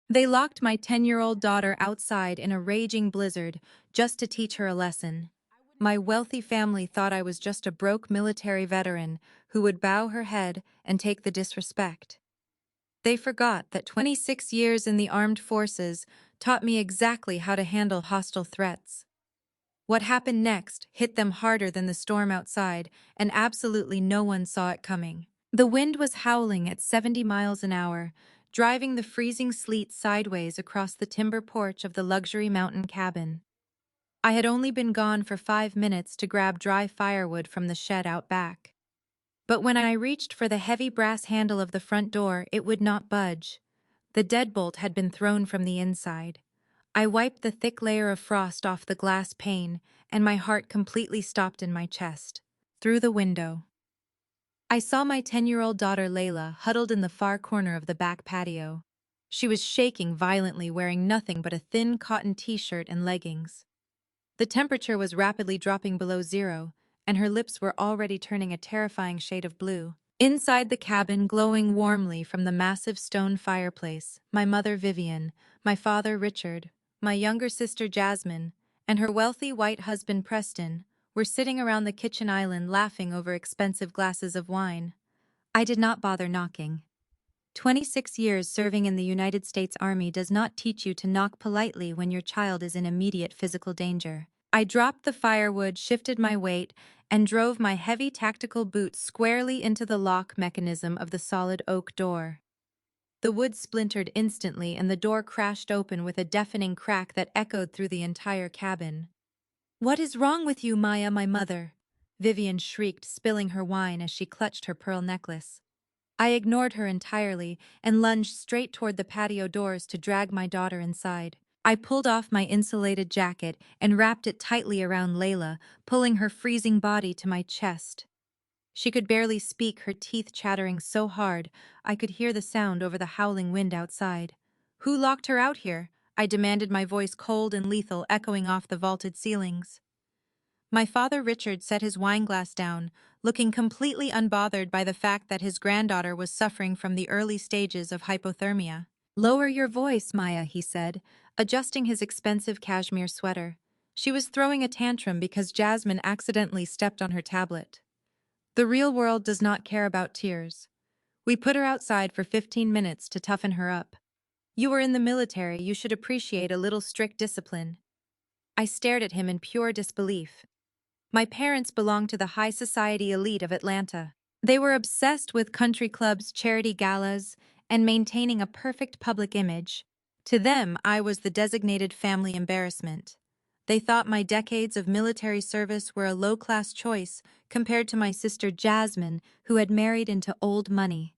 They locked my 10-year-old daughter outside in a raging blizzard just to teach her a lesson. My wealthy family thought I was just a broke military veteran who would bow her head and take the disrespect. They forgot that 26 years in the armed forces taught me exactly how to handle hostile threats. What happened next hit them harder than the storm outside, and absolutely no one saw it coming. The wind was howling at 70 miles an hour, driving the freezing sleet sideways across the timber porch of the luxury mountain cabin. I had only been gone for 5 minutes to grab dry firewood from the shed out back. But when I reached for the heavy brass handle of the front door, it would not budge. The deadbolt had been thrown from the inside. I wiped the thick layer of frost off the glass pane, and my heart completely stopped in my chest. Through the window, I saw my 10-year-old daughter Layla huddled in the far corner of the back patio. She was shaking violently, wearing nothing but a thin cotton t-shirt and leggings. The temperature was rapidly dropping below zero, and her lips were already turning a terrifying shade of blue. Inside the cabin, glowing warmly from the massive stone fireplace, my mother Vivian, my father Richard, my younger sister Jasmine, and her wealthy white husband Preston were sitting around the kitchen island laughing over expensive glasses of wine. I did not bother knocking. 26 years serving in the United States Army does not teach you to knock politely when your child is in immediate physical danger. I dropped the firewood, shifted my weight, and drove my heavy tactical boot squarely into the lock mechanism of the solid oak door. The wood splintered instantly, and the door crashed open with a deafening crack that echoed through the entire cabin. "What is wrong with you, Maya, my mother?" Vivian shrieked, spilling her wine as she clutched her pearl necklace. I ignored her entirely and lunged straight toward the patio doors to drag my daughter inside. I pulled off my insulated jacket and wrapped it tightly around Layla, pulling her freezing body to my chest. She could barely speak, her teeth chattering so hard I could hear the sound over the howling wind outside. "Who locked her out here?" I demanded, my voice cold and lethal, echoing off the vaulted ceilings. My father Richard set his wineglass down, looking completely unbothered by the fact that his granddaughter was suffering from the early stages of hypothermia. "Lower your voice, Maya," he said, adjusting his expensive cashmere sweater. She was throwing a tantrum because Jasmine accidentally stepped on her tablet. The real world does not care about tears. We put her outside for 15 minutes to toughen her up. You were in the military, you should appreciate a little strict discipline. I stared at him in pure disbelief. My parents belonged to the high society elite of Atlanta. They were obsessed with country clubs, charity galas, and maintaining a perfect public image. To them, I was the designated family embarrassment. They thought my decades of military service were a low-class choice compared to my sister Jasmine, who had married into old money.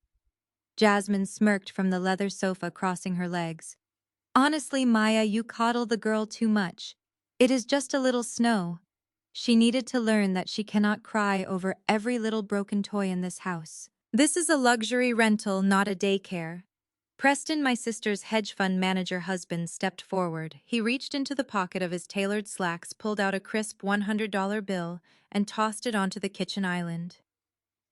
Jasmine smirked from the leather sofa, crossing her legs. "Honestly, Maya, you coddle the girl too much. It is just a little snow. She needed to learn that she cannot cry over every little broken toy in this house. This is a luxury rental, not a daycare." Preston, my sister's hedge fund manager husband, stepped forward. He reached into the pocket of his tailored slacks, pulled out a crisp $100 bill, and tossed it onto the kitchen island.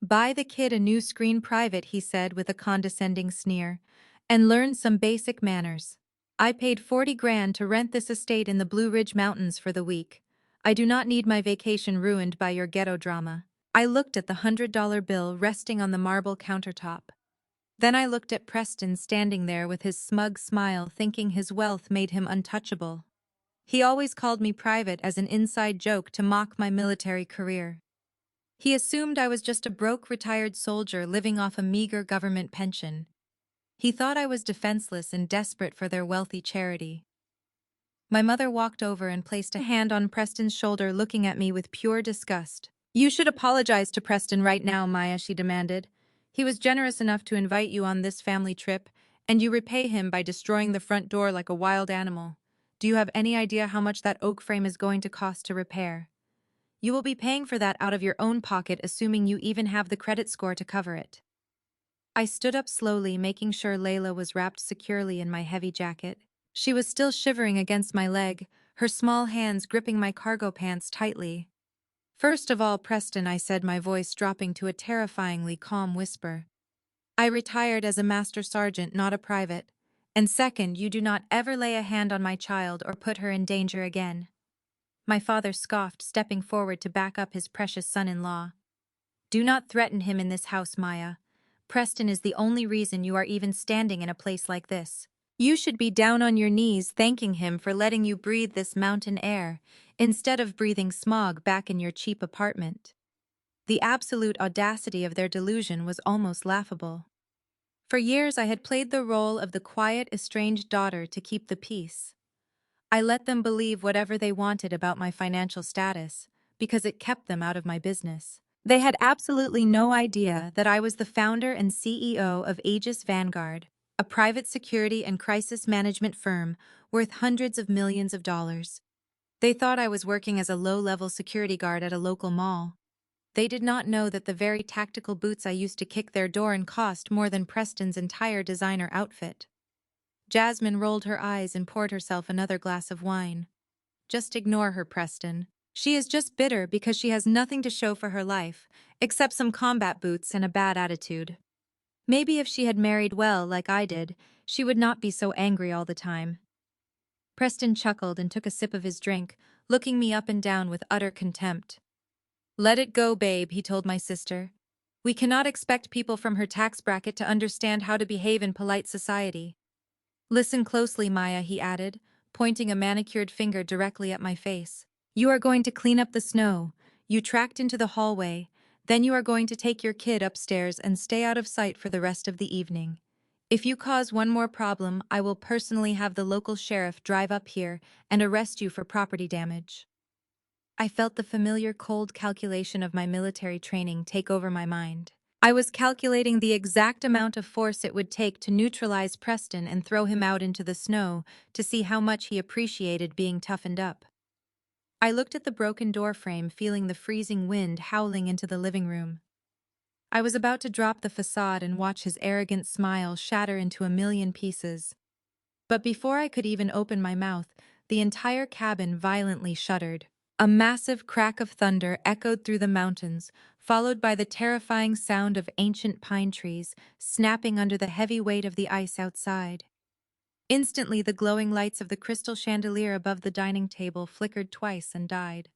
"Buy the kid a new screen private," he said with a condescending sneer, "and learn some basic manners. I paid 40 grand to rent this estate in the Blue Ridge Mountains for the week. I do not need my vacation ruined by your ghetto drama." I looked at the $100 bill resting on the marble countertop. Then I looked at Preston standing there with his smug smile, thinking his wealth made him untouchable. He always called me private as an inside joke to mock my military career. He assumed I was just a broke retired soldier living off a meager government pension. He thought I was defenseless and desperate for their wealthy charity. My mother walked over and placed a hand on Preston's shoulder, looking at me with pure disgust. "You should apologize to Preston right now, Maya," she demanded. "He was generous enough to invite you on this family trip, and you repay him by destroying the front door like a wild animal. Do you have any idea how much that oak frame is going to cost to repair? You will be paying for that out of your own pocket, assuming you even have the credit score to cover it." I stood up slowly, making sure Layla was wrapped securely in my heavy jacket. She was still shivering against my leg, her small hands gripping my cargo pants tightly. "First of all, Preston," I said, my voice dropping to a terrifyingly calm whisper, "I retired as a master sergeant, not a private, And second, you do not ever lay a hand on my child or put her in danger again." My father scoffed, stepping forward to back up his precious son-in-law. "Do not threaten him in this house, Maya. Preston is the only reason you are even standing in a place like this. You should be down on your knees thanking him for letting you breathe this mountain air, instead of breathing smog back in your cheap apartment." The absolute audacity of their delusion was almost laughable. For years I had played the role of the quiet, estranged daughter to keep the peace. I let them believe whatever they wanted about my financial status, because it kept them out of my business. They had absolutely no idea that I was the founder and CEO of Aegis Vanguard, a private security and crisis management firm worth hundreds of millions of dollars. They thought I was working as a low-level security guard at a local mall. They did not know that the very tactical boots I used to kick their door in cost more than Preston's entire designer outfit. Jasmine rolled her eyes and poured herself another glass of wine. "Just ignore her, Preston. She is just bitter because she has nothing to show for her life, except some combat boots and a bad attitude. Maybe if she had married well, like I did, she would not be so angry all the time." Preston chuckled and took a sip of his drink, looking me up and down with utter contempt. "Let it go, babe," he told my sister. "We cannot expect people from her tax bracket to understand how to behave in polite society." "Listen closely, Maya," he added, pointing a manicured finger directly at my face. "You are going to clean up the snow. You tracked into the hallway. Then you are going to take your kid upstairs and stay out of sight for the rest of the evening. If you cause one more problem, I will personally have the local sheriff drive up here and arrest you for property damage." I felt the familiar cold calculation of my military training take over my mind. I was calculating the exact amount of force it would take to neutralize Preston and throw him out into the snow to see how much he appreciated being toughened up. I looked at the broken doorframe, feeling the freezing wind howling into the living room. I was about to drop the facade and watch his arrogant smile shatter into a million pieces. But before I could even open my mouth, the entire cabin violently shuddered. A massive crack of thunder echoed through the mountains, followed by the terrifying sound of ancient pine trees snapping under the heavy weight of the ice outside. Instantly, the glowing lights of the crystal chandelier above the dining table flickered twice and died.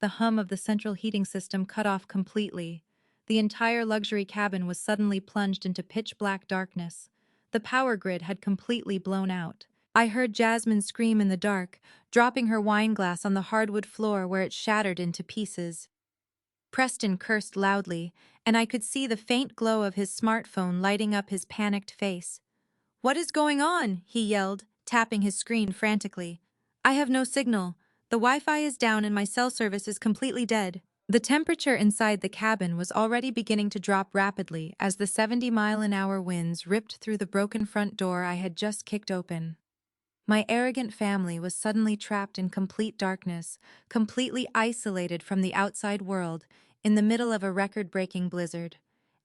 The hum of the central heating system cut off completely. The entire luxury cabin was suddenly plunged into pitch-black darkness. The power grid had completely blown out. I heard Jasmine scream in the dark, dropping her wine glass on the hardwood floor where it shattered into pieces. Preston cursed loudly, and I could see the faint glow of his smartphone lighting up his panicked face. "What is going on?" he yelled, tapping his screen frantically. "I have no signal. The Wi-Fi is down and my cell service is completely dead." The temperature inside the cabin was already beginning to drop rapidly as the 70-mile-an-hour winds ripped through the broken front door I had just kicked open. My arrogant family was suddenly trapped in complete darkness, completely isolated from the outside world, in the middle of a record-breaking blizzard.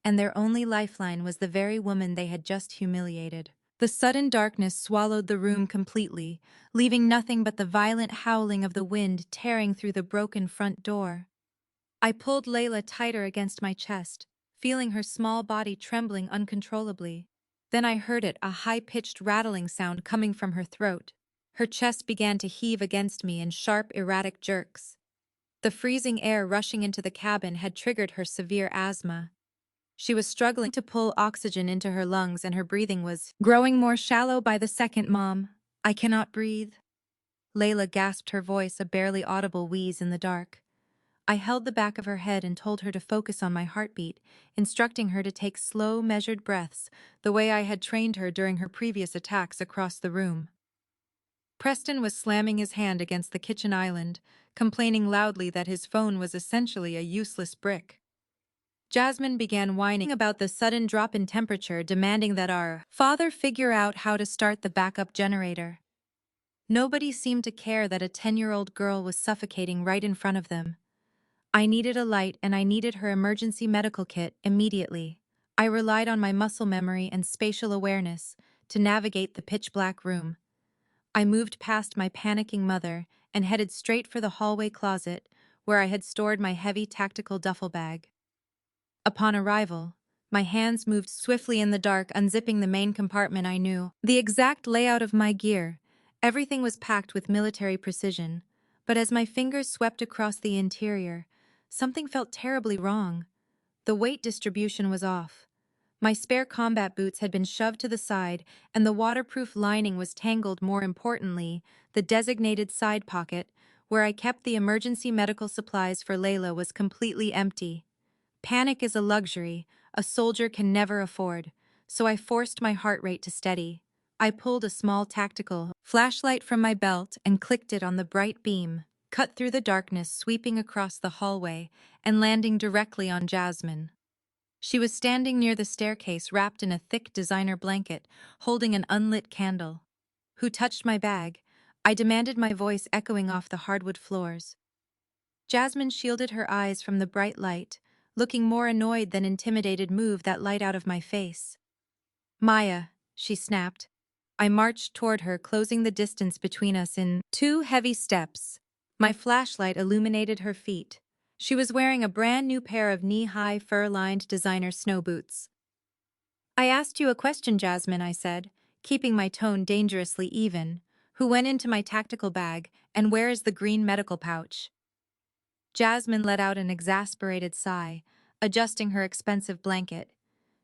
And their only lifeline was the very woman they had just humiliated. The sudden darkness swallowed the room completely, leaving nothing but the violent howling of the wind tearing through the broken front door. I pulled Layla tighter against my chest, feeling her small body trembling uncontrollably. Then I heard it, a high-pitched rattling sound coming from her throat. Her chest began to heave against me in sharp, erratic jerks. The freezing air rushing into the cabin had triggered her severe asthma. She was struggling to pull oxygen into her lungs and her breathing was growing more shallow by the second. "Mom, I cannot breathe." Layla gasped, her voice a barely audible wheeze in the dark. I held the back of her head and told her to focus on my heartbeat, instructing her to take slow, measured breaths, the way I had trained her during her previous attacks across the room. Preston was slamming his hand against the kitchen island, complaining loudly that his phone was essentially a useless brick. Jasmine began whining about the sudden drop in temperature, demanding that our father figure out how to start the backup generator. Nobody seemed to care that a 10-year-old girl was suffocating right in front of them. I needed a light and I needed her emergency medical kit immediately. I relied on my muscle memory and spatial awareness to navigate the pitch-black room. I moved past my panicking mother and headed straight for the hallway closet where I had stored my heavy tactical duffel bag. Upon arrival, My hands moved swiftly in the dark, unzipping the main compartment I knew. The exact layout of my gear. Everything was packed with military precision. But as my fingers swept across the interior, something felt terribly wrong. The weight distribution was off. My spare combat boots had been shoved to the side, and the waterproof lining was tangled. More importantly, the designated side pocket, where I kept the emergency medical supplies for Layla, was completely empty. Panic is a luxury a soldier can never afford, so I forced my heart rate to steady. I pulled a small tactical flashlight from my belt and clicked it on the bright beam, cut through the darkness, sweeping across the hallway and landing directly on Jasmine. She was standing near the staircase, wrapped in a thick designer blanket, holding an unlit candle. "Who touched my bag?" I demanded, my voice echoing off the hardwood floors. Jasmine shielded her eyes from the bright light, looking more annoyed than intimidated. "Move that light out of my face." "Maya," she snapped. I marched toward her, closing the distance between us in 2 heavy steps. My flashlight illuminated her feet. She was wearing a brand new pair of knee-high fur-lined designer snow boots. "I asked you a question, Jasmine," I said, keeping my tone dangerously even. "Who went into my tactical bag, and where is the green medical pouch?" Jasmine let out an exasperated sigh, adjusting her expensive blanket.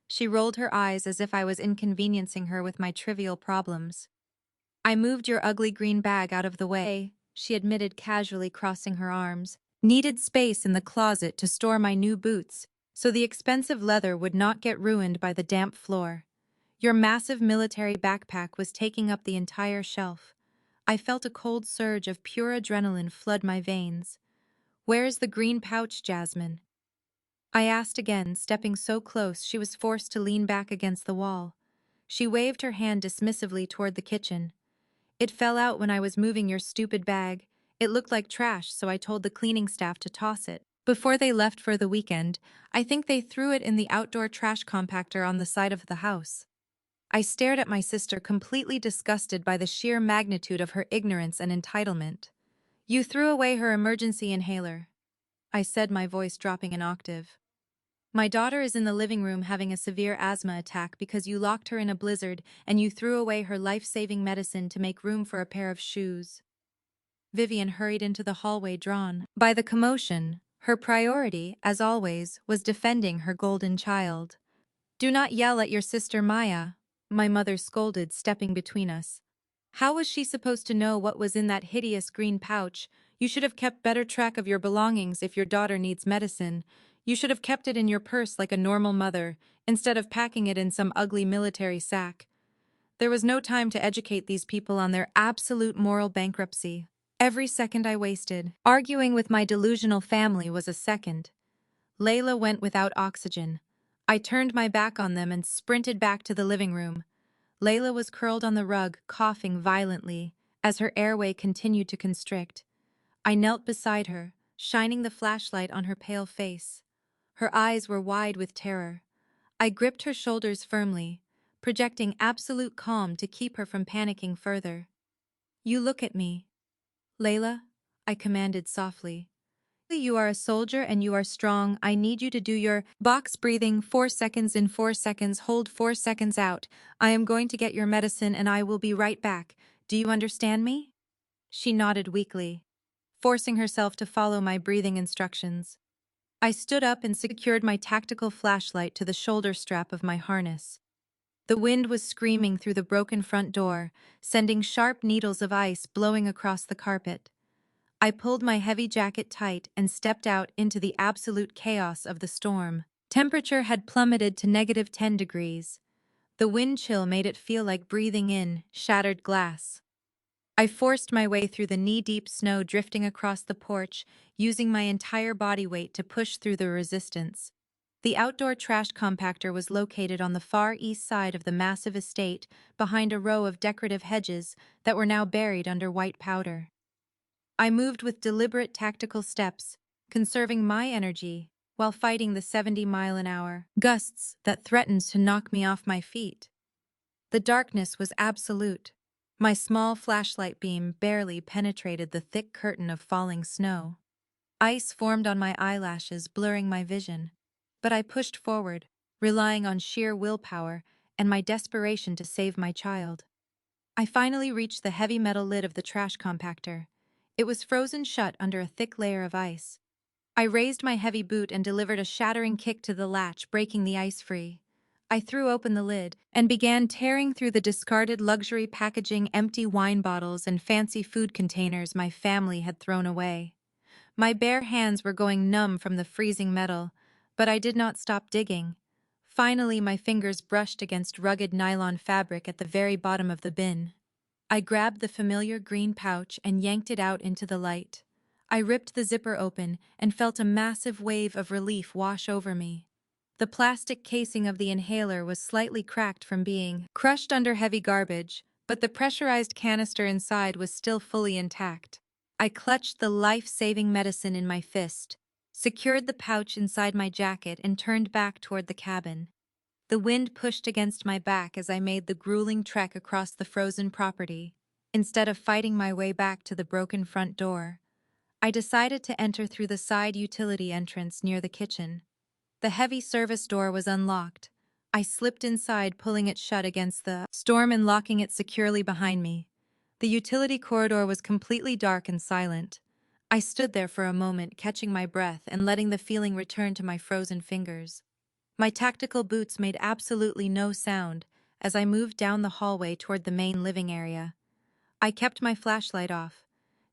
She rolled her eyes as if I was inconveniencing her with my trivial problems. "I moved your ugly green bag out of the way," she admitted, casually crossing her arms. "Needed space in the closet to store my new boots, so the expensive leather would not get ruined by the damp floor. Your massive military backpack was taking up the entire shelf." I felt a cold surge of pure adrenaline flood my veins. "Where is the green pouch, Jasmine?" I asked again, stepping so close she was forced to lean back against the wall. She waved her hand dismissively toward the kitchen. "It fell out when I was moving your stupid bag. It looked like trash, so I told the cleaning staff to toss it. Before they left for the weekend, I think they threw it in the outdoor trash compactor on the side of the house." I stared at my sister, completely disgusted by the sheer magnitude of her ignorance and entitlement. "You threw away her emergency inhaler," I said, my voice dropping an octave. "My daughter is in the living room having a severe asthma attack because you locked her in a blizzard and you threw away her life-saving medicine to make room for a pair of shoes." Vivian hurried into the hallway, drawn by the commotion. Her priority, as always, was defending her golden child. "Do not yell at your sister, Maya," my mother scolded, stepping between us. "How was she supposed to know what was in that hideous green pouch? You should have kept better track of your belongings. If your daughter needs medicine, you should have kept it in your purse like a normal mother, instead of packing it in some ugly military sack." There was no time to educate these people on their absolute moral bankruptcy. Every second I wasted arguing with my delusional family was a second. Layla went without oxygen. I turned my back on them and sprinted back to the living room. Layla was curled on the rug, coughing violently, as her airway continued to constrict. I knelt beside her, shining the flashlight on her pale face. Her eyes were wide with terror. I gripped her shoulders firmly, projecting absolute calm to keep her from panicking further. "You look at me, Layla," I commanded softly. "You are a soldier and you are strong. I need you to do your box breathing. 4 seconds in, 4 seconds, hold, 4 seconds out. I am going to get your medicine and I will be right back. Do you understand me?" She nodded weakly, forcing herself to follow my breathing instructions. I stood up and secured my tactical flashlight to the shoulder strap of my harness. The wind was screaming through the broken front door, sending sharp needles of ice blowing across the carpet. I pulled my heavy jacket tight and stepped out into the absolute chaos of the storm. Temperature had plummeted to -10 degrees. The wind chill made it feel like breathing in shattered glass. I forced my way through the knee-deep snow drifting across the porch, using my entire body weight to push through the resistance. The outdoor trash compactor was located on the far east side of the massive estate, behind a row of decorative hedges that were now buried under white powder. I moved with deliberate tactical steps, conserving my energy while fighting the 70-mile-an-hour gusts that threatened to knock me off my feet. The darkness was absolute. My small flashlight beam barely penetrated the thick curtain of falling snow. Ice formed on my eyelashes, blurring my vision. But I pushed forward, relying on sheer willpower and my desperation to save my child. I finally reached the heavy metal lid of the trash compactor. It was frozen shut under a thick layer of ice. I raised my heavy boot and delivered a shattering kick to the latch, breaking the ice free. I threw open the lid and began tearing through the discarded luxury packaging, empty wine bottles, and fancy food containers my family had thrown away. My bare hands were going numb from the freezing metal, but I did not stop digging. Finally, my fingers brushed against rugged nylon fabric at the very bottom of the bin. I grabbed the familiar green pouch and yanked it out into the light. I ripped the zipper open and felt a massive wave of relief wash over me. The plastic casing of the inhaler was slightly cracked from being crushed under heavy garbage, but the pressurized canister inside was still fully intact. I clutched the life-saving medicine in my fist, secured the pouch inside my jacket, and turned back toward the cabin. The wind pushed against my back as I made the grueling trek across the frozen property. Instead of fighting my way back to the broken front door, I decided to enter through the side utility entrance near the kitchen. The heavy service door was unlocked. I slipped inside, pulling it shut against the storm and locking it securely behind me. The utility corridor was completely dark and silent. I stood there for a moment, catching my breath and letting the feeling return to my frozen fingers. My tactical boots made absolutely no sound as I moved down the hallway toward the main living area. I kept my flashlight off,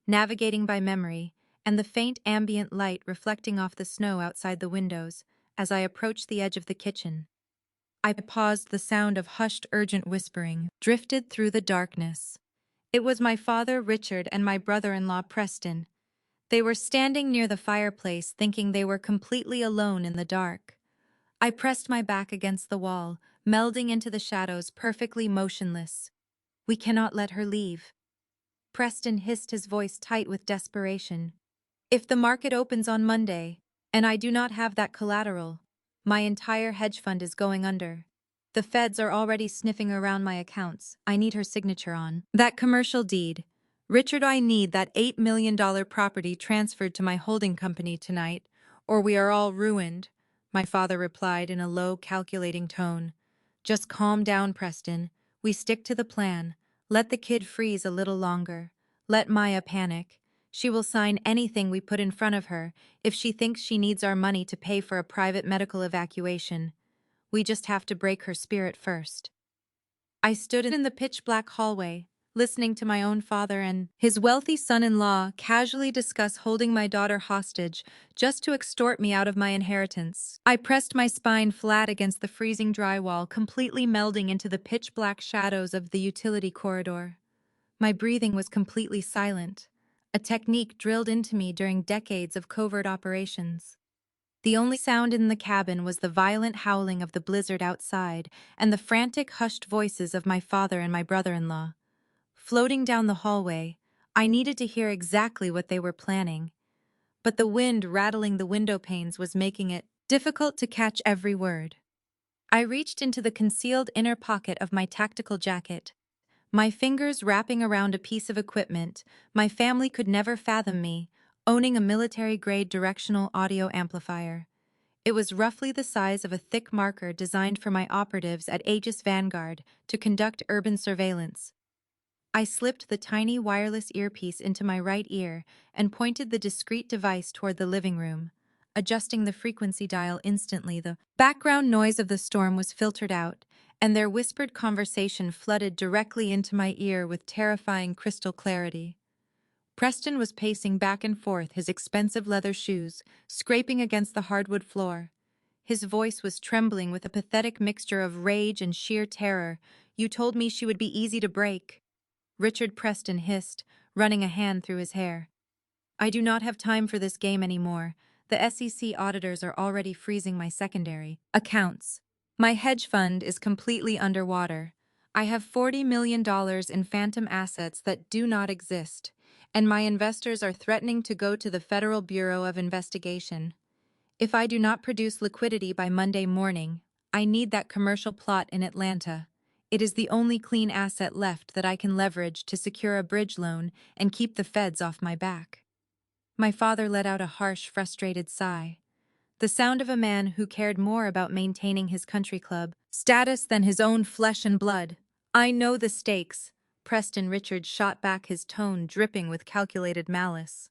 navigating by memory, and the faint ambient light reflecting off the snow outside the windows as I approached the edge of the kitchen. I paused. The sound of hushed, urgent whispering drifted through the darkness. It was my father, Richard, and my brother-in-law, Preston. They were standing near the fireplace, thinking they were completely alone in the dark. I pressed my back against the wall, melding into the shadows, perfectly motionless. "We cannot let her leave." Preston hissed, his voice tight with desperation. "If the market opens on Monday, and I do not have that collateral, my entire hedge fund is going under. The feds are already sniffing around my accounts. I need her signature on that commercial deed. Richard, I need that $8 million property transferred to my holding company tonight, or we are all ruined," my father replied in a low, calculating tone. "Just calm down, Preston. We stick to the plan. Let the kid freeze a little longer. Let Maya panic. She will sign anything we put in front of her if she thinks she needs our money to pay for a private medical evacuation. We just have to break her spirit first." I stood in the pitch-black hallway, listening to my own father and his wealthy son-in-law casually discuss holding my daughter hostage just to extort me out of my inheritance. I pressed my spine flat against the freezing drywall, completely melding into the pitch-black shadows of the utility corridor. My breathing was completely silent, a technique drilled into me during decades of covert operations. The only sound in the cabin was the violent howling of the blizzard outside and the frantic, hushed voices of my father and my brother-in-law. Floating down the hallway, I needed to hear exactly what they were planning, but the wind rattling the window panes was making it difficult to catch every word. I reached into the concealed inner pocket of my tactical jacket, my fingers wrapping around a piece of equipment my family could never fathom me, owning a military-grade directional audio amplifier. It was roughly the size of a thick marker designed for my operatives at Aegis Vanguard to conduct urban surveillance. I slipped the tiny wireless earpiece into my right ear and pointed the discreet device toward the living room. Adjusting the frequency dial instantly, the background noise of the storm was filtered out, and their whispered conversation flooded directly into my ear with terrifying crystal clarity. Preston was pacing back and forth, his expensive leather shoes scraping against the hardwood floor. His voice was trembling with a pathetic mixture of rage and sheer terror. "You told me she would be easy to break," Richard Preston hissed, running a hand through his hair. "I do not have time for this game anymore. The SEC auditors are already freezing my secondary accounts. My hedge fund is completely underwater. I have $40 million in phantom assets that do not exist, and my investors are threatening to go to the Federal Bureau of Investigation. If I do not produce liquidity by Monday morning, I need that commercial plot in Atlanta. It is the only clean asset left that I can leverage to secure a bridge loan and keep the feds off my back." My father let out a harsh, frustrated sigh. The sound of a man who cared more about maintaining his country club status than his own flesh and blood. I know the stakes. Preston Richard shot back, his tone dripping with calculated malice.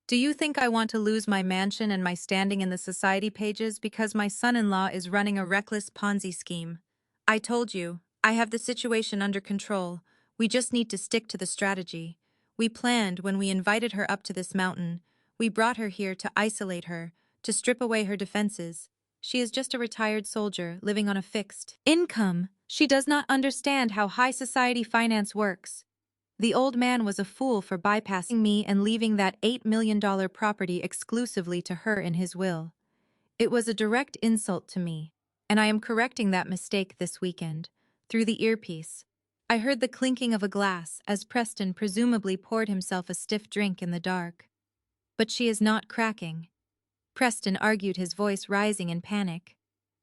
Do you think I want to lose my mansion and my standing in the society pages because my son-in-law is running a reckless Ponzi scheme? I told you, I have the situation under control. We just need to stick to the strategy. We planned when we invited her up to this mountain. We brought her here to isolate her, to strip away her defenses. She is just a retired soldier living on a fixed income. She does not understand how high society finance works. The old man was a fool for bypassing me and leaving that $8 million property exclusively to her in his will. It was a direct insult to me, and I am correcting that mistake this weekend. Through the earpiece, I heard the clinking of a glass as Preston presumably poured himself a stiff drink in the dark. But she is not cracking. Preston argued, his voice rising in panic.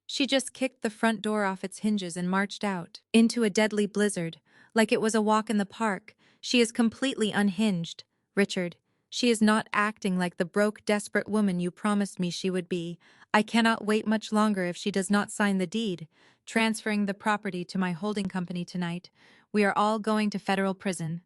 She just kicked the front door off its hinges and marched out into a deadly blizzard, like it was a walk in the park. She is completely unhinged, Richard. She is not acting like the broke, desperate woman you promised me she would be. I cannot wait much longer if she does not sign the deed, transferring the property to my holding company tonight. We are all going to federal prison.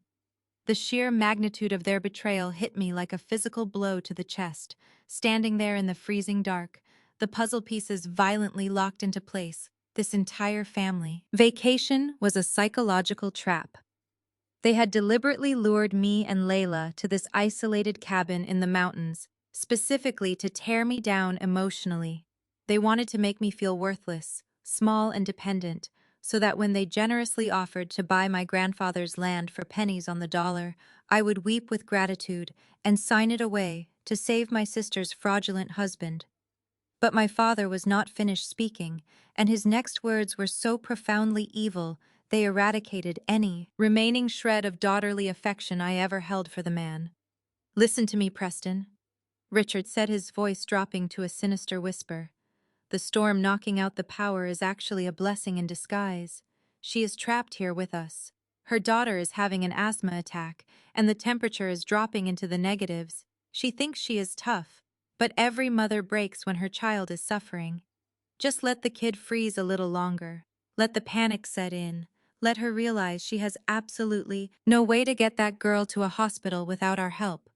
The sheer magnitude of their betrayal hit me like a physical blow to the chest. Standing there in the freezing dark, the puzzle pieces violently locked into place. This entire family vacation was a psychological trap. They had deliberately lured me and Layla to this isolated cabin in the mountains, specifically to tear me down emotionally. They wanted to make me feel worthless, small and dependent, so that when they generously offered to buy my grandfather's land for pennies on the dollar, I would weep with gratitude and sign it away to save my sister's fraudulent husband. But my father was not finished speaking, and his next words were so profoundly evil they eradicated any remaining shred of daughterly affection I ever held for the man. "Listen to me, Preston," Richard said, his voice dropping to a sinister whisper. "The storm knocking out the power is actually a blessing in disguise. She is trapped here with us. Her daughter is having an asthma attack, and the temperature is dropping into the negatives. She thinks she is tough, but every mother breaks when her child is suffering. Just let the kid freeze a little longer. Let the panic set in. Let her realize she has absolutely no way to get that girl to a hospital without our help.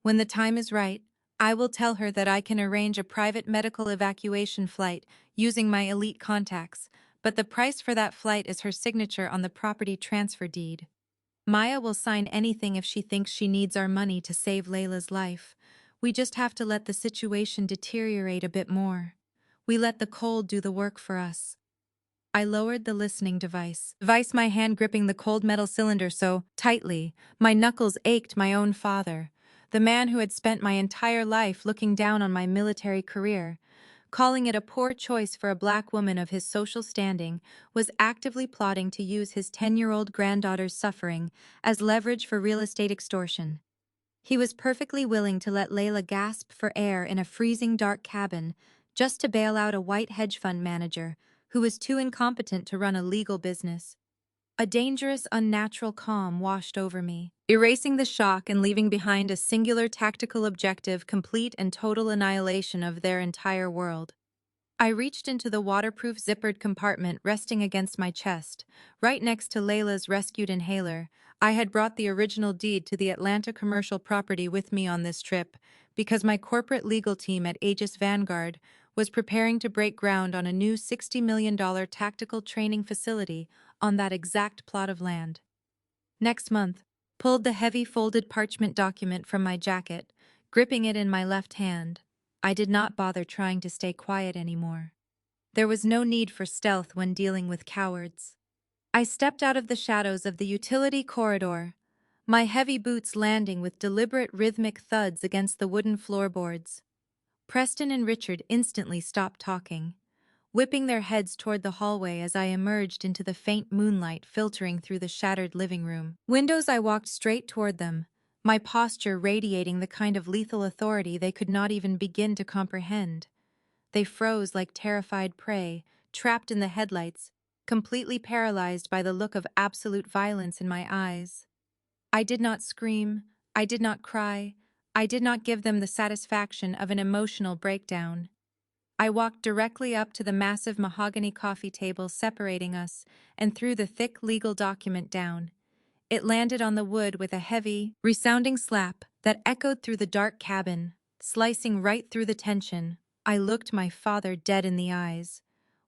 When the time is right, I will tell her that I can arrange a private medical evacuation flight using my elite contacts, but the price for that flight is her signature on the property transfer deed. Maya will sign anything if she thinks she needs our money to save Layla's life. We just have to let the situation deteriorate a bit more. We let the cold do the work for us." I lowered the listening device, my hand gripping the cold metal cylinder so tightly, my knuckles ached. My own father, the man who had spent my entire life looking down on my military career, calling it a poor choice for a black woman of his social standing, was actively plotting to use his 10-year-old granddaughter's suffering as leverage for real estate extortion. He was perfectly willing to let Layla gasp for air in a freezing dark cabin just to bail out a white hedge fund manager who was too incompetent to run a legal business. A dangerous, unnatural calm washed over me, erasing the shock and leaving behind a singular tactical objective: complete and total annihilation of their entire world. I reached into the waterproof zippered compartment resting against my chest, right next to Layla's rescued inhaler. I had brought the original deed to the Atlanta commercial property with me on this trip because my corporate legal team at Aegis Vanguard was preparing to break ground on a new $60 million tactical training facility on that exact plot of land. Next month, pulled the heavy folded parchment document from my jacket, gripping it in my left hand. I did not bother trying to stay quiet anymore. There was no need for stealth when dealing with cowards. I stepped out of the shadows of the utility corridor, my heavy boots landing with deliberate rhythmic thuds against the wooden floorboards. Preston and Richard instantly stopped talking, whipping their heads toward the hallway as I emerged into the faint moonlight filtering through the shattered living room windows. I walked straight toward them, my posture radiating the kind of lethal authority they could not even begin to comprehend. They froze like terrified prey, trapped in the headlights, completely paralyzed by the look of absolute violence in my eyes. I did not scream, I did not cry, I did not give them the satisfaction of an emotional breakdown. I walked directly up to the massive mahogany coffee table separating us and threw the thick legal document down. It landed on the wood with a heavy, resounding slap that echoed through the dark cabin, slicing right through the tension. I looked my father dead in the eyes,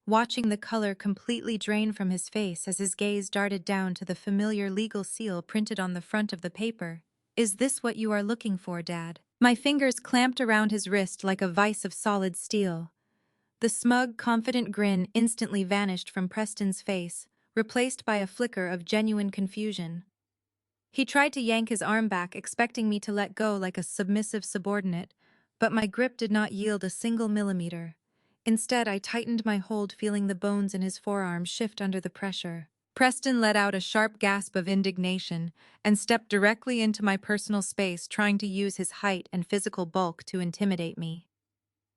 watching the color completely drain from his face as his gaze darted down to the familiar legal seal printed on the front of the paper. "Is this what you are looking for, Dad?" My fingers clamped around his wrist like a vice of solid steel. The smug, confident grin instantly vanished from Preston's face, replaced by a flicker of genuine confusion. He tried to yank his arm back, expecting me to let go like a submissive subordinate, but my grip did not yield a single millimeter. Instead, I tightened my hold, feeling the bones in his forearm shift under the pressure. Preston let out a sharp gasp of indignation and stepped directly into my personal space, trying to use his height and physical bulk to intimidate me.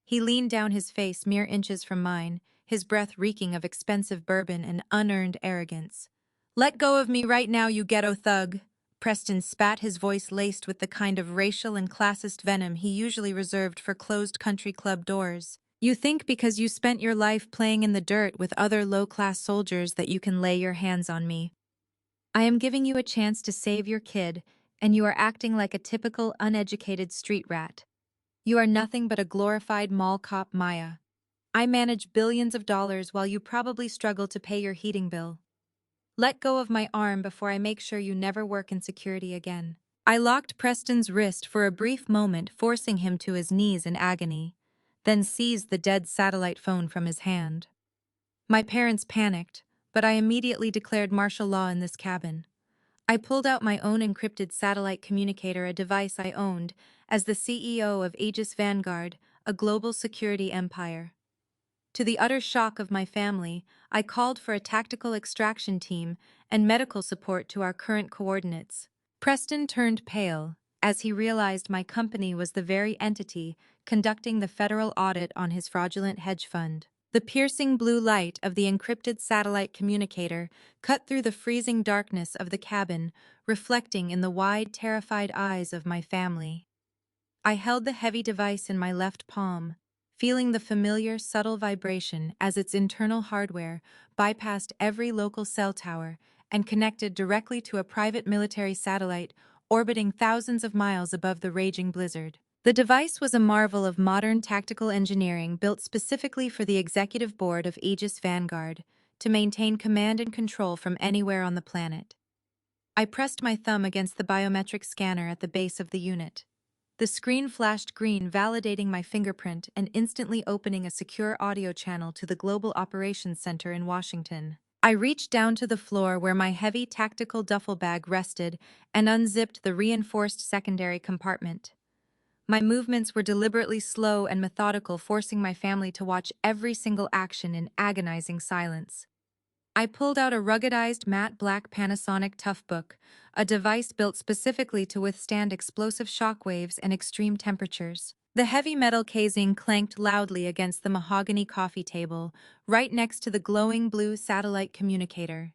He leaned down, his face mere inches from mine, his breath reeking of expensive bourbon and unearned arrogance. "Let go of me right now, you ghetto thug!" Preston spat, his voice laced with the kind of racial and classist venom he usually reserved for closed country club doors. "You think because you spent your life playing in the dirt with other low-class soldiers that you can lay your hands on me. I am giving you a chance to save your kid, and you are acting like a typical uneducated street rat. You are nothing but a glorified mall cop, Maya. I manage billions of dollars while you probably struggle to pay your heating bill. Let go of my arm before I make sure you never work in security again." I locked Preston's wrist for a brief moment, forcing him to his knees in agony, then seized the dead satellite phone from his hand. My parents panicked, but I immediately declared martial law in this cabin. I pulled out my own encrypted satellite communicator, a device I owned as the CEO of Aegis Vanguard, a global security empire. To the utter shock of my family, I called for a tactical extraction team and medical support to our current coordinates. Preston turned pale as he realized my company was the very entity conducting the federal audit on his fraudulent hedge fund. The piercing blue light of the encrypted satellite communicator cut through the freezing darkness of the cabin, reflecting in the wide, terrified eyes of my family. I held the heavy device in my left palm, feeling the familiar, subtle vibration as its internal hardware bypassed every local cell tower and connected directly to a private military satellite orbiting thousands of miles above the raging blizzard. The device was a marvel of modern tactical engineering, built specifically for the executive board of Aegis Vanguard to maintain command and control from anywhere on the planet. I pressed my thumb against the biometric scanner at the base of the unit. The screen flashed green, validating my fingerprint and instantly opening a secure audio channel to the Global Operations Center in Washington. I reached down to the floor where my heavy tactical duffel bag rested and unzipped the reinforced secondary compartment. My movements were deliberately slow and methodical, forcing my family to watch every single action in agonizing silence. I pulled out a ruggedized matte black Panasonic Toughbook, a device built specifically to withstand explosive shock waves and extreme temperatures. The heavy metal casing clanked loudly against the mahogany coffee table, right next to the glowing blue satellite communicator.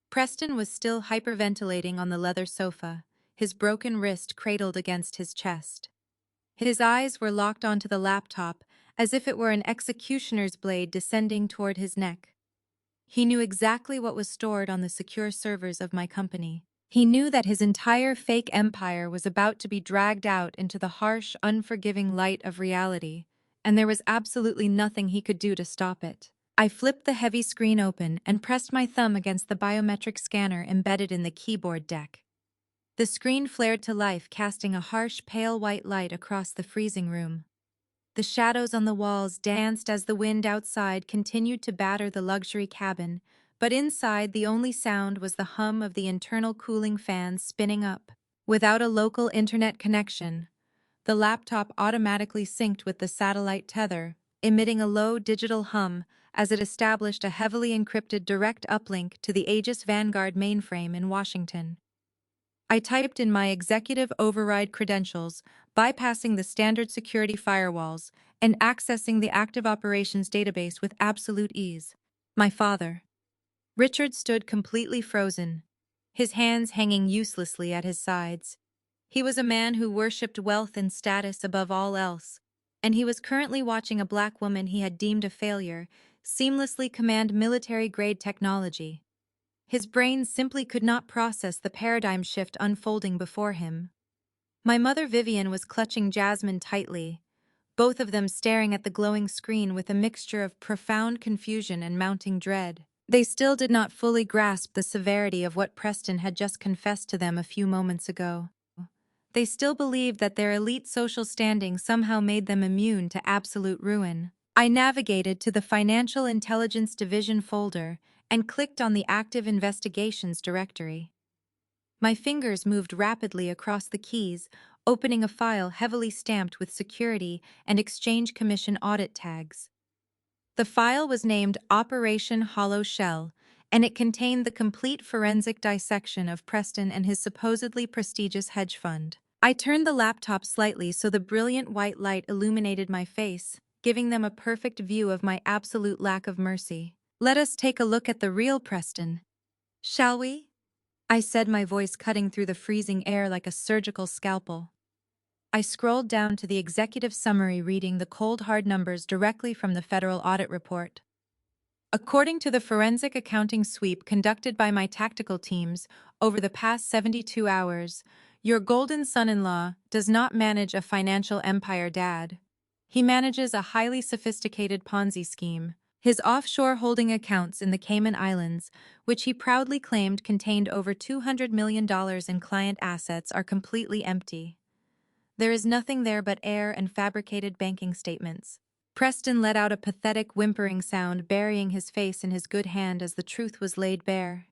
Preston was still hyperventilating on the leather sofa, his broken wrist cradled against his chest. His eyes were locked onto the laptop, as if it were an executioner's blade descending toward his neck. He knew exactly what was stored on the secure servers of my company. He knew that his entire fake empire was about to be dragged out into the harsh, unforgiving light of reality, and there was absolutely nothing he could do to stop it. I flipped the heavy screen open and pressed my thumb against the biometric scanner embedded in the keyboard deck. The screen flared to life, casting a harsh, pale white light across the freezing room. The shadows on the walls danced as the wind outside continued to batter the luxury cabin, but inside the only sound was the hum of the internal cooling fans spinning up. Without a local internet connection, the laptop automatically synced with the satellite tether, emitting a low digital hum as it established a heavily encrypted direct uplink to the Aegis Vanguard mainframe in Washington. I typed in my executive override credentials, bypassing the standard security firewalls and accessing the active operations database with absolute ease. My father. Richard stood completely frozen, his hands hanging uselessly at his sides. He was a man who worshipped wealth and status above all else, and he was currently watching a black woman he had deemed a failure seamlessly command military-grade technology. His brain simply could not process the paradigm shift unfolding before him. My mother Vivian was clutching Jasmine tightly, both of them staring at the glowing screen with a mixture of profound confusion and mounting dread. They still did not fully grasp the severity of what Preston had just confessed to them a few moments ago. They still believed that their elite social standing somehow made them immune to absolute ruin. I navigated to the Financial Intelligence Division folder and clicked on the Active Investigations directory. My fingers moved rapidly across the keys, opening a file heavily stamped with Security and Exchange Commission audit tags. The file was named Operation Hollow Shell, and it contained the complete forensic dissection of Preston and his supposedly prestigious hedge fund. I turned the laptop slightly so the brilliant white light illuminated my face, giving them a perfect view of my absolute lack of mercy. Let us take a look at the real Preston, shall we? I said, my voice cutting through the freezing air like a surgical scalpel. I scrolled down to the executive summary reading the cold hard numbers directly from the federal audit report. According to the forensic accounting sweep conducted by my tactical teams over the past 72 hours, your golden son-in-law does not manage a financial empire, Dad. He manages a highly sophisticated Ponzi scheme. His offshore holding accounts in the Cayman Islands, which he proudly claimed contained over $200 million in client assets, are completely empty. There is nothing there but air and fabricated banking statements. Preston let out a pathetic whimpering sound, burying his face in his good hand as the truth was laid bare.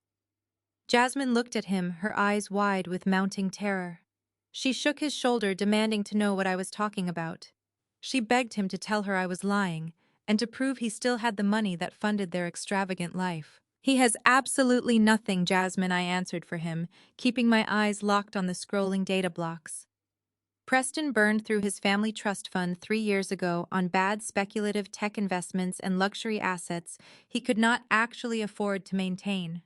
Jasmine looked at him, her eyes wide with mounting terror. She shook his shoulder, demanding to know what I was talking about. She begged him to tell her I was lying, and to prove he still had the money that funded their extravagant life. He has absolutely nothing, Jasmine, I answered for him, keeping my eyes locked on the scrolling data blocks. Preston burned through his family trust fund 3 years ago on bad speculative tech investments and luxury assets he could not actually afford to maintain.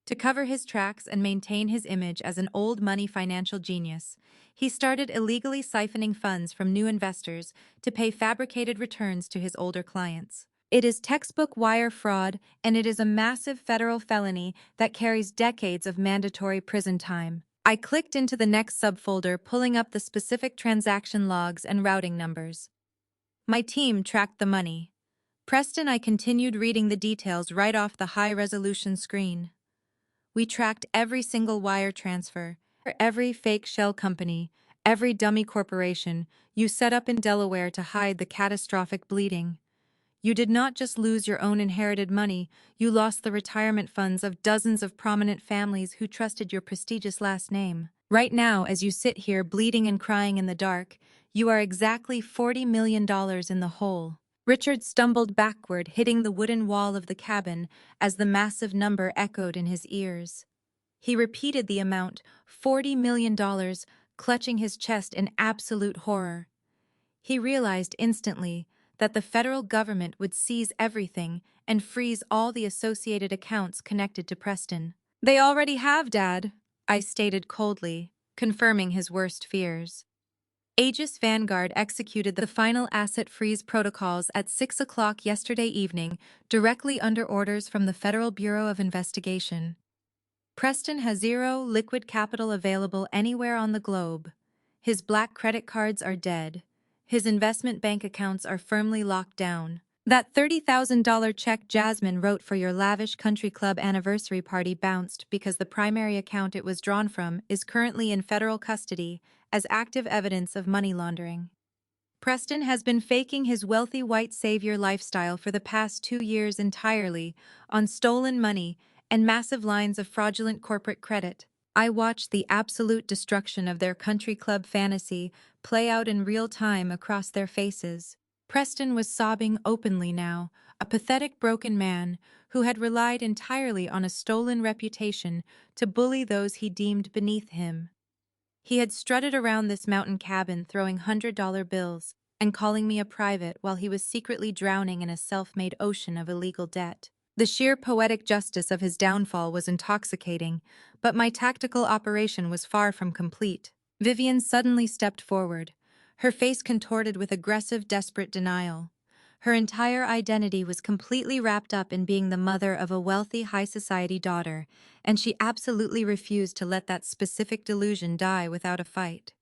To cover his tracks and maintain his image as an old money financial genius, he started illegally siphoning funds from new investors to pay fabricated returns to his older clients. It is textbook wire fraud, and it is a massive federal felony that carries decades of mandatory prison time. I clicked into the next subfolder, pulling up the specific transaction logs and routing numbers. My team tracked the money. Preston, I continued reading the details right off the high-resolution screen. We tracked every single wire transfer, every fake shell company, every dummy corporation you set up in Delaware to hide the catastrophic bleeding. You did not just lose your own inherited money, you lost the retirement funds of dozens of prominent families who trusted your prestigious last name. Right now, as you sit here bleeding and crying in the dark, you are exactly $40 million in the hole. Richard stumbled backward, hitting the wooden wall of the cabin as the massive number echoed in his ears. He repeated the amount, $40 million, clutching his chest in absolute horror. He realized instantly that the federal government would seize everything and freeze all the associated accounts connected to Preston. They already have, Dad, I stated coldly, confirming his worst fears. Aegis Vanguard executed the final asset freeze protocols at 6 o'clock yesterday evening, directly under orders from the Federal Bureau of Investigation. Preston has zero liquid capital available anywhere on the globe. His black credit cards are dead. His investment bank accounts are firmly locked down. That $30,000 check Jasmine wrote for your lavish country club anniversary party bounced because the primary account it was drawn from is currently in federal custody as active evidence of money laundering. Preston has been faking his wealthy white savior lifestyle for the past 2 years entirely on stolen money and massive lines of fraudulent corporate credit. I watched the absolute destruction of their country club fantasy play out in real time across their faces. Preston was sobbing openly now, a pathetic broken man who had relied entirely on a stolen reputation to bully those he deemed beneath him. He had strutted around this mountain cabin throwing $100 bills and calling me a private while he was secretly drowning in a self-made ocean of illegal debt. The sheer poetic justice of his downfall was intoxicating, but my tactical operation was far from complete. Vivian suddenly stepped forward, her face contorted with aggressive, desperate denial. Her entire identity was completely wrapped up in being the mother of a wealthy, high-society daughter, and she absolutely refused to let that specific delusion die without a fight.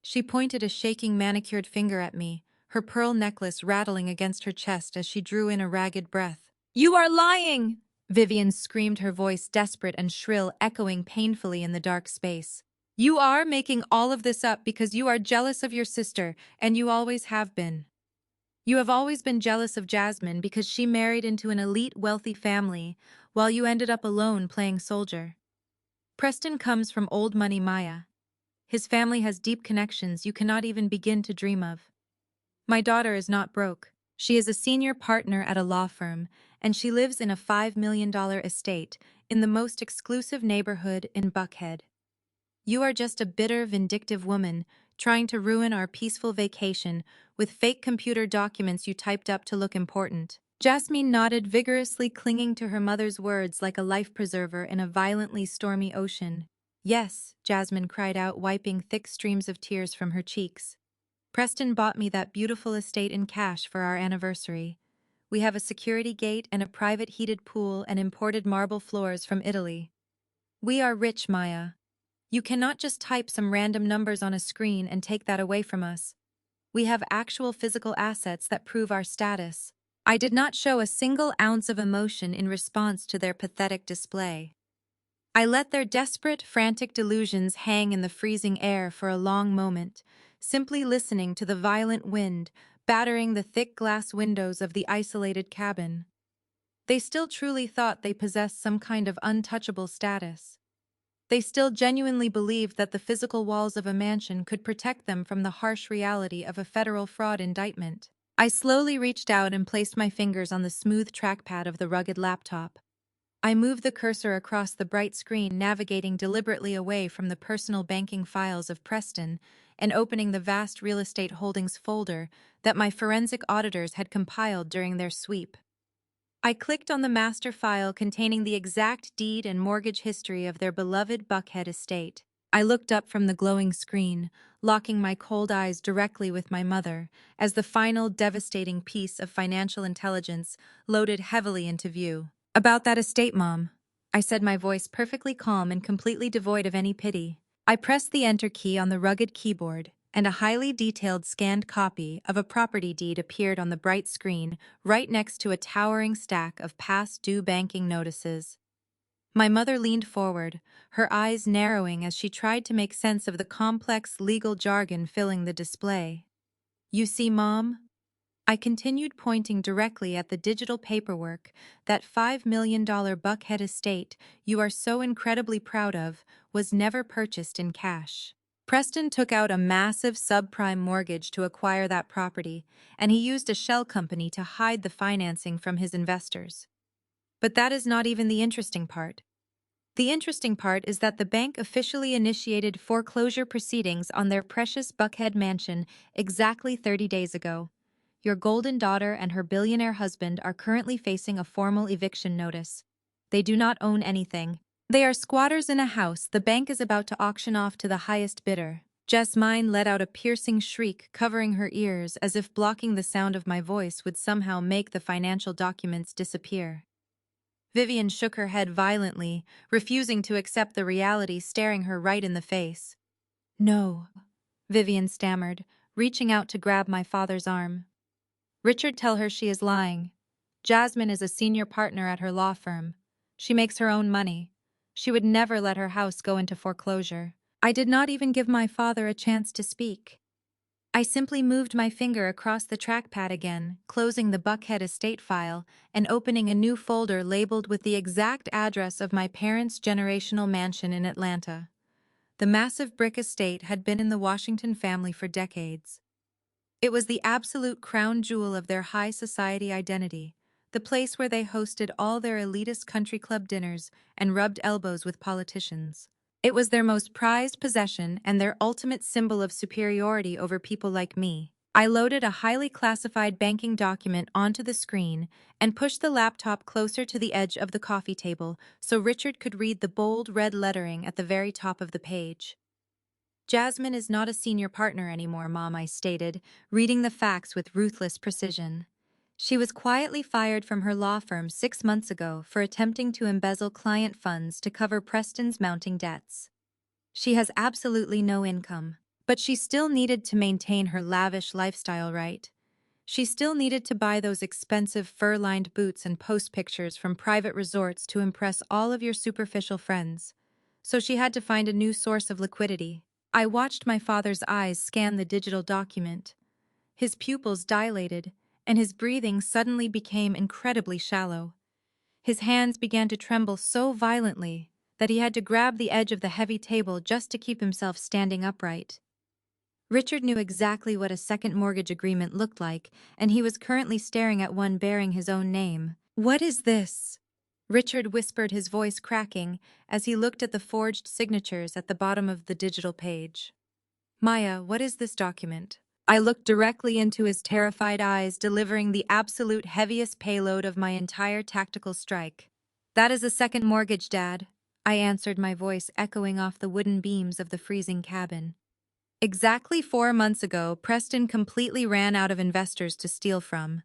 She pointed a shaking, manicured finger at me, her pearl necklace rattling against her chest as she drew in a ragged breath. "You are lying!" Vivian screamed, her voice desperate and shrill, echoing painfully in the dark space. "You are making all of this up because you are jealous of your sister, and you always have been. You have always been jealous of Jasmine because she married into an elite, wealthy family, while you ended up alone playing soldier. Preston comes from old money Maya. His family has deep connections you cannot even begin to dream of. My daughter is not broke. She is a senior partner at a law firm, and she lives in a $5 million estate in the most exclusive neighborhood in Buckhead. You are just a bitter, vindictive woman trying to ruin our peaceful vacation with fake computer documents you typed up to look important." Jasmine nodded, vigorously clinging to her mother's words like a life preserver in a violently stormy ocean. "Yes," Jasmine cried out, wiping thick streams of tears from her cheeks. "Preston bought me that beautiful estate in cash for our anniversary. We have a security gate and a private heated pool and imported marble floors from Italy. We are rich, Maya. You cannot just type some random numbers on a screen and take that away from us. We have actual physical assets that prove our status." I did not show a single ounce of emotion in response to their pathetic display. I let their desperate, frantic delusions hang in the freezing air for a long moment, simply listening to the violent wind battering the thick glass windows of the isolated cabin. They still truly thought they possessed some kind of untouchable status. They still genuinely believed that the physical walls of a mansion could protect them from the harsh reality of a federal fraud indictment. I slowly reached out and placed my fingers on the smooth trackpad of the rugged laptop. I moved the cursor across the bright screen, navigating deliberately away from the personal banking files of Preston and opening the vast real estate holdings folder that my forensic auditors had compiled during their sweep. I clicked on the master file containing the exact deed and mortgage history of their beloved Buckhead estate. I looked up from the glowing screen, locking my cold eyes directly with my mother, as the final devastating piece of financial intelligence loaded heavily into view. "About that estate, Mom," I said, my voice perfectly calm and completely devoid of any pity. I pressed the enter key on the rugged keyboard, and a highly detailed scanned copy of a property deed appeared on the bright screen right next to a towering stack of past due banking notices. My mother leaned forward, her eyes narrowing as she tried to make sense of the complex legal jargon filling the display. "You see, Mom?" I continued, pointing directly at the digital paperwork. "That $5 million Buckhead estate you are so incredibly proud of was never purchased in cash. Preston took out a massive subprime mortgage to acquire that property, and he used a shell company to hide the financing from his investors. But that is not even the interesting part. The interesting part is that the bank officially initiated foreclosure proceedings on their precious Buckhead mansion exactly 30 days ago. Your golden daughter and her billionaire husband are currently facing a formal eviction notice. They do not own anything. They are squatters in a house the bank is about to auction off to the highest bidder." Jasmine let out a piercing shriek, covering her ears as if blocking the sound of my voice would somehow make the financial documents disappear. Vivian shook her head violently, refusing to accept the reality staring her right in the face. "No," Vivian stammered, reaching out to grab my father's arm. "Richard, tell her she is lying. Jasmine is a senior partner at her law firm. She makes her own money. She would never let her house go into foreclosure." I did not even give my father a chance to speak. I simply moved my finger across the trackpad again, closing the Buckhead estate file and opening a new folder labeled with the exact address of my parents' generational mansion in Atlanta. The massive brick estate had been in the Washington family for decades. It was the absolute crown jewel of their high society identity, the place where they hosted all their elitist country club dinners and rubbed elbows with politicians. It was their most prized possession and their ultimate symbol of superiority over people like me. I loaded a highly classified banking document onto the screen and pushed the laptop closer to the edge of the coffee table so Richard could read the bold red lettering at the very top of the page. Jasmine is not a senior partner anymore, Mom, I stated, reading the facts with ruthless precision. She was quietly fired from her law firm 6 months ago for attempting to embezzle client funds to cover Preston's mounting debts. She has absolutely no income, but she still needed to maintain her lavish lifestyle, right? She still needed to buy those expensive fur-lined boots and post pictures from private resorts to impress all of your superficial friends. So she had to find a new source of liquidity. I watched my father's eyes scan the digital document. His pupils dilated, and his breathing suddenly became incredibly shallow. His hands began to tremble so violently that he had to grab the edge of the heavy table just to keep himself standing upright. Richard knew exactly what a second mortgage agreement looked like, and he was currently staring at one bearing his own name. "What is this?" Richard whispered, his voice cracking, as he looked at the forged signatures at the bottom of the digital page. "Maya, what is this document?" I looked directly into his terrified eyes, delivering the absolute heaviest payload of my entire tactical strike. "That is a second mortgage, Dad," I answered, my voice echoing off the wooden beams of the freezing cabin. Exactly 4 months ago, Preston completely ran out of investors to steal from.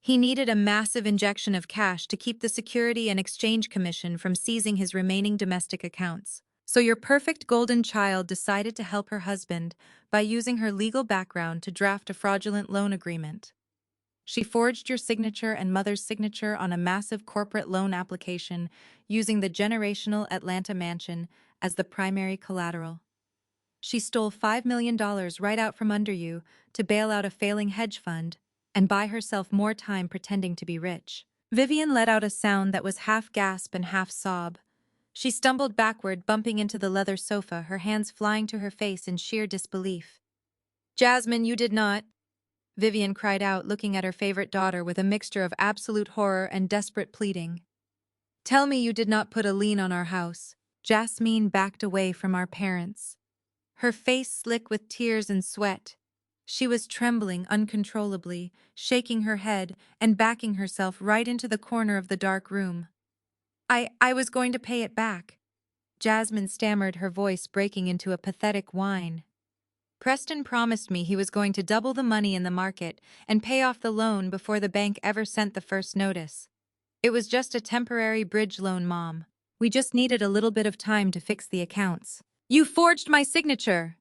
He needed a massive injection of cash to keep the Security and Exchange Commission from seizing his remaining domestic accounts. So your perfect golden child decided to help her husband by using her legal background to draft a fraudulent loan agreement. She forged your signature and mother's signature on a massive corporate loan application using the generational Atlanta mansion as the primary collateral. She stole $5 million right out from under you to bail out a failing hedge fund and buy herself more time pretending to be rich. Vivian let out a sound that was half gasp and half sob. She stumbled backward, bumping into the leather sofa, her hands flying to her face in sheer disbelief. "Jasmine, you did not," Vivian cried out, looking at her favorite daughter with a mixture of absolute horror and desperate pleading. "Tell me you did not put a lien on our house." Jasmine backed away from our parents, her face slick with tears and sweat. She was trembling uncontrollably, shaking her head and backing herself right into the corner of the dark room. I was going to pay it back," Jasmine stammered, her voice breaking into a pathetic whine. "Preston promised me he was going to double the money in the market and pay off the loan before the bank ever sent the first notice. It was just a temporary bridge loan, Mom. We just needed a little bit of time to fix the accounts." "You forged my signature!"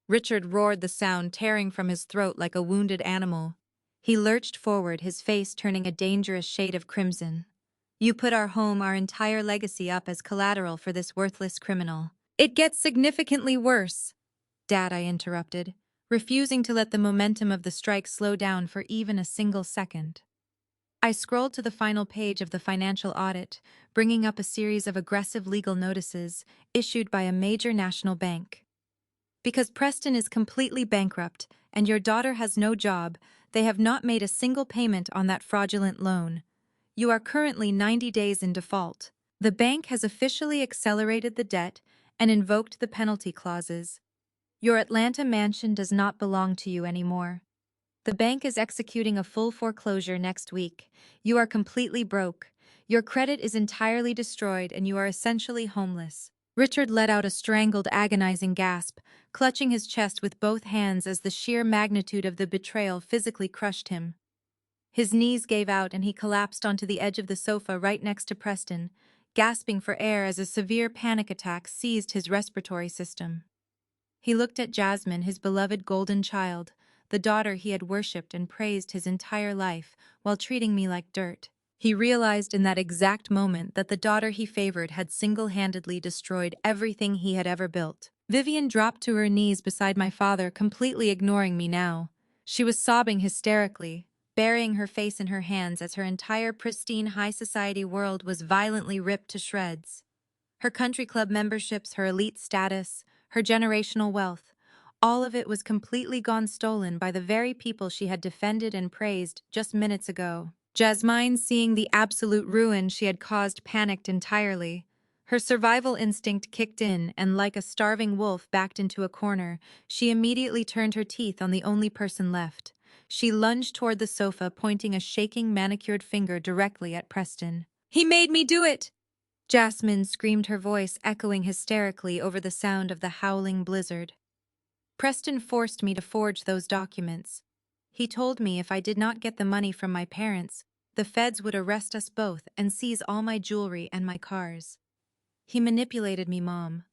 Richard roared, the sound tearing from his throat like a wounded animal. He lurched forward, his face turning a dangerous shade of crimson. "You put our home, our entire legacy up as collateral for this worthless criminal." "It gets significantly worse," Dad, I interrupted, refusing to let the momentum of the strike slow down for even a single second. I scrolled to the final page of the financial audit, bringing up a series of aggressive legal notices issued by a major national bank. "Because Preston is completely bankrupt and your daughter has no job, they have not made a single payment on that fraudulent loan. You are currently 90 days in default. The bank has officially accelerated the debt and invoked the penalty clauses. Your Atlanta mansion does not belong to you anymore. The bank is executing a full foreclosure next week. You are completely broke. Your credit is entirely destroyed and you are essentially homeless." Richard let out a strangled, agonizing gasp, clutching his chest with both hands as the sheer magnitude of the betrayal physically crushed him. His knees gave out and he collapsed onto the edge of the sofa right next to Preston, gasping for air as a severe panic attack seized his respiratory system. He looked at Jasmine, his beloved golden child, the daughter he had worshipped and praised his entire life, while treating me like dirt. He realized in that exact moment that the daughter he favored had single-handedly destroyed everything he had ever built. Vivian dropped to her knees beside my father, completely ignoring me now. She was sobbing hysterically, burying her face in her hands as her entire pristine high society world was violently ripped to shreds. Her country club memberships, her elite status, her generational wealth, all of it was completely gone, stolen by the very people she had defended and praised just minutes ago. Jasmine, seeing the absolute ruin she had caused, panicked entirely. Her survival instinct kicked in, and like a starving wolf backed into a corner, she immediately turned her teeth on the only person left. She lunged toward the sofa, pointing a shaking, manicured finger directly at Preston. "He made me do it!" Jasmine screamed, her voice echoing hysterically over the sound of the howling blizzard. Preston forced me to forge those documents. He told me if I did not get the money from my parents, the feds would arrest us both and seize all my jewelry and my cars. He manipulated me, Mom.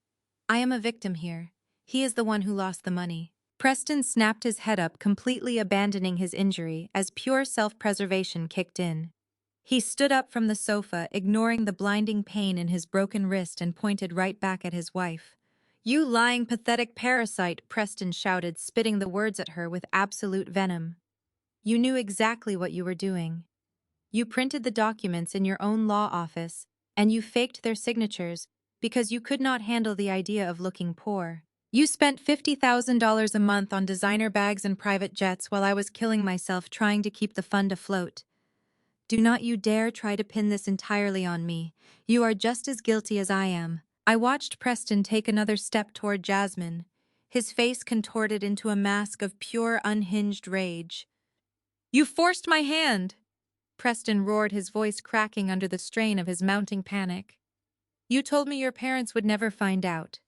I am a victim here. He is the one who lost the money. Preston snapped his head up, completely abandoning his injury as pure self-preservation kicked in. He stood up from the sofa, ignoring the blinding pain in his broken wrist, and pointed right back at his wife. "You lying, pathetic parasite," Preston shouted, spitting the words at her with absolute venom. "You knew exactly what you were doing. You printed the documents in your own law office, and you faked their signatures because you could not handle the idea of looking poor. You spent $50,000 a month on designer bags and private jets while I was killing myself trying to keep the fund afloat. Do not you dare try to pin this entirely on me. You are just as guilty as I am." I watched Preston take another step toward Jasmine, his face contorted into a mask of pure, unhinged rage. "You forced my hand!" Preston roared, his voice cracking under the strain of his mounting panic. "You told me your parents would never find out.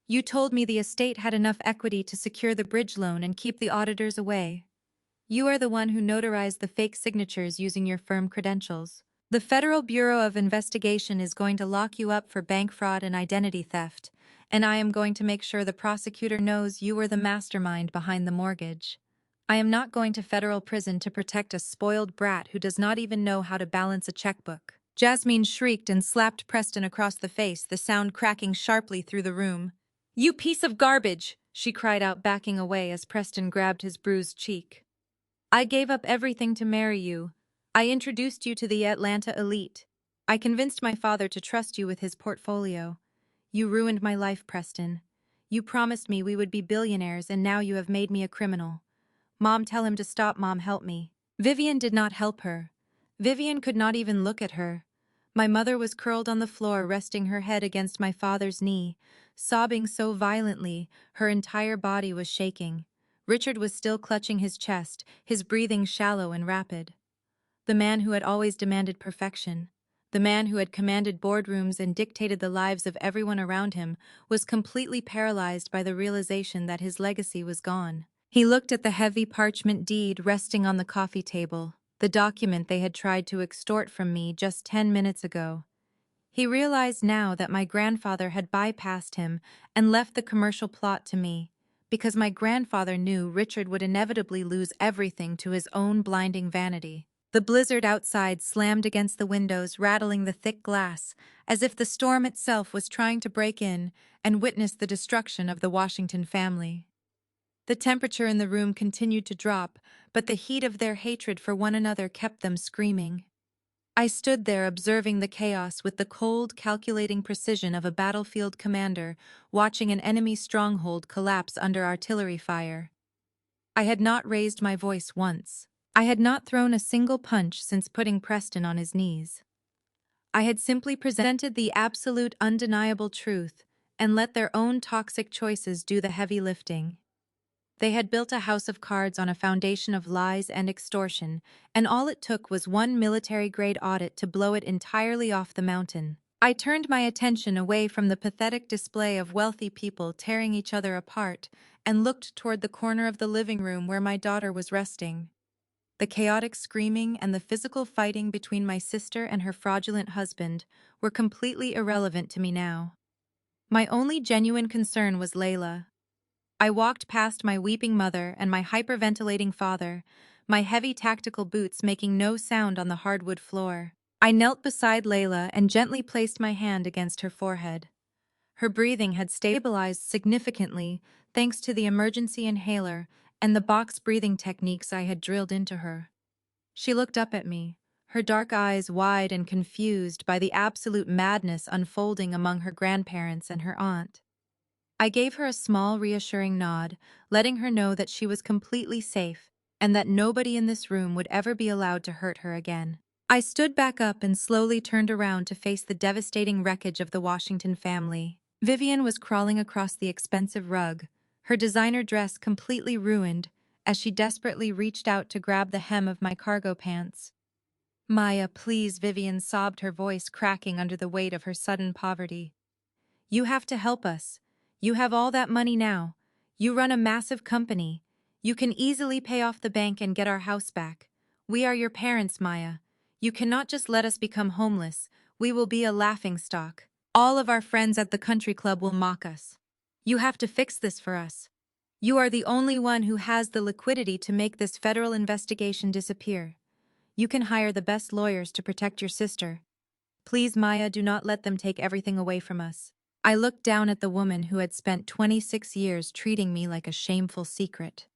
You told me the estate had enough equity to secure the bridge loan and keep the auditors away. You are the one who notarized the fake signatures using your firm credentials. The Federal Bureau of Investigation is going to lock you up for bank fraud and identity theft, and I am going to make sure the prosecutor knows you were the mastermind behind the mortgage. I am not going to federal prison to protect a spoiled brat who does not even know how to balance a checkbook." Jasmine shrieked and slapped Preston across the face, the sound cracking sharply through the room. "You piece of garbage!" she cried out, backing away as Preston grabbed his bruised cheek. "I gave up everything to marry you. I introduced you to the Atlanta elite. I convinced my father to trust you with his portfolio. You ruined my life, Preston. You promised me we would be billionaires, and now you have made me a criminal. Mom, tell him to stop. Mom, help me." Vivian did not help her. Vivian could not even look at her. My mother was curled on the floor, resting her head against my father's knee, sobbing so violently her entire body was shaking. Richard was still clutching his chest, his breathing shallow and rapid. The man who had always demanded perfection, the man who had commanded boardrooms and dictated the lives of everyone around him, was completely paralyzed by the realization that his legacy was gone. He looked at the heavy parchment deed resting on the coffee table, the document they had tried to extort from me just 10 minutes ago. He realized now that my grandfather had bypassed him and left the commercial plot to me, because my grandfather knew Richard would inevitably lose everything to his own blinding vanity. The blizzard outside slammed against the windows, rattling the thick glass, as if the storm itself was trying to break in and witness the destruction of the Washington family. The temperature in the room continued to drop, but the heat of their hatred for one another kept them screaming. I stood there observing the chaos with the cold, calculating precision of a battlefield commander watching an enemy stronghold collapse under artillery fire. I had not raised my voice once. I had not thrown a single punch since putting Preston on his knees. I had simply presented the absolute, undeniable truth and let their own toxic choices do the heavy lifting. They had built a house of cards on a foundation of lies and extortion, and all it took was one military-grade audit to blow it entirely off the mountain. I turned my attention away from the pathetic display of wealthy people tearing each other apart and looked toward the corner of the living room where my daughter was resting. The chaotic screaming and the physical fighting between my sister and her fraudulent husband were completely irrelevant to me now. My only genuine concern was Layla. I walked past my weeping mother and my hyperventilating father, my heavy tactical boots making no sound on the hardwood floor. I knelt beside Layla and gently placed my hand against her forehead. Her breathing had stabilized significantly thanks to the emergency inhaler and the box breathing techniques I had drilled into her. She looked up at me, her dark eyes wide and confused by the absolute madness unfolding among her grandparents and her aunt. I gave her a small, reassuring nod, letting her know that she was completely safe and that nobody in this room would ever be allowed to hurt her again. I stood back up and slowly turned around to face the devastating wreckage of the Washington family. Vivian was crawling across the expensive rug, her designer dress completely ruined, as she desperately reached out to grab the hem of my cargo pants. "Maya, please," Vivian sobbed, her voice cracking under the weight of her sudden poverty. "You have to help us. You have all that money now. You run a massive company. You can easily pay off the bank and get our house back. We are your parents, Maya. You cannot just let us become homeless. We will be a laughingstock. All of our friends at the country club will mock us. You have to fix this for us. You are the only one who has the liquidity to make this federal investigation disappear. You can hire the best lawyers to protect your sister. Please, Maya, do not let them take everything away from us. I looked down at the woman who had spent 26 years treating me like a shameful secret.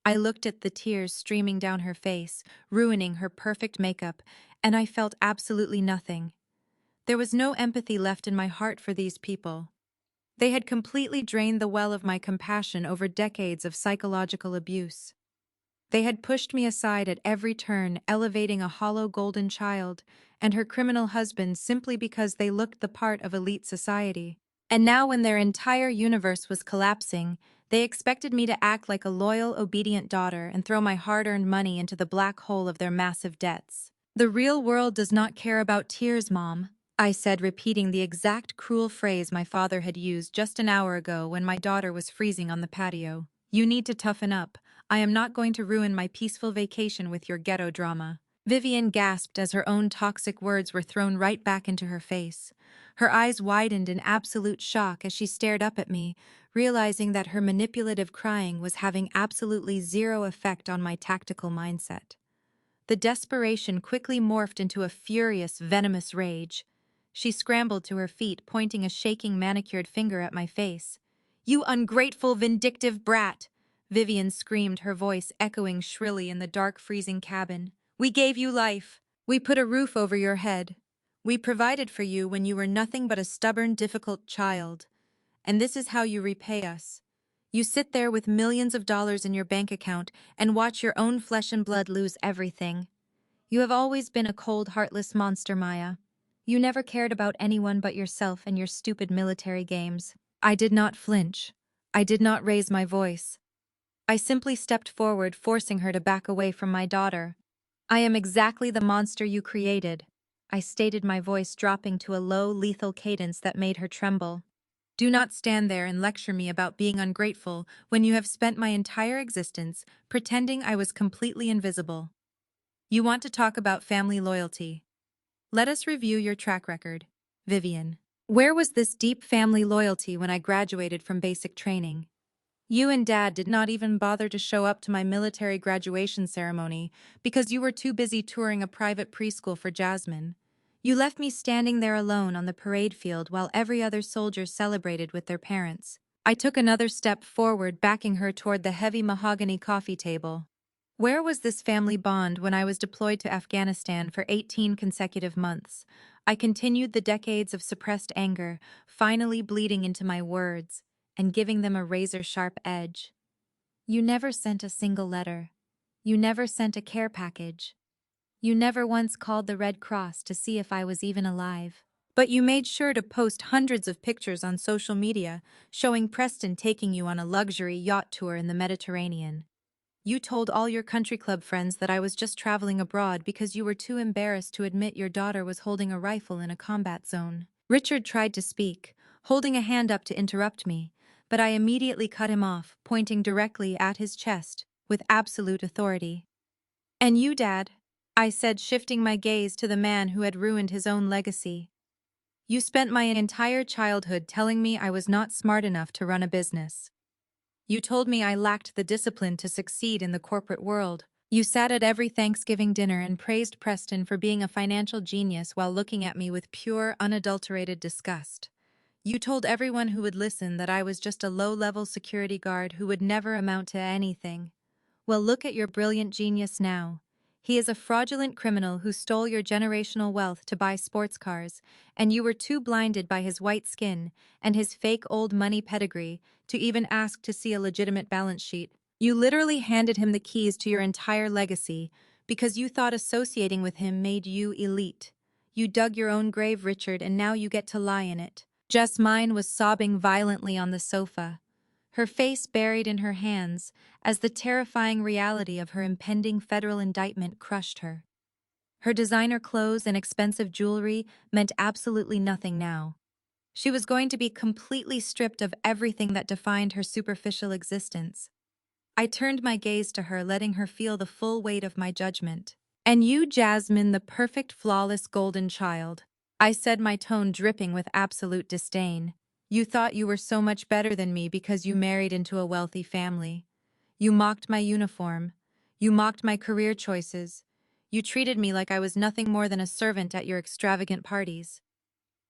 I looked at the tears streaming down her face, ruining her perfect makeup, and I felt absolutely nothing. There was no empathy left in my heart for these people. They had completely drained the well of my compassion over decades of psychological abuse. They had pushed me aside at every turn, elevating a hollow golden child and her criminal husband simply because they looked the part of elite society. And now, when their entire universe was collapsing, they expected me to act like a loyal, obedient daughter and throw my hard-earned money into the black hole of their massive debts. The real world does not care about tears, Mom, I said, repeating the exact cruel phrase my father had used just an hour ago when my daughter was freezing on the patio. You need to toughen up. I am not going to ruin my peaceful vacation with your ghetto drama. Vivian gasped as her own toxic words were thrown right back into her face. Her eyes widened in absolute shock as she stared up at me, realizing that her manipulative crying was having absolutely zero effect on my tactical mindset. The desperation quickly morphed into a furious, venomous rage. She scrambled to her feet, pointing a shaking manicured finger at my face. "You ungrateful, vindictive brat!" Vivian screamed, her voice echoing shrilly in the dark, freezing cabin. "We gave you life. We put a roof over your head. We provided for you when you were nothing but a stubborn, difficult child. And this is how you repay us. You sit there with millions of dollars in your bank account and watch your own flesh and blood lose everything. You have always been a cold, heartless monster, Maya. You never cared about anyone but yourself and your stupid military games." I did not flinch. I did not raise my voice. I simply stepped forward, forcing her to back away from my daughter. "I am exactly the monster you created," I stated, my voice dropping to a low, lethal cadence that made her tremble. "Do not stand there and lecture me about being ungrateful when you have spent my entire existence pretending I was completely invisible. You want to talk about family loyalty? Let us review your track record, Vivian. Where was this deep family loyalty when I graduated from basic training? You and Dad did not even bother to show up to my military graduation ceremony because you were too busy touring a private preschool for Jasmine. You left me standing there alone on the parade field while every other soldier celebrated with their parents. I took another step forward, backing her toward the heavy mahogany coffee table. Where was this family bond when I was deployed to Afghanistan for 18 consecutive months? I continued the decades of suppressed anger, finally bleeding into my words and giving them a razor-sharp edge. You never sent a single letter. You never sent a care package. You never once called the Red Cross to see if I was even alive. But you made sure to post hundreds of pictures on social media showing Preston taking you on a luxury yacht tour in the Mediterranean. You told all your country club friends that I was just traveling abroad because you were too embarrassed to admit your daughter was holding a rifle in a combat zone. Richard tried to speak, holding a hand up to interrupt me, but I immediately cut him off, pointing directly at his chest, with absolute authority. "And you, Dad," I said, shifting my gaze to the man who had ruined his own legacy. "You spent my entire childhood telling me I was not smart enough to run a business. You told me I lacked the discipline to succeed in the corporate world. You sat at every Thanksgiving dinner and praised Preston for being a financial genius while looking at me with pure, unadulterated disgust. You told everyone who would listen that I was just a low-level security guard who would never amount to anything. Well, look at your brilliant genius now. He is a fraudulent criminal who stole your generational wealth to buy sports cars, and you were too blinded by his white skin and his fake old money pedigree to even ask to see a legitimate balance sheet. You literally handed him the keys to your entire legacy because you thought associating with him made you elite. You dug your own grave, Richard, and now you get to lie in it." Jasmine was sobbing violently on the sofa, her face buried in her hands as the terrifying reality of her impending federal indictment crushed her. Her designer clothes and expensive jewelry meant absolutely nothing now. She was going to be completely stripped of everything that defined her superficial existence. I turned my gaze to her, letting her feel the full weight of my judgment. "And you, Jasmine, the perfect, flawless golden child," I said, my tone dripping with absolute disdain. "You thought you were so much better than me because you married into a wealthy family. You mocked my uniform. You mocked my career choices. You treated me like I was nothing more than a servant at your extravagant parties.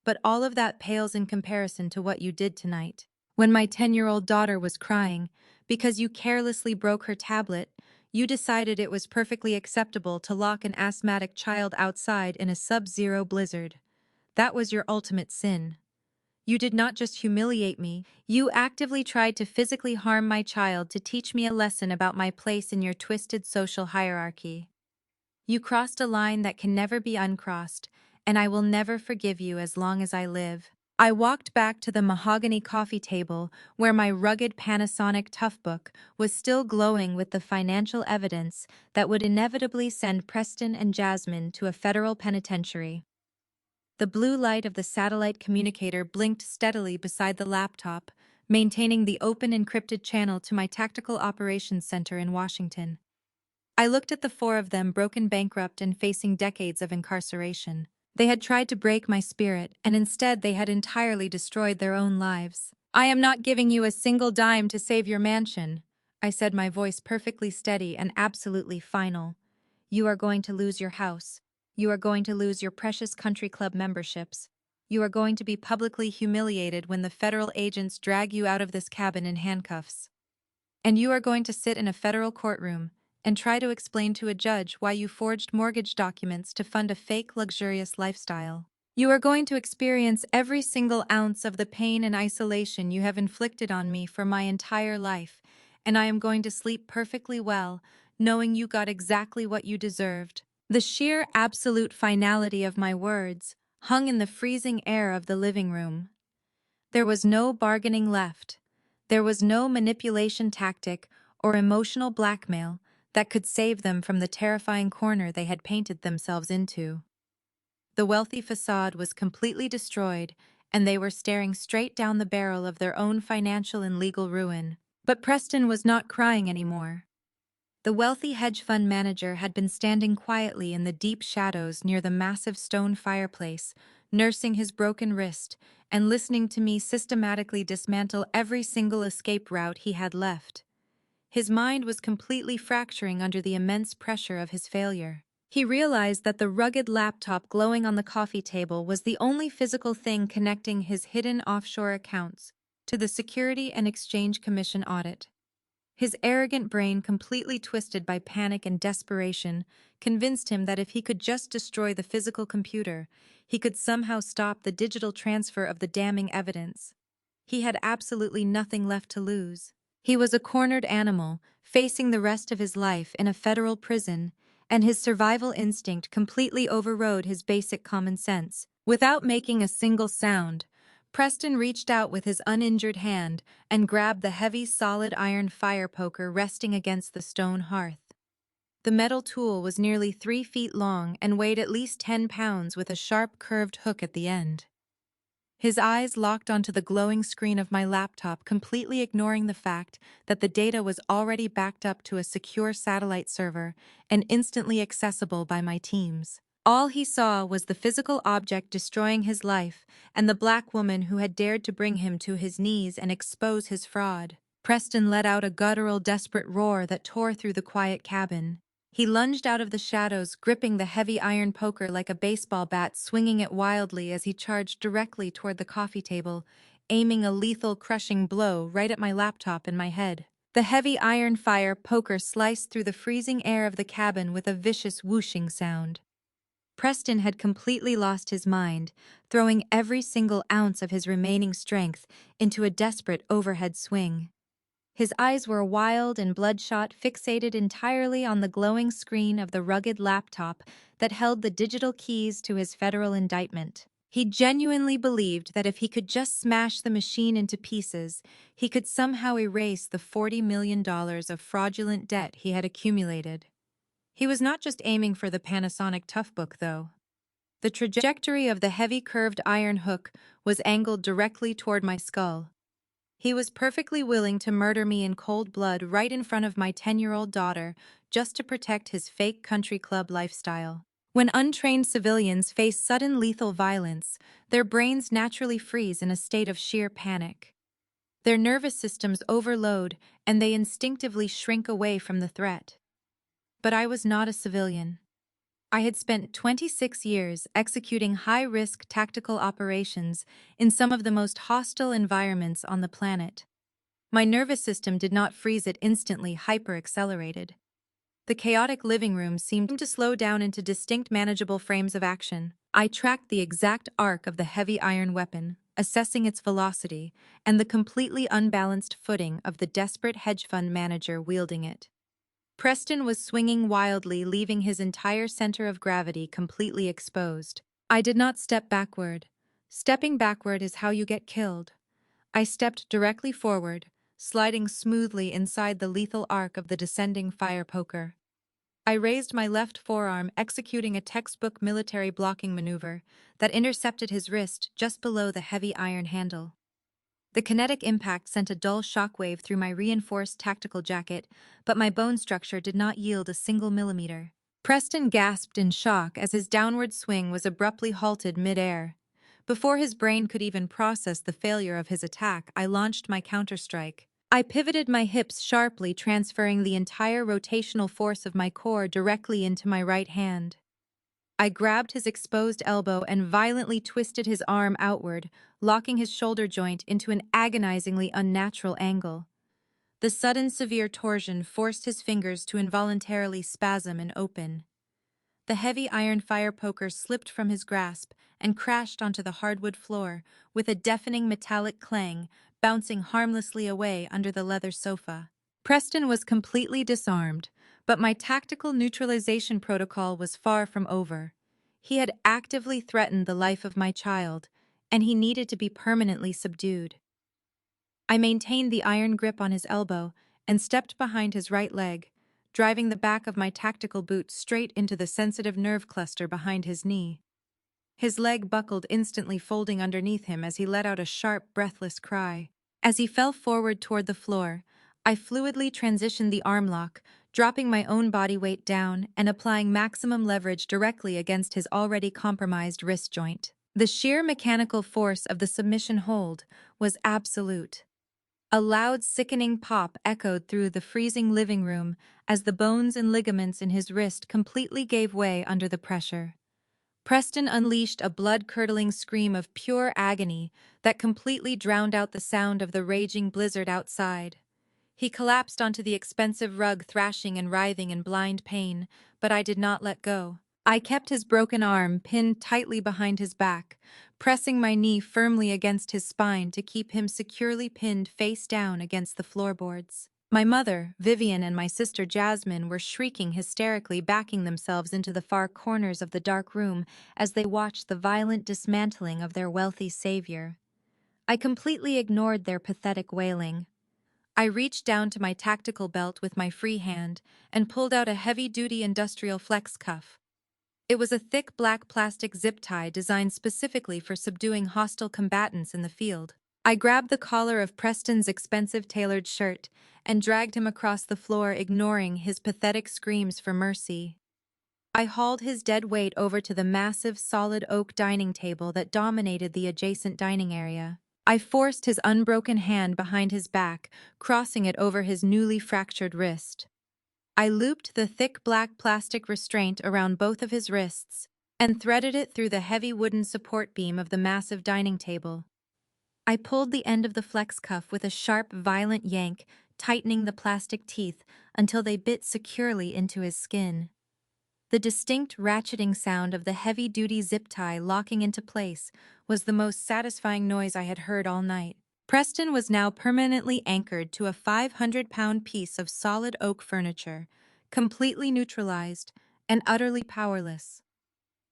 But all of that pales in comparison to what you did tonight. When my 10-year-old daughter was crying, because you carelessly broke her tablet, you decided it was perfectly acceptable to lock an asthmatic child outside in a sub-zero blizzard. That was your ultimate sin. You did not just humiliate me, you actively tried to physically harm my child to teach me a lesson about my place in your twisted social hierarchy. You crossed a line that can never be uncrossed, and I will never forgive you as long as I live." I walked back to the mahogany coffee table where my rugged Panasonic Toughbook was still glowing with the financial evidence that would inevitably send Preston and Jasmine to a federal penitentiary. The blue light of the satellite communicator blinked steadily beside the laptop, maintaining the open encrypted channel to my Tactical Operations Center in Washington. I looked at the four of them, broken, bankrupt, and facing decades of incarceration. They had tried to break my spirit, and instead they had entirely destroyed their own lives. "I am not giving you a single dime to save your mansion," I said, my voice perfectly steady and absolutely final. "You are going to lose your house. You are going to lose your precious country club memberships. You are going to be publicly humiliated when the federal agents drag you out of this cabin in handcuffs. And you are going to sit in a federal courtroom and try to explain to a judge why you forged mortgage documents to fund a fake luxurious lifestyle. You are going to experience every single ounce of the pain and isolation you have inflicted on me for my entire life, and I am going to sleep perfectly well, knowing you got exactly what you deserved." The sheer absolute finality of my words hung in the freezing air of the living room. There was no bargaining left. There was no manipulation tactic or emotional blackmail that could save them from the terrifying corner they had painted themselves into. The wealthy facade was completely destroyed, and they were staring straight down the barrel of their own financial and legal ruin. But Preston was not crying anymore. The wealthy hedge fund manager had been standing quietly in the deep shadows near the massive stone fireplace, nursing his broken wrist and listening to me systematically dismantle every single escape route he had left. His mind was completely fracturing under the immense pressure of his failure. He realized that the rugged laptop glowing on the coffee table was the only physical thing connecting his hidden offshore accounts to the Security and Exchange Commission audit. His arrogant brain, completely twisted by panic and desperation, convinced him that if he could just destroy the physical computer, he could somehow stop the digital transfer of the damning evidence. He had absolutely nothing left to lose. He was a cornered animal, facing the rest of his life in a federal prison, and his survival instinct completely overrode his basic common sense. Without making a single sound, Preston reached out with his uninjured hand and grabbed the heavy, solid iron fire poker resting against the stone hearth. The metal tool was nearly 3 feet long and weighed at least 10 pounds with a sharp, curved hook at the end. His eyes locked onto the glowing screen of my laptop, completely ignoring the fact that the data was already backed up to a secure satellite server and instantly accessible by my teams. All he saw was the physical object destroying his life and the black woman who had dared to bring him to his knees and expose his fraud. Preston let out a guttural, desperate roar that tore through the quiet cabin. He lunged out of the shadows, gripping the heavy iron poker like a baseball bat, swinging it wildly as he charged directly toward the coffee table, aiming a lethal, crushing blow right at my laptop and my head. The heavy iron fire poker sliced through the freezing air of the cabin with a vicious whooshing sound. Preston had completely lost his mind, throwing every single ounce of his remaining strength into a desperate overhead swing. His eyes were wild and bloodshot, fixated entirely on the glowing screen of the rugged laptop that held the digital keys to his federal indictment. He genuinely believed that if he could just smash the machine into pieces, he could somehow erase the $40 million of fraudulent debt he had accumulated. He was not just aiming for the Panasonic Toughbook, though. The trajectory of the heavy curved iron hook was angled directly toward my skull. He was perfectly willing to murder me in cold blood right in front of my 10-year-old daughter just to protect his fake country club lifestyle. When untrained civilians face sudden lethal violence, their brains naturally freeze in a state of sheer panic. Their nervous systems overload and they instinctively shrink away from the threat. But I was not a civilian. I had spent 26 years executing high-risk tactical operations in some of the most hostile environments on the planet. My nervous system did not freeze, it instantly hyper-accelerated. The chaotic living room seemed to slow down into distinct manageable frames of action. I tracked the exact arc of the heavy iron weapon, assessing its velocity, and the completely unbalanced footing of the desperate hedge fund manager wielding it. Preston was swinging wildly, leaving his entire center of gravity completely exposed. I did not step backward. Stepping backward is how you get killed. I stepped directly forward, sliding smoothly inside the lethal arc of the descending fire poker. I raised my left forearm, executing a textbook military blocking maneuver that intercepted his wrist just below the heavy iron handle. The kinetic impact sent a dull shockwave through my reinforced tactical jacket, but my bone structure did not yield a single millimeter. Preston gasped in shock as his downward swing was abruptly halted mid-air. Before his brain could even process the failure of his attack, I launched my counterstrike. I pivoted my hips sharply, transferring the entire rotational force of my core directly into my right hand. I grabbed his exposed elbow and violently twisted his arm outward, locking his shoulder joint into an agonizingly unnatural angle. The sudden severe torsion forced his fingers to involuntarily spasm and open. The heavy iron fire poker slipped from his grasp and crashed onto the hardwood floor with a deafening metallic clang, bouncing harmlessly away under the leather sofa. Preston was completely disarmed, but my tactical neutralization protocol was far from over. He had actively threatened the life of my child, and he needed to be permanently subdued. I maintained the iron grip on his elbow and stepped behind his right leg, driving the back of my tactical boot straight into the sensitive nerve cluster behind his knee. His leg buckled, instantly folding underneath him as he let out a sharp, breathless cry. As he fell forward toward the floor, I fluidly transitioned the arm lock, dropping my own body weight down and applying maximum leverage directly against his already compromised wrist joint. The sheer mechanical force of the submission hold was absolute. A loud, sickening pop echoed through the freezing living room as the bones and ligaments in his wrist completely gave way under the pressure. Preston unleashed a blood-curdling scream of pure agony that completely drowned out the sound of the raging blizzard outside. He collapsed onto the expensive rug, thrashing and writhing in blind pain, but I did not let go. I kept his broken arm pinned tightly behind his back, pressing my knee firmly against his spine to keep him securely pinned face down against the floorboards. My mother, Vivian, and my sister Jasmine were shrieking hysterically, backing themselves into the far corners of the dark room as they watched the violent dismantling of their wealthy savior. I completely ignored their pathetic wailing. I reached down to my tactical belt with my free hand and pulled out a heavy-duty industrial flex cuff. It was a thick black plastic zip tie designed specifically for subduing hostile combatants in the field. I grabbed the collar of Preston's expensive tailored shirt and dragged him across the floor, ignoring his pathetic screams for mercy. I hauled his dead weight over to the massive solid oak dining table that dominated the adjacent dining area. I forced his unbroken hand behind his back, crossing it over his newly fractured wrist. I looped the thick black plastic restraint around both of his wrists and threaded it through the heavy wooden support beam of the massive dining table. I pulled the end of the flex cuff with a sharp, violent yank, tightening the plastic teeth until they bit securely into his skin. The distinct ratcheting sound of the heavy-duty zip tie locking into place was the most satisfying noise I had heard all night. Preston was now permanently anchored to a 500-pound piece of solid oak furniture, completely neutralized and utterly powerless.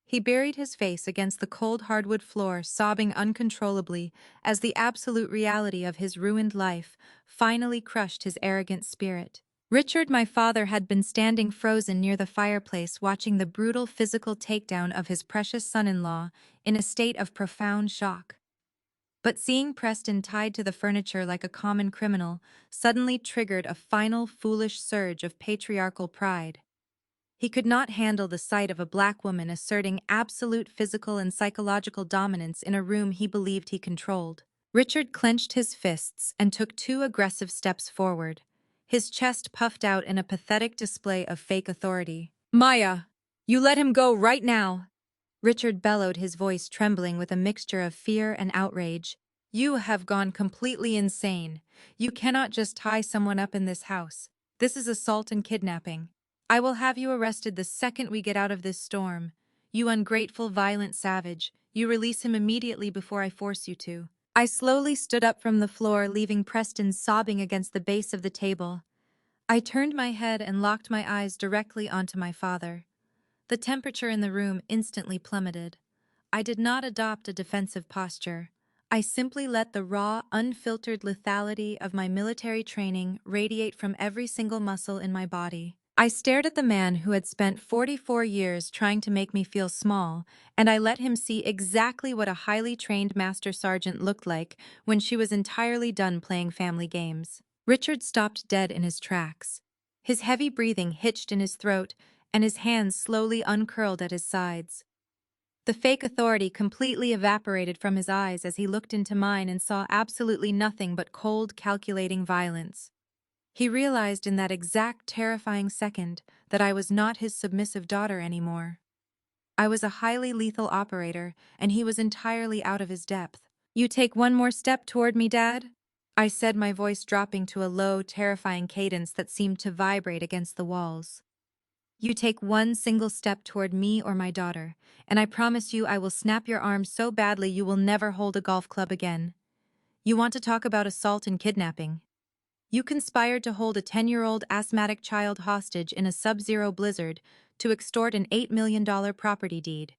He buried his face against the cold hardwood floor, sobbing uncontrollably as the absolute reality of his ruined life finally crushed his arrogant spirit. Richard, my father, had been standing frozen near the fireplace watching the brutal physical takedown of his precious son-in-law in a state of profound shock. But seeing Preston tied to the furniture like a common criminal suddenly triggered a final foolish surge of patriarchal pride. He could not handle the sight of a black woman asserting absolute physical and psychological dominance in a room he believed he controlled. Richard clenched his fists and took 2 aggressive steps forward, his chest puffed out in a pathetic display of fake authority. "Maya, you let him go right now!" Richard bellowed, his voice trembling with a mixture of fear and outrage. "You have gone completely insane. You cannot just tie someone up in this house. This is assault and kidnapping. I will have you arrested the second we get out of this storm. You ungrateful, violent savage. You release him immediately before I force you to." I slowly stood up from the floor, leaving Preston sobbing against the base of the table. I turned my head and locked my eyes directly onto my father. The temperature in the room instantly plummeted. I did not adopt a defensive posture. I simply let the raw, unfiltered lethality of my military training radiate from every single muscle in my body. I stared at the man who had spent 44 years trying to make me feel small, and I let him see exactly what a highly trained master sergeant looked like when she was entirely done playing family games. Richard stopped dead in his tracks. His heavy breathing hitched in his throat, and his hands slowly uncurled at his sides. The fake authority completely evaporated from his eyes as he looked into mine and saw absolutely nothing but cold, calculating violence. He realized in that exact terrifying second that I was not his submissive daughter anymore. I was a highly lethal operator, and he was entirely out of his depth. "You take one more step toward me, Dad?" I said, my voice dropping to a low, terrifying cadence that seemed to vibrate against the walls. "You take one single step toward me or my daughter, and I promise you I will snap your arm so badly you will never hold a golf club again. You want to talk about assault and kidnapping? You conspired to hold a 10-year-old asthmatic child hostage in a sub-zero blizzard to extort an $8 million property deed.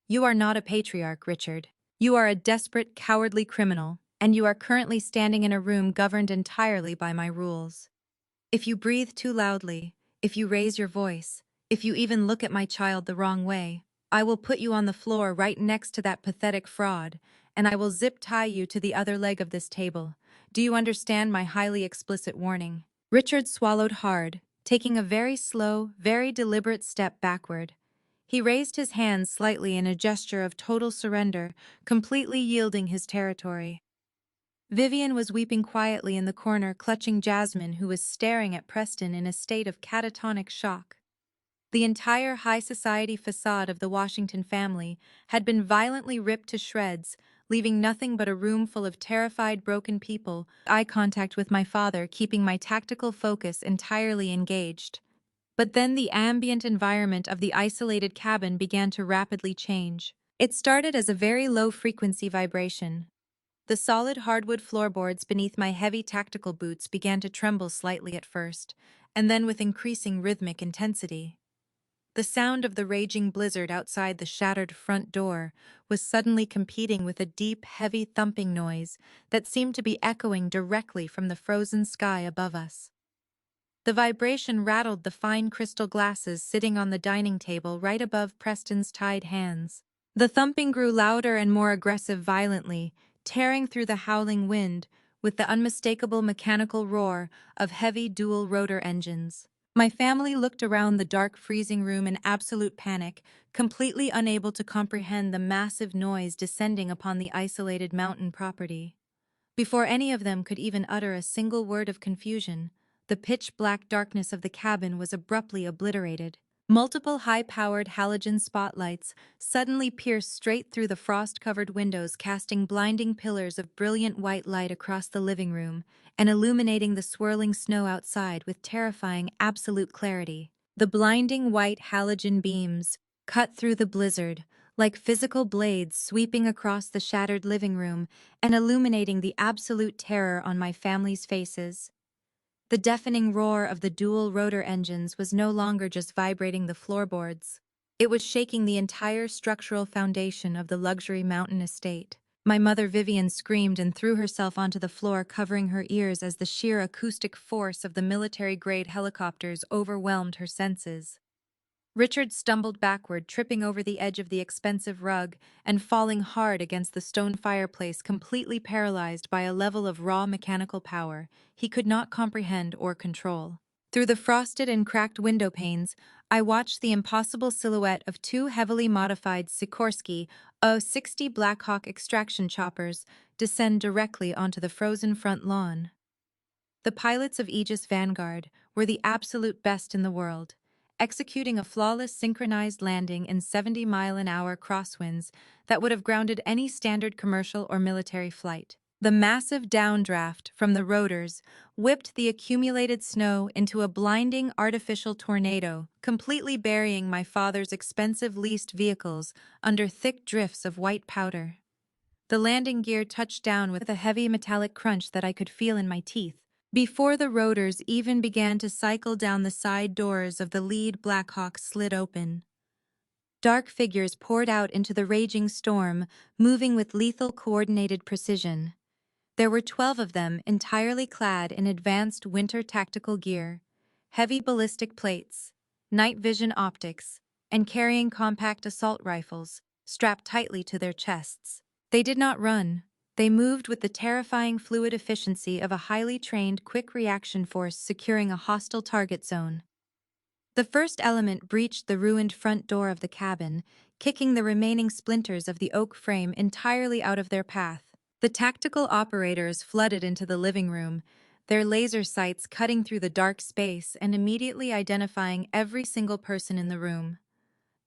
You are not a patriarch, Richard. You are a desperate, cowardly criminal, and you are currently standing in a room governed entirely by my rules. If you breathe too loudly, if you raise your voice, if you even look at my child the wrong way, I will put you on the floor right next to that pathetic fraud, and I will zip-tie you to the other leg of this table. Do you understand my highly explicit warning?" Richard swallowed hard, taking a very slow, very deliberate step backward. He raised his hands slightly in a gesture of total surrender, completely yielding his territory. Vivian was weeping quietly in the corner, clutching Jasmine, who was staring at Preston in a state of catatonic shock. The entire high society facade of the Washington family had been violently ripped to shreds, leaving nothing but a room full of terrified, broken people. Eye contact with my father, keeping my tactical focus entirely engaged. But then the ambient environment of the isolated cabin began to rapidly change. It started as a very low-frequency vibration. The solid hardwood floorboards beneath my heavy tactical boots began to tremble slightly at first, and then with increasing rhythmic intensity. The sound of the raging blizzard outside the shattered front door was suddenly competing with a deep, heavy thumping noise that seemed to be echoing directly from the frozen sky above us. The vibration rattled the fine crystal glasses sitting on the dining table right above Preston's tied hands. The thumping grew louder and more aggressive, violently, tearing through the howling wind with the unmistakable mechanical roar of heavy dual-rotor engines. My family looked around the dark, freezing room in absolute panic, completely unable to comprehend the massive noise descending upon the isolated mountain property. Before any of them could even utter a single word of confusion, the pitch-black darkness of the cabin was abruptly obliterated. Multiple high-powered halogen spotlights suddenly pierced straight through the frost-covered windows, casting blinding pillars of brilliant white light across the living room and illuminating the swirling snow outside with terrifying absolute clarity. The blinding white halogen beams cut through the blizzard like physical blades, sweeping across the shattered living room and illuminating the absolute terror on my family's faces. The deafening roar of the dual-rotor engines was no longer just vibrating the floorboards. It was shaking the entire structural foundation of the luxury mountain estate. My mother Vivian screamed and threw herself onto the floor, covering her ears as the sheer acoustic force of the military-grade helicopters overwhelmed her senses. Richard stumbled backward, tripping over the edge of the expensive rug and falling hard against the stone fireplace, completely paralyzed by a level of raw mechanical power he could not comprehend or control. Through the frosted and cracked window panes, I watched the impossible silhouette of two heavily modified Sikorsky O-60 Blackhawk extraction choppers descend directly onto the frozen front lawn. The pilots of Aegis Vanguard were the absolute best in the world, executing a flawless synchronized landing in 70-mile-an-hour crosswinds that would have grounded any standard commercial or military flight. The massive downdraft from the rotors whipped the accumulated snow into a blinding artificial tornado, completely burying my father's expensive leased vehicles under thick drifts of white powder. The landing gear touched down with a heavy metallic crunch that I could feel in my teeth, before the rotors even began to cycle down. The side doors of the lead Blackhawk slid open. Dark figures poured out into the raging storm, moving with lethal coordinated precision. There were 12 of them, entirely clad in advanced winter tactical gear, heavy ballistic plates, night vision optics, and carrying compact assault rifles strapped tightly to their chests. They did not run. They moved with the terrifying fluid efficiency of a highly trained quick reaction force securing a hostile target zone. The first element breached the ruined front door of the cabin, kicking the remaining splinters of the oak frame entirely out of their path. The tactical operators flooded into the living room, their laser sights cutting through the dark space and immediately identifying every single person in the room.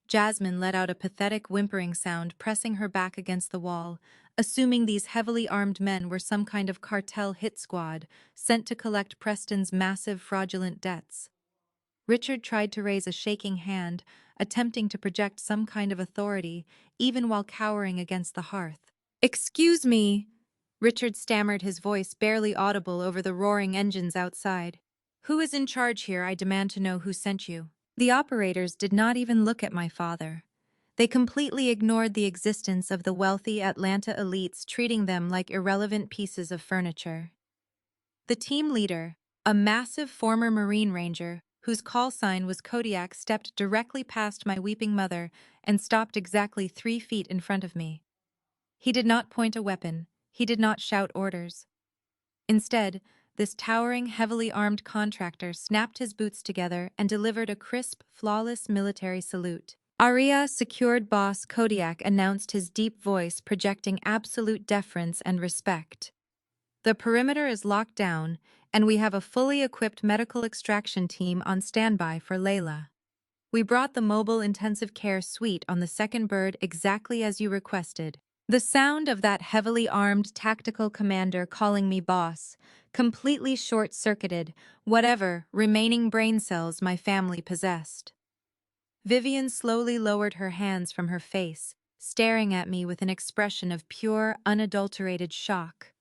Jasmine let out a pathetic whimpering sound, pressing her back against the wall, assuming these heavily armed men were some kind of cartel hit squad sent to collect Preston's massive fraudulent debts. Richard tried to raise a shaking hand, attempting to project some kind of authority, even while cowering against the hearth. "Excuse me," Richard stammered, his voice barely audible over the roaring engines outside. "Who is in charge here? I demand to know who sent you." The operators did not even look at my father. They completely ignored the existence of the wealthy Atlanta elites, treating them like irrelevant pieces of furniture. The team leader, a massive former Marine Ranger, whose call sign was Kodiak, stepped directly past my weeping mother and stopped exactly 3 feet in front of me. He did not point a weapon. He did not shout orders. Instead, this towering, heavily armed contractor snapped his boots together and delivered a crisp, flawless military salute. "Aria, secured boss," Kodiak announced, his deep voice projecting absolute deference and respect. "The perimeter is locked down, and we have a fully equipped medical extraction team on standby for Layla. We brought the mobile intensive care suite on the second bird exactly as you requested." The sound of that heavily armed tactical commander calling me boss completely short-circuited whatever remaining brain cells my family possessed. Vivian slowly lowered her hands from her face, staring at me with an expression of pure, unadulterated shock.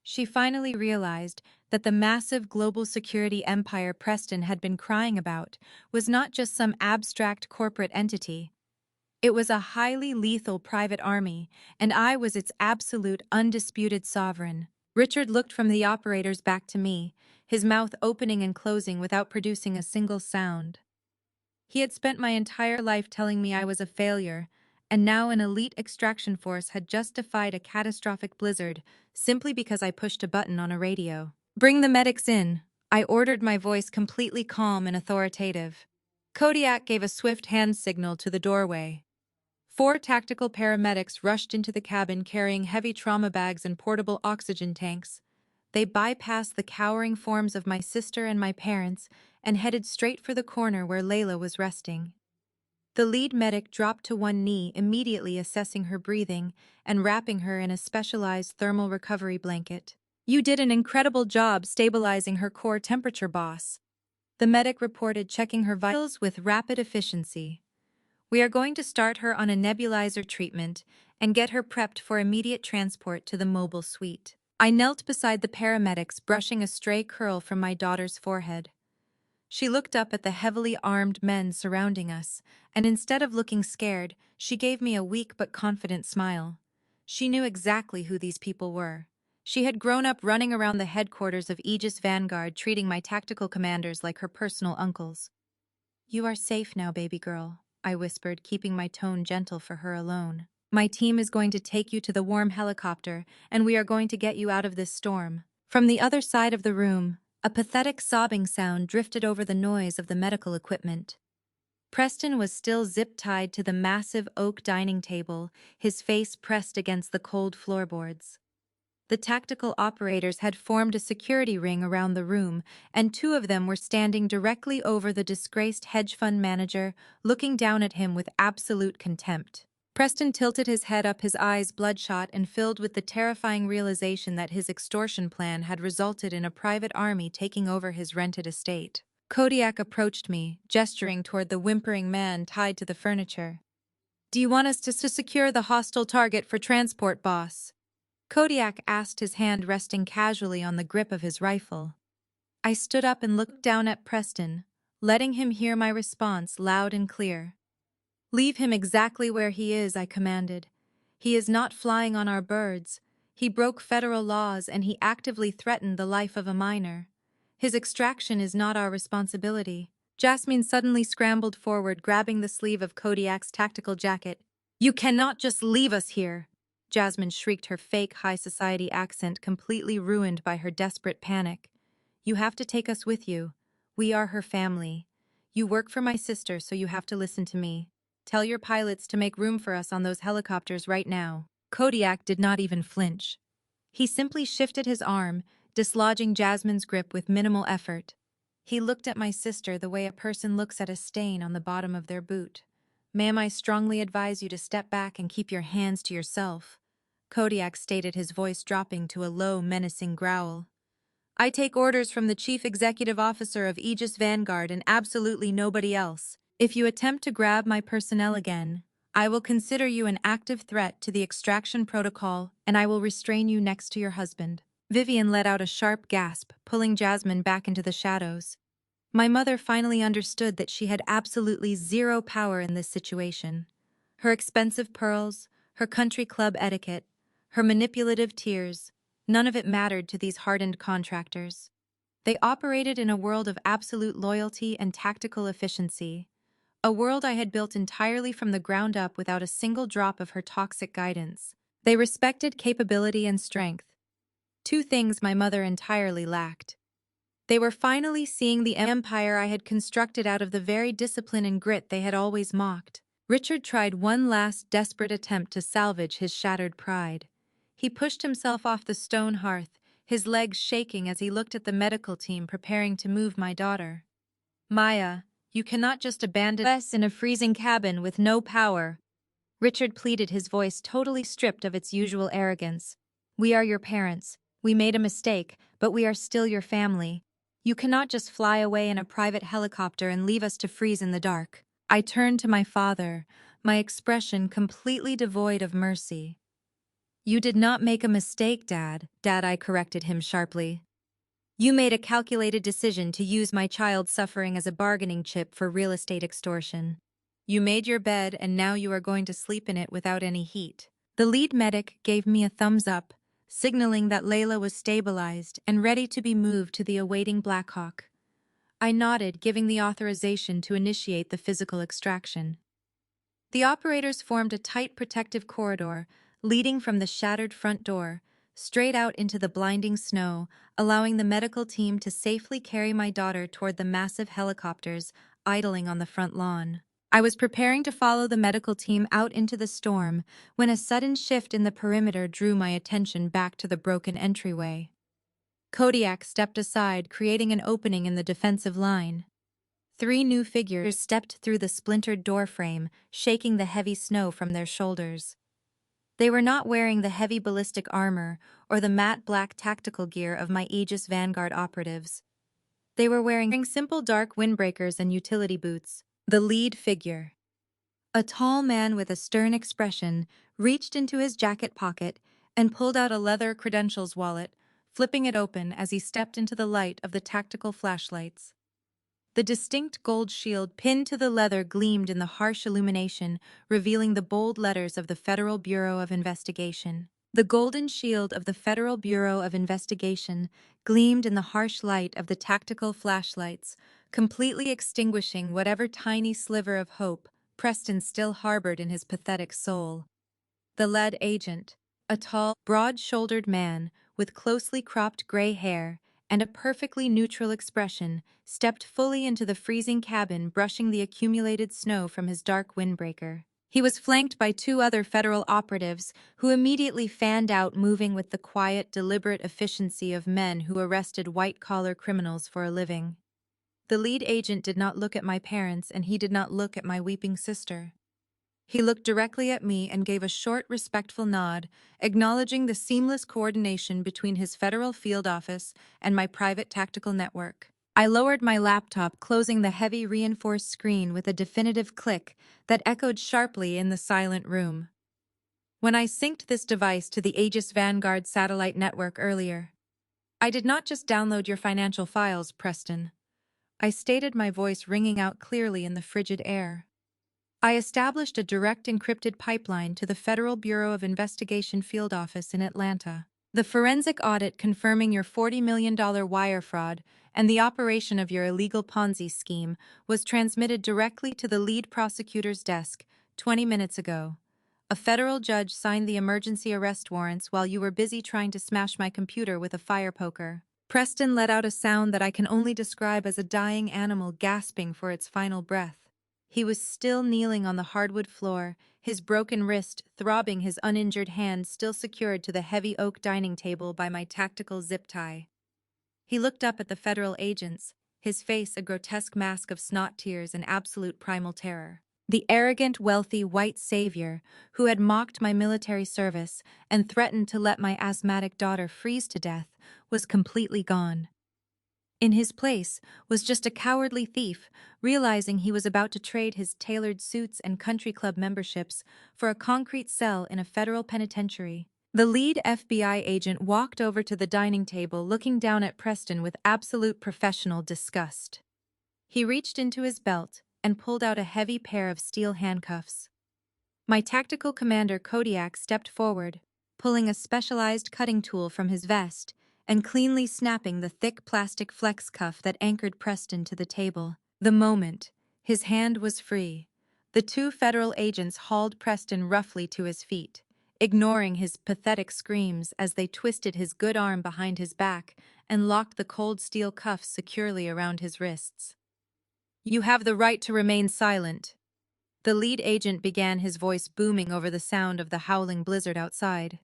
She finally realized that the massive global security empire Preston had been crying about was not just some abstract corporate entity. It was a highly lethal private army, and I was its absolute, undisputed sovereign. Richard looked from the operators back to me, his mouth opening and closing without producing a single sound. He had spent my entire life telling me I was a failure, and now an elite extraction force had just defied a catastrophic blizzard simply because I pushed a button on a radio. "Bring the medics in," I ordered, my voice completely calm and authoritative. Kodiak gave a swift hand signal to the doorway. 4 tactical paramedics rushed into the cabin carrying heavy trauma bags and portable oxygen tanks. They bypassed the cowering forms of my sister and my parents and headed straight for the corner where Layla was resting. The lead medic dropped to one knee, immediately assessing her breathing and wrapping her in a specialized thermal recovery blanket. "You did an incredible job stabilizing her core temperature, boss," the medic reported, checking her vitals with rapid efficiency. "We are going to start her on a nebulizer treatment and get her prepped for immediate transport to the mobile suite." I knelt beside the paramedics, brushing a stray curl from my daughter's forehead. She looked up at the heavily armed men surrounding us, and instead of looking scared, she gave me a weak but confident smile. She knew exactly who these people were. She had grown up running around the headquarters of Aegis Vanguard, treating my tactical commanders like her personal uncles. "You are safe now, baby girl," I whispered, keeping my tone gentle for her alone. "My team is going to take you to the warm helicopter, and we are going to get you out of this storm." From the other side of the room, a pathetic sobbing sound drifted over the noise of the medical equipment. Preston was still zip-tied to the massive oak dining table, his face pressed against the cold floorboards. The tactical operators had formed a security ring around the room, and two of them were standing directly over the disgraced hedge fund manager, looking down at him with absolute contempt. Preston tilted his head up, his eyes bloodshot and filled with the terrifying realization that his extortion plan had resulted in a private army taking over his rented estate. Kodiak approached me, gesturing toward the whimpering man tied to the furniture. "Do you want us to secure the hostile target for transport, boss?" Kodiak asked, his hand resting casually on the grip of his rifle. I stood up and looked down at Preston, letting him hear my response loud and clear. "Leave him exactly where he is," I commanded. "He is not flying on our birds. He broke federal laws and he actively threatened the life of a minor. His extraction is not our responsibility." Jasmine suddenly scrambled forward, grabbing the sleeve of Kodiak's tactical jacket. "You cannot just leave us here!" Jasmine shrieked, her fake high society accent completely ruined by her desperate panic. "You have to take us with you. We are her family. You work for my sister, so you have to listen to me. Tell your pilots to make room for us on those helicopters right now." Kodiak did not even flinch. He simply shifted his arm, dislodging Jasmine's grip with minimal effort. He looked at my sister the way a person looks at a stain on the bottom of their boot. "Ma'am, I strongly advise you to step back and keep your hands to yourself," Kodiak stated, his voice dropping to a low, menacing growl. "I take orders from the Chief Executive Officer of Aegis Vanguard and absolutely nobody else. If you attempt to grab my personnel again, I will consider you an active threat to the extraction protocol and I will restrain you next to your husband." Vivian let out a sharp gasp, pulling Jasmine back into the shadows. My mother finally understood that she had absolutely zero power in this situation. Her expensive pearls, her country club etiquette, her manipulative tears, none of it mattered to these hardened contractors. They operated in a world of absolute loyalty and tactical efficiency, a world I had built entirely from the ground up without a single drop of her toxic guidance. They respected capability and strength, two things my mother entirely lacked. They were finally seeing the empire I had constructed out of the very discipline and grit they had always mocked. Richard tried one last desperate attempt to salvage his shattered pride. He pushed himself off the stone hearth, his legs shaking as he looked at the medical team preparing to move my daughter. "Maya, you cannot just abandon us in a freezing cabin with no power," Richard pleaded, his voice totally stripped of its usual arrogance. "We are your parents. We made a mistake, but we are still your family. You cannot just fly away in a private helicopter and leave us to freeze in the dark." I turned to my father, my expression completely devoid of mercy. "You did not make a mistake, Dad," I corrected him sharply. "You made a calculated decision to use my child's suffering as a bargaining chip for real estate extortion. You made your bed and now you are going to sleep in it without any heat." The lead medic gave me a thumbs up, signaling that Layla was stabilized and ready to be moved to the awaiting Blackhawk. I nodded, giving the authorization to initiate the physical extraction. The operators formed a tight protective corridor, leading from the shattered front door, straight out into the blinding snow, allowing the medical team to safely carry my daughter toward the massive helicopters idling on the front lawn. I was preparing to follow the medical team out into the storm when a sudden shift in the perimeter drew my attention back to the broken entryway. Kodiak stepped aside, creating an opening in the defensive line. Three new figures stepped through the splintered doorframe, shaking the heavy snow from their shoulders. They were not wearing the heavy ballistic armor or the matte black tactical gear of my Aegis Vanguard operatives. They were wearing simple dark windbreakers and utility boots. The lead figure, a tall man with a stern expression, reached into his jacket pocket and pulled out a leather credentials wallet, flipping it open as he stepped into the light of the tactical flashlights. The distinct gold shield pinned to the leather gleamed in the harsh illumination, revealing the bold letters of the Federal Bureau of Investigation. The golden shield of the Federal Bureau of Investigation gleamed in the harsh light of the tactical flashlights, completely extinguishing whatever tiny sliver of hope Preston still harbored in his pathetic soul. The lead agent, a tall, broad-shouldered man with closely cropped gray hair and a perfectly neutral expression, stepped fully into the freezing cabin, brushing the accumulated snow from his dark windbreaker. He was flanked by two other federal operatives who immediately fanned out, moving with the quiet, deliberate efficiency of men who arrested white-collar criminals for a living. The lead agent did not look at my parents, and he did not look at my weeping sister. He looked directly at me and gave a short, respectful nod, acknowledging the seamless coordination between his federal field office and my private tactical network. I lowered my laptop, closing the heavy reinforced screen with a definitive click that echoed sharply in the silent room. When I synced this device to the Aegis Vanguard satellite network earlier, I did not just download your financial files, Preston. I stated, my voice ringing out clearly in the frigid air. I established a direct encrypted pipeline to the Federal Bureau of Investigation field office in Atlanta. The forensic audit confirming your $40 million wire fraud and the operation of your illegal Ponzi scheme was transmitted directly to the lead prosecutor's desk 20 minutes ago. A federal judge signed the emergency arrest warrants while you were busy trying to smash my computer with a fire poker. Preston let out a sound that I can only describe as a dying animal gasping for its final breath. He was still kneeling on the hardwood floor, his broken wrist throbbing, his uninjured hand still secured to the heavy oak dining table by my tactical zip tie. He looked up at the federal agents, his face a grotesque mask of snot tears and absolute primal terror. The arrogant, wealthy, white savior who had mocked my military service and threatened to let my asthmatic daughter freeze to death was completely gone. In his place was just a cowardly thief, realizing he was about to trade his tailored suits and country club memberships for a concrete cell in a federal penitentiary. The lead FBI agent walked over to the dining table, looking down at Preston with absolute professional disgust. He reached into his belt and pulled out a heavy pair of steel handcuffs. My tactical commander Kodiak stepped forward, pulling a specialized cutting tool from his vest and cleanly snapping the thick plastic flex cuff that anchored Preston to the table. The moment his hand was free, the two federal agents hauled Preston roughly to his feet, ignoring his pathetic screams as they twisted his good arm behind his back and locked the cold steel cuffs securely around his wrists. "You have the right to remain silent." The lead agent began, his voice booming over the sound of the howling blizzard outside.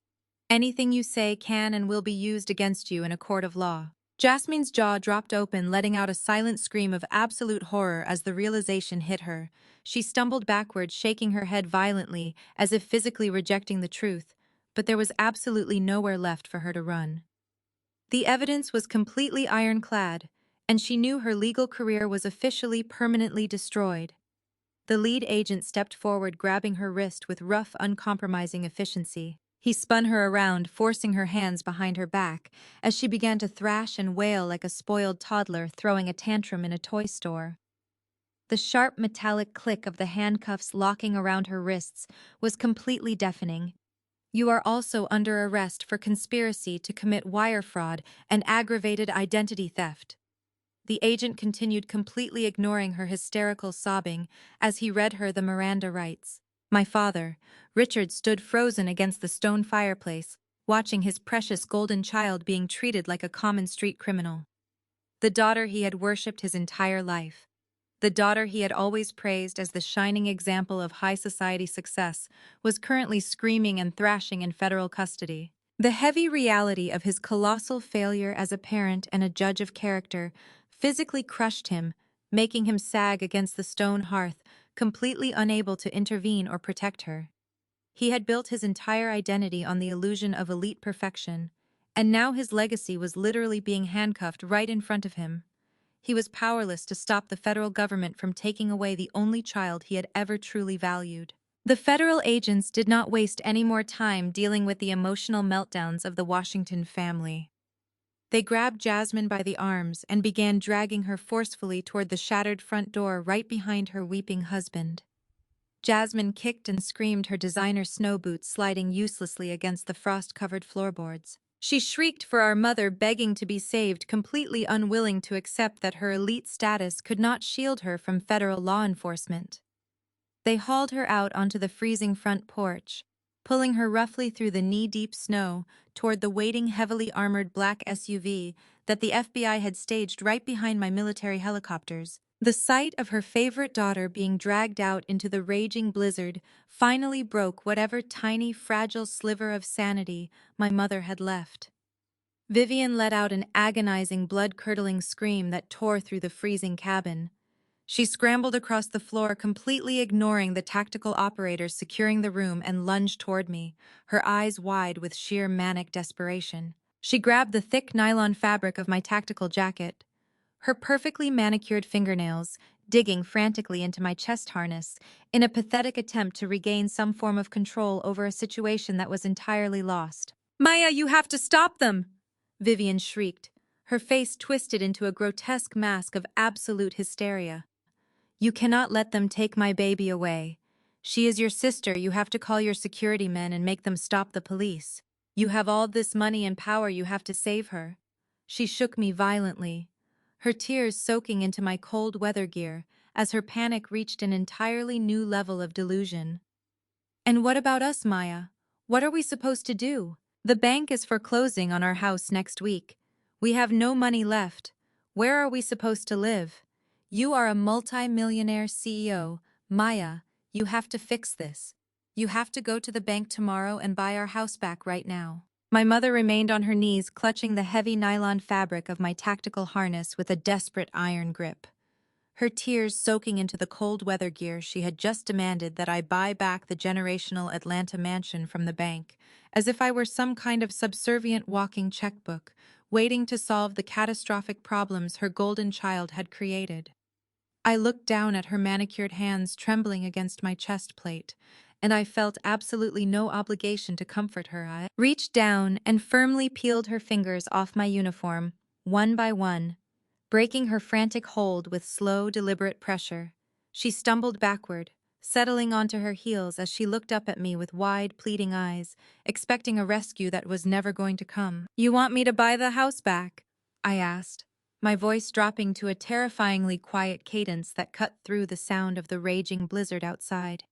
"Anything you say can and will be used against you in a court of law." Jasmine's jaw dropped open, letting out a silent scream of absolute horror as the realization hit her. She stumbled backward, shaking her head violently, as if physically rejecting the truth, but there was absolutely nowhere left for her to run. The evidence was completely ironclad, and she knew her legal career was officially permanently destroyed. The lead agent stepped forward, grabbing her wrist with rough, uncompromising efficiency. He spun her around, forcing her hands behind her back, as she began to thrash and wail like a spoiled toddler throwing a tantrum in a toy store. The sharp metallic click of the handcuffs locking around her wrists was completely deafening. "You are also under arrest for conspiracy to commit wire fraud and aggravated identity theft." The agent continued, completely ignoring her hysterical sobbing as he read her the Miranda rights. My father, Richard, stood frozen against the stone fireplace, watching his precious golden child being treated like a common street criminal. The daughter he had worshipped his entire life. The daughter he had always praised as the shining example of high society success was currently screaming and thrashing in federal custody. The heavy reality of his colossal failure as a parent and a judge of character physically crushed him, making him sag against the stone hearth, completely unable to intervene or protect her. He had built his entire identity on the illusion of elite perfection, and now his legacy was literally being handcuffed right in front of him. He was powerless to stop the federal government from taking away the only child he had ever truly valued. The federal agents did not waste any more time dealing with the emotional meltdowns of the Washington family. They grabbed Jasmine by the arms and began dragging her forcefully toward the shattered front door right behind her weeping husband. Jasmine kicked and screamed, her designer snow boots sliding uselessly against the frost-covered floorboards. She shrieked for our mother, begging to be saved, completely unwilling to accept that her elite status could not shield her from federal law enforcement. They hauled her out onto the freezing front porch, pulling her roughly through the knee-deep snow toward the waiting, heavily armored black SUV that the FBI had staged right behind my military helicopters. The sight of her favorite daughter being dragged out into the raging blizzard finally broke whatever tiny, fragile sliver of sanity my mother had left. Vivian let out an agonizing, blood-curdling scream that tore through the freezing cabin. She scrambled across the floor, completely ignoring the tactical operators securing the room, and lunged toward me, her eyes wide with sheer manic desperation. She grabbed the thick nylon fabric of my tactical jacket, her perfectly manicured fingernails digging frantically into my chest harness in a pathetic attempt to regain some form of control over a situation that was entirely lost. "Maya, you have to stop them!" Vivian shrieked, her face twisted into a grotesque mask of absolute hysteria. "You cannot let them take my baby away. She is your sister. You have to call your security men and make them stop the police. You have all this money and power. You have to save her." She shook me violently, her tears soaking into my cold weather gear as her panic reached an entirely new level of delusion. "And what about us, Maya? What are we supposed to do? The bank is foreclosing on our house next week. We have no money left. Where are we supposed to live? You are a multi-millionaire CEO. Maya, you have to fix this. You have to go to the bank tomorrow and buy our house back right now." My mother remained on her knees, clutching the heavy nylon fabric of my tactical harness with a desperate iron grip. Her tears soaking into the cold weather gear. She had just demanded that I buy back the generational Atlanta mansion from the bank, as if I were some kind of subservient walking checkbook, waiting to solve the catastrophic problems her golden child had created. I looked down at her manicured hands trembling against my chest plate, and I felt absolutely no obligation to comfort her. I reached down and firmly peeled her fingers off my uniform, one by one, breaking her frantic hold with slow, deliberate pressure. She stumbled backward, settling onto her heels as she looked up at me with wide, pleading eyes, expecting a rescue that was never going to come. "You want me to buy the house back?" I asked, my voice dropping to a terrifyingly quiet cadence that cut through the sound of the raging blizzard outside.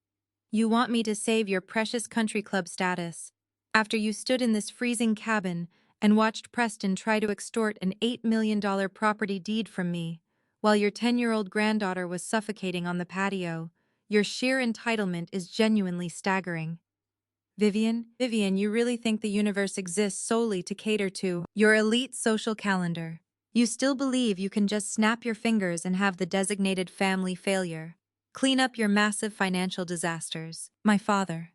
"You want me to save your precious country club status, after you stood in this freezing cabin and watched Preston try to extort an $8 million property deed from me, while your 10-year-old granddaughter was suffocating on the patio. Your sheer entitlement is genuinely staggering. Vivian, you really think the universe exists solely to cater to your elite social calendar? You still believe you can just snap your fingers and have the designated family failure clean up your massive financial disasters?" My father.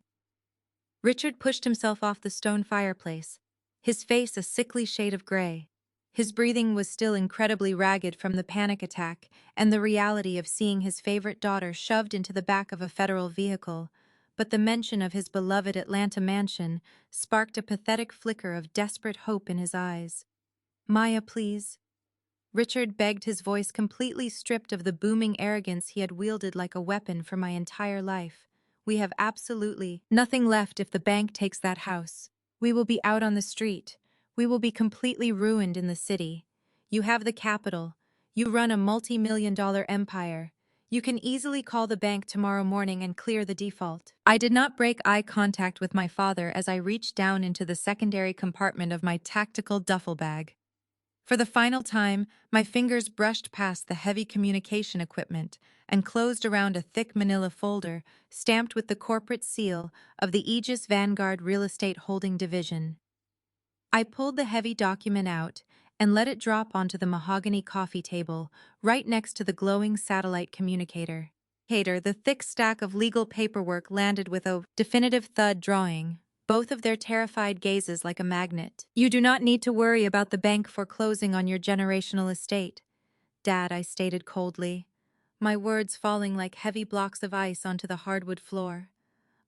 Richard pushed himself off the stone fireplace, his face a sickly shade of gray. His breathing was still incredibly ragged from the panic attack and the reality of seeing his favorite daughter shoved into the back of a federal vehicle, but the mention of his beloved Atlanta mansion sparked a pathetic flicker of desperate hope in his eyes. "Maya, please." Richard begged, his voice completely stripped of the booming arrogance he had wielded like a weapon for my entire life. "We have absolutely nothing left if the bank takes that house. We will be out on the street. We will be completely ruined in the city. You have the capital. You run a multi-million-dollar empire. You can easily call the bank tomorrow morning and clear the default." I did not break eye contact with my father as I reached down into the secondary compartment of my tactical duffel bag. For the final time, my fingers brushed past the heavy communication equipment and closed around a thick manila folder stamped with the corporate seal of the Aegis Vanguard Real Estate Holding Division. I pulled the heavy document out and let it drop onto the mahogany coffee table right next to the glowing satellite communicator. The thick stack of legal paperwork landed with a definitive thud, drawing both of their terrified gazes like a magnet. "You do not need to worry about the bank foreclosing on your generational estate, Dad," I stated coldly, my words falling like heavy blocks of ice onto the hardwood floor.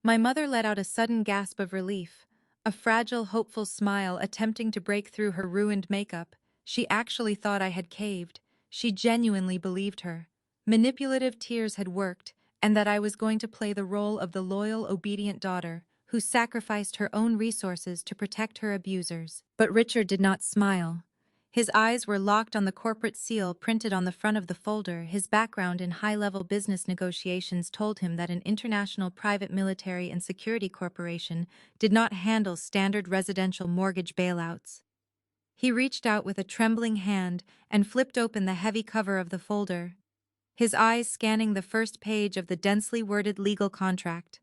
My mother let out a sudden gasp of relief, a fragile, hopeful smile attempting to break through her ruined makeup. She actually thought I had caved. She genuinely believed her. Manipulative tears had worked, and that I was going to play the role of the loyal, obedient daughter who sacrificed her own resources to protect her abusers. But Richard did not smile. His eyes were locked on the corporate seal printed on the front of the folder. His background in high-level business negotiations told him that an international private military and security corporation did not handle standard residential mortgage bailouts. He reached out with a trembling hand and flipped open the heavy cover of the folder, his eyes scanning the first page of the densely worded legal contract.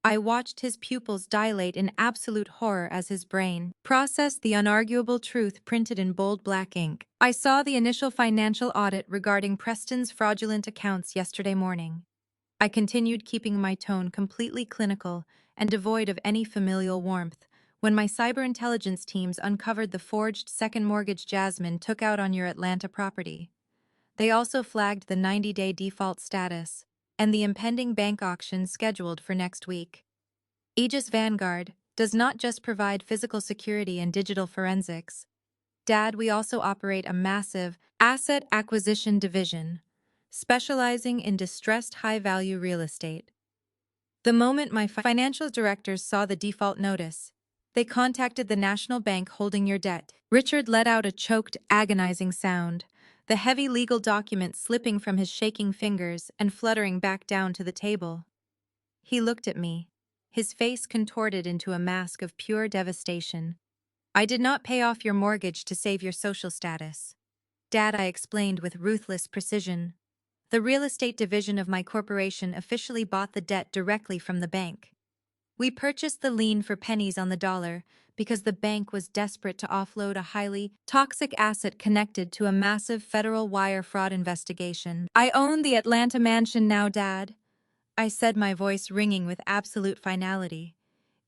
I watched his pupils dilate in absolute horror as his brain processed the unarguable truth printed in bold black ink. I saw the initial financial audit regarding Preston's fraudulent accounts yesterday morning. I continued keeping my tone completely clinical and devoid of any familial warmth when my cyber intelligence teams uncovered the forged second mortgage Jasmine took out on your Atlanta property. They also flagged the 90-day default status and the impending bank auction scheduled for next week. Aegis Vanguard does not just provide physical security and digital forensics. Dad, we also operate a massive asset acquisition division, specializing in distressed high-value real estate. The moment my financial directors saw the default notice, they contacted the national bank holding your debt. Richard let out a choked, agonizing sound, the heavy legal document slipping from his shaking fingers and fluttering back down to the table. He looked at me, his face contorted into a mask of pure devastation. I did not pay off your mortgage to save your social status. Dad, I explained with ruthless precision. The real estate division of my corporation officially bought the debt directly from the bank. We purchased the lien for pennies on the dollar because the bank was desperate to offload a highly toxic asset connected to a massive federal wire fraud investigation. I own the Atlanta mansion now, Dad, I said, my voice ringing with absolute finality.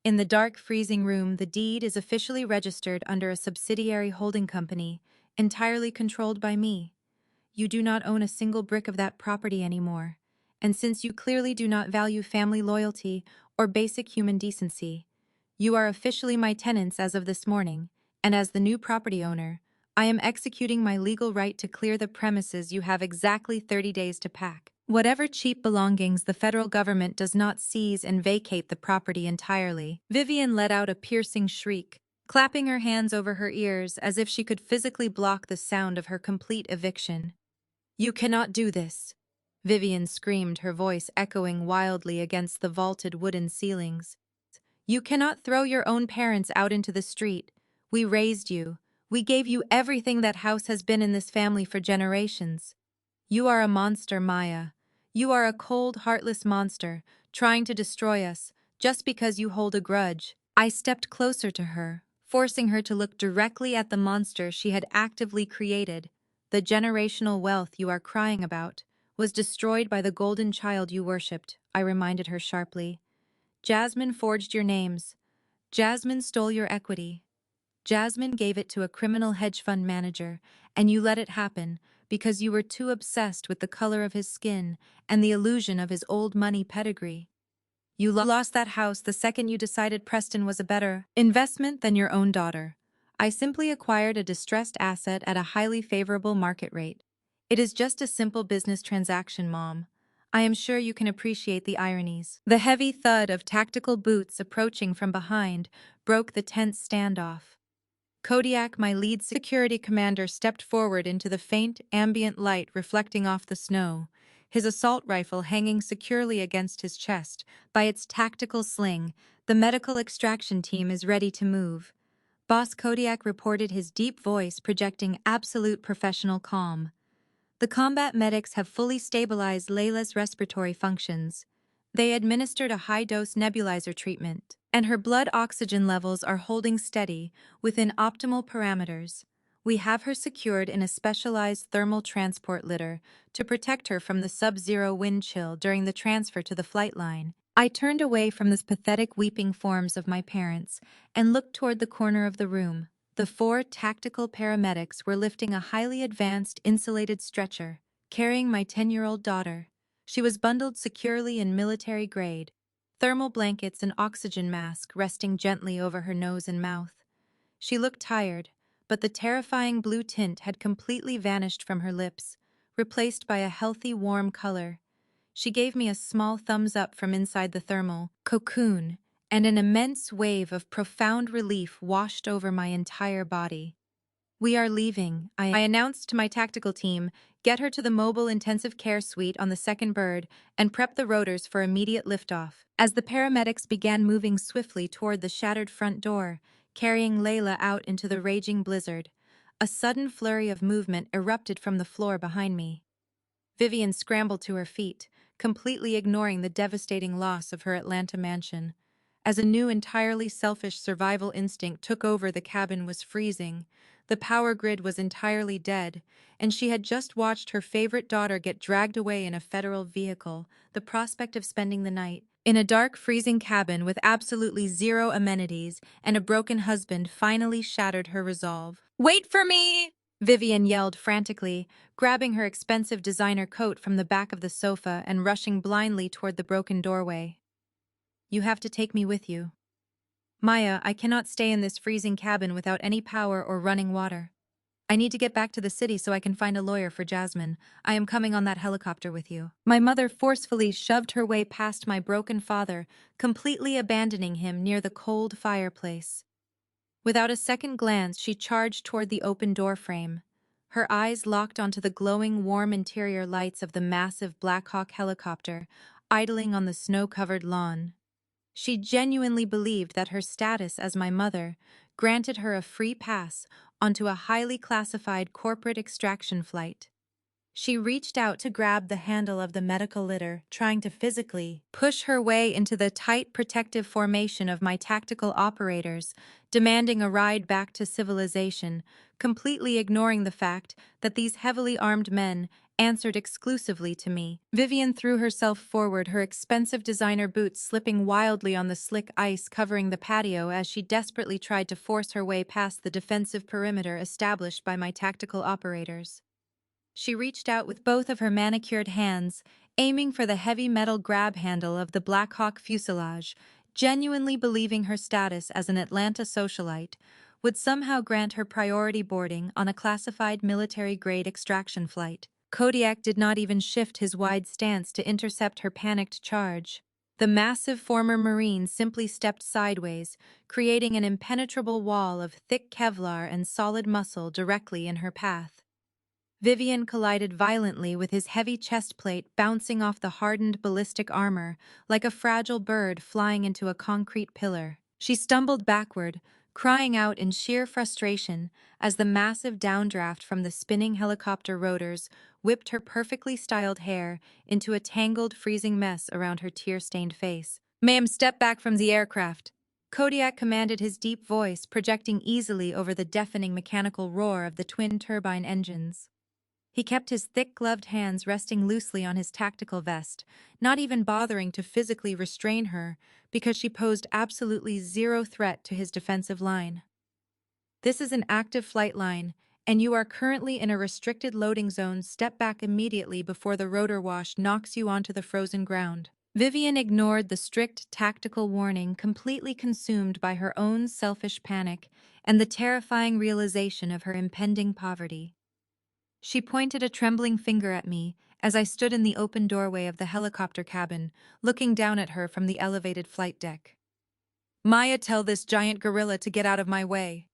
In the dark, freezing room, the deed is officially registered under a subsidiary holding company, entirely controlled by me. You do not own a single brick of that property anymore. And since you clearly do not value family loyalty or basic human decency, you are officially my tenants as of this morning, and as the new property owner, I am executing my legal right to clear the premises. You have exactly 30 days to pack whatever cheap belongings the federal government does not seize and vacate the property entirely. Vivian let out a piercing shriek, clapping her hands over her ears as if she could physically block the sound of her complete eviction. You cannot do this, Vivian screamed, her voice echoing wildly against the vaulted wooden ceilings. You cannot throw your own parents out into the street. We raised you. We gave you everything that house has been in this family for generations. You are a monster, Maya. You are a cold, heartless monster, trying to destroy us, just because you hold a grudge. I stepped closer to her, forcing her to look directly at the monster she had actively created. The generational wealth you are crying about was destroyed by the golden child you worshipped, I reminded her sharply. Jasmine forged your names. Jasmine stole your equity. Jasmine gave it to a criminal hedge fund manager, and you let it happen because you were too obsessed with the color of his skin and the illusion of his old money pedigree. You lost that house the second you decided Preston was a better investment than your own daughter. I simply acquired a distressed asset at a highly favorable market rate. It is just a simple business transaction, Mom. I am sure you can appreciate the ironies. The heavy thud of tactical boots approaching from behind broke the tense standoff. Kodiak, my lead security commander, stepped forward into the faint, ambient light reflecting off the snow, his assault rifle hanging securely against his chest by its tactical sling. The medical extraction team is ready to move. Boss Kodiak reported, his deep voice projecting absolute professional calm. The combat medics have fully stabilized Layla's respiratory functions. They administered a high-dose nebulizer treatment, and her blood oxygen levels are holding steady within optimal parameters. We have her secured in a specialized thermal transport litter to protect her from the sub-zero wind chill during the transfer to the flight line. I turned away from the pathetic weeping forms of my parents and looked toward the corner of the room. The 4 tactical paramedics were lifting a highly advanced insulated stretcher, carrying my 10-year-old daughter. She was bundled securely in military-grade, thermal blankets and oxygen mask resting gently over her nose and mouth. She looked tired, but the terrifying blue tint had completely vanished from her lips, replaced by a healthy, warm color. She gave me a small thumbs up from inside the thermal cocoon, and an immense wave of profound relief washed over my entire body. "We are leaving," I announced to my tactical team. "Get her to the mobile intensive care suite on the second bird and prep the rotors for immediate liftoff." As the paramedics began moving swiftly toward the shattered front door, carrying Layla out into the raging blizzard, a sudden flurry of movement erupted from the floor behind me. Vivian scrambled to her feet, completely ignoring the devastating loss of her Atlanta mansion. As a new, entirely selfish survival instinct took over, the cabin was freezing. The power grid was entirely dead, and she had just watched her favorite daughter get dragged away in a federal vehicle. The prospect of spending the night in a dark, freezing cabin with absolutely zero amenities and a broken husband finally shattered her resolve. "Wait for me!" Vivian yelled frantically, grabbing her expensive designer coat from the back of the sofa and rushing blindly toward the broken doorway. "You have to take me with you. Maya, I cannot stay in this freezing cabin without any power or running water. I need to get back to the city so I can find a lawyer for Jasmine. I am coming on that helicopter with you." My mother forcefully shoved her way past my broken father, completely abandoning him near the cold fireplace. Without a second glance, she charged toward the open door frame. Her eyes locked onto the glowing, warm interior lights of the massive Black Hawk helicopter, idling on the snow-covered lawn. She genuinely believed that her status as my mother granted her a free pass onto a highly classified corporate extraction flight. She reached out to grab the handle of the medical litter, trying to physically push her way into the tight protective formation of my tactical operators, demanding a ride back to civilization, completely ignoring the fact that these heavily armed men answered exclusively to me. Vivian threw herself forward, her expensive designer boots slipping wildly on the slick ice covering the patio as she desperately tried to force her way past the defensive perimeter established by my tactical operators. She reached out with both of her manicured hands, aiming for the heavy metal grab handle of the Black Hawk fuselage, genuinely believing her status as an Atlanta socialite would somehow grant her priority boarding on a classified military-grade extraction flight. Kodiak did not even shift his wide stance to intercept her panicked charge. The massive former Marine simply stepped sideways, creating an impenetrable wall of thick Kevlar and solid muscle directly in her path. Vivian collided violently with his heavy chest plate, bouncing off the hardened ballistic armor like a fragile bird flying into a concrete pillar. She stumbled backward, crying out in sheer frustration as the massive downdraft from the spinning helicopter rotors whipped her perfectly styled hair into a tangled, freezing mess around her tear-stained face. "Ma'am, step back from the aircraft," Kodiak commanded, his deep voice projecting easily over the deafening mechanical roar of the twin turbine engines. He kept his thick-gloved hands resting loosely on his tactical vest, not even bothering to physically restrain her because she posed absolutely zero threat to his defensive line. "This is an active flight line, and you are currently in a restricted loading zone. Step back immediately before the rotor wash knocks you onto the frozen ground." Vivian ignored the strict tactical warning, completely consumed by her own selfish panic and the terrifying realization of her impending poverty. She pointed a trembling finger at me as I stood in the open doorway of the helicopter cabin, looking down at her from the elevated flight deck. "Maya, tell this giant gorilla to get out of my way,"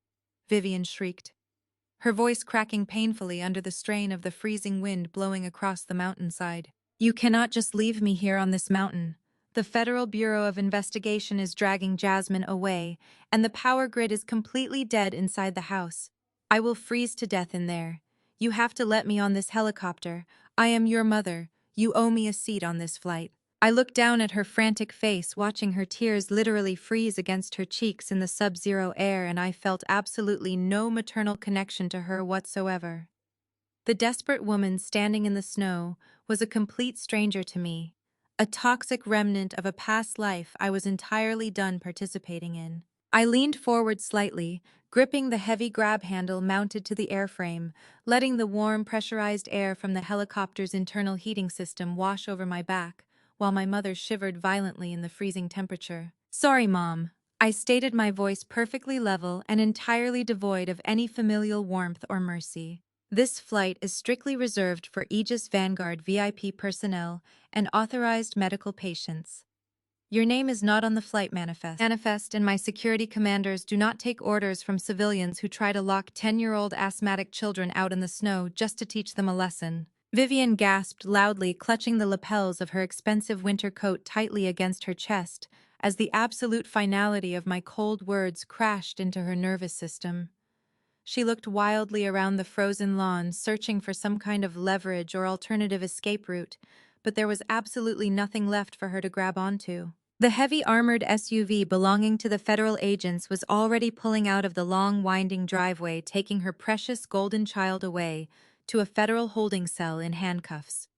Vivian shrieked, her voice cracking painfully under the strain of the freezing wind blowing across the mountainside. "You cannot just leave me here on this mountain. The Federal Bureau of Investigation is dragging Jasmine away, and the power grid is completely dead inside the house. I will freeze to death in there. You have to let me on this helicopter. I am your mother. You owe me a seat on this flight." I looked down at her frantic face, watching her tears literally freeze against her cheeks in the sub-zero air, and I felt absolutely no maternal connection to her whatsoever. The desperate woman standing in the snow was a complete stranger to me, a toxic remnant of a past life I was entirely done participating in. I leaned forward slightly, gripping the heavy grab handle mounted to the airframe, letting the warm, pressurized air from the helicopter's internal heating system wash over my back, while my mother shivered violently in the freezing temperature. "Sorry, Mom," I stated my voice perfectly level and entirely devoid of any familial warmth or mercy. This flight is strictly reserved for Aegis Vanguard VIP personnel and authorized medical patients. Your name is not on the flight manifest, and my security commanders do not take orders from civilians who try to lock 10-year-old asthmatic children out in the snow just to teach them a lesson. Vivian gasped loudly, clutching the lapels of her expensive winter coat tightly against her chest, as the absolute finality of my cold words crashed into her nervous system. She looked wildly around the frozen lawn, searching for some kind of leverage or alternative escape route, but there was absolutely nothing left for her to grab onto. The heavy armored SUV belonging to the federal agents was already pulling out of the long, winding driveway, taking her precious golden child away to a federal holding cell in handcuffs.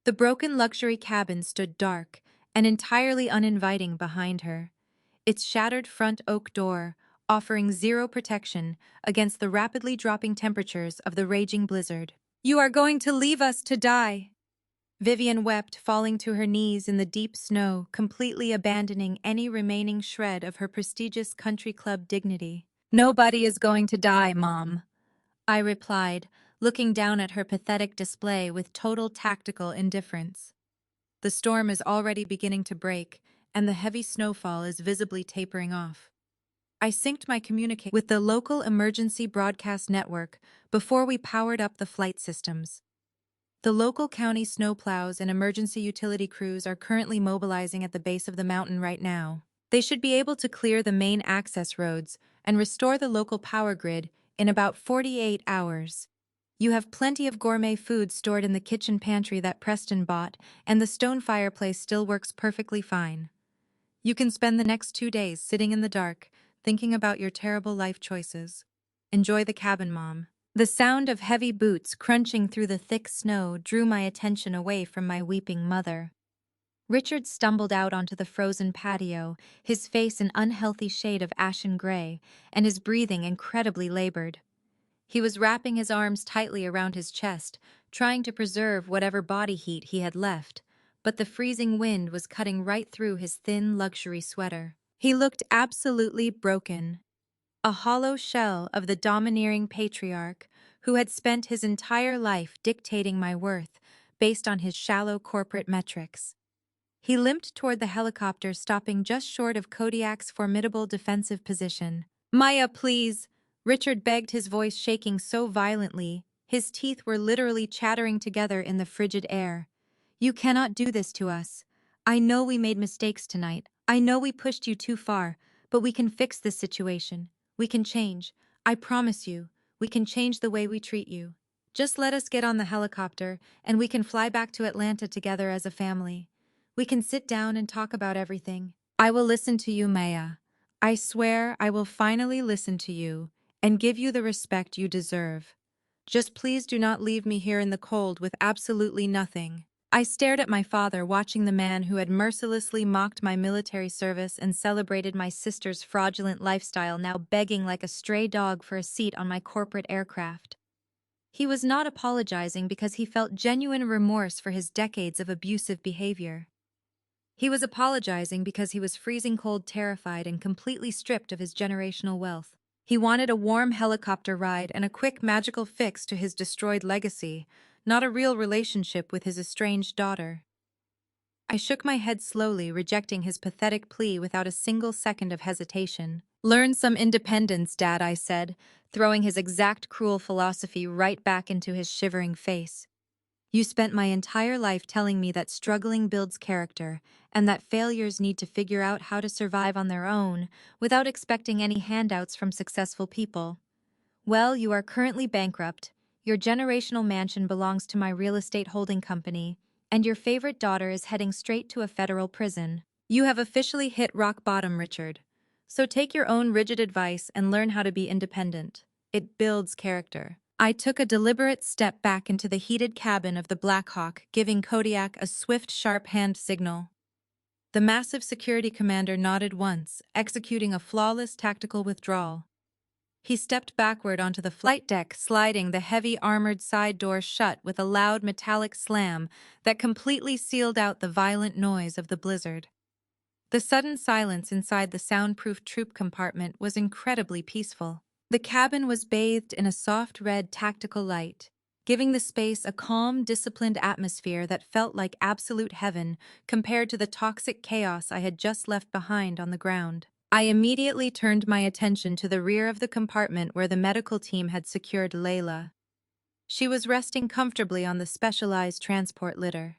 The broken luxury cabin stood dark and entirely uninviting behind her, its shattered front oak door offering zero protection against the rapidly dropping temperatures of the raging blizzard. "You are going to leave us to die!" Vivian wept, falling to her knees in the deep snow, completely abandoning any remaining shred of her prestigious country club dignity. "Nobody is going to die, Mom," I replied, looking down at her pathetic display with total tactical indifference. The storm is already beginning to break, and the heavy snowfall is visibly tapering off. I synced my communication with the local emergency broadcast network before we powered up the flight systems. The local county snowplows and emergency utility crews are currently mobilizing at the base of the mountain right now. They should be able to clear the main access roads and restore the local power grid in about 48 hours. You have plenty of gourmet food stored in the kitchen pantry that Preston bought, and the stone fireplace still works perfectly fine. You can spend the next 2 days sitting in the dark, thinking about your terrible life choices. Enjoy the cabin, Mom. The sound of heavy boots crunching through the thick snow drew my attention away from my weeping mother. Richard stumbled out onto the frozen patio, his face an unhealthy shade of ashen gray, and his breathing incredibly labored. He was wrapping his arms tightly around his chest, trying to preserve whatever body heat he had left, but the freezing wind was cutting right through his thin luxury sweater. He looked absolutely broken. A hollow shell of the domineering patriarch who had spent his entire life dictating my worth based on his shallow corporate metrics. He limped toward the helicopter, stopping just short of Kodiak's formidable defensive position. "Maya, please," Richard begged, his voice shaking so violently his teeth were literally chattering together in the frigid air. "You cannot do this to us. I know we made mistakes tonight. I know we pushed you too far, but we can fix this situation. We can change. I promise you, we can change the way we treat you. Just let us get on the helicopter, and we can fly back to Atlanta together as a family. We can sit down and talk about everything. I will listen to you, Maya. I swear I will finally listen to you and give you the respect you deserve. Just please do not leave me here in the cold with absolutely nothing." I stared at my father, watching the man who had mercilessly mocked my military service and celebrated my sister's fraudulent lifestyle, now begging like a stray dog for a seat on my corporate aircraft. He was not apologizing because he felt genuine remorse for his decades of abusive behavior. He was apologizing because he was freezing cold, terrified, and completely stripped of his generational wealth. He wanted a warm helicopter ride and a quick magical fix to his destroyed legacy, not a real relationship with his estranged daughter. I shook my head slowly, rejecting his pathetic plea without a single second of hesitation. "Learn some independence, Dad," I said, throwing his exact cruel philosophy right back into his shivering face. "You spent my entire life telling me that struggling builds character, and that failures need to figure out how to survive on their own without expecting any handouts from successful people. Well, you are currently bankrupt, your generational mansion belongs to my real estate holding company, and your favorite daughter is heading straight to a federal prison. You have officially hit rock bottom, Richard. So take your own rigid advice and learn how to be independent. It builds character." I took a deliberate step back into the heated cabin of the Black Hawk, giving Kodiak a swift, sharp hand signal. The massive security commander nodded once, executing a flawless tactical withdrawal. He stepped backward onto the flight deck, sliding the heavy armored side door shut with a loud metallic slam that completely sealed out the violent noise of the blizzard. The sudden silence inside the soundproof troop compartment was incredibly peaceful. The cabin was bathed in a soft red tactical light, giving the space a calm, disciplined atmosphere that felt like absolute heaven compared to the toxic chaos I had just left behind on the ground. I immediately turned my attention to the rear of the compartment where the medical team had secured Layla. She was resting comfortably on the specialized transport litter,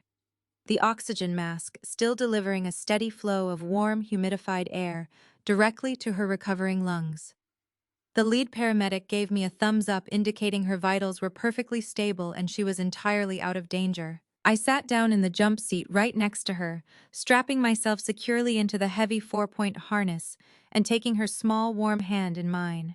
the oxygen mask still delivering a steady flow of warm, humidified air directly to her recovering lungs. The lead paramedic gave me a thumbs up indicating her vitals were perfectly stable and she was entirely out of danger. I sat down in the jump seat right next to her, strapping myself securely into the heavy four-point harness and taking her small, warm hand in mine.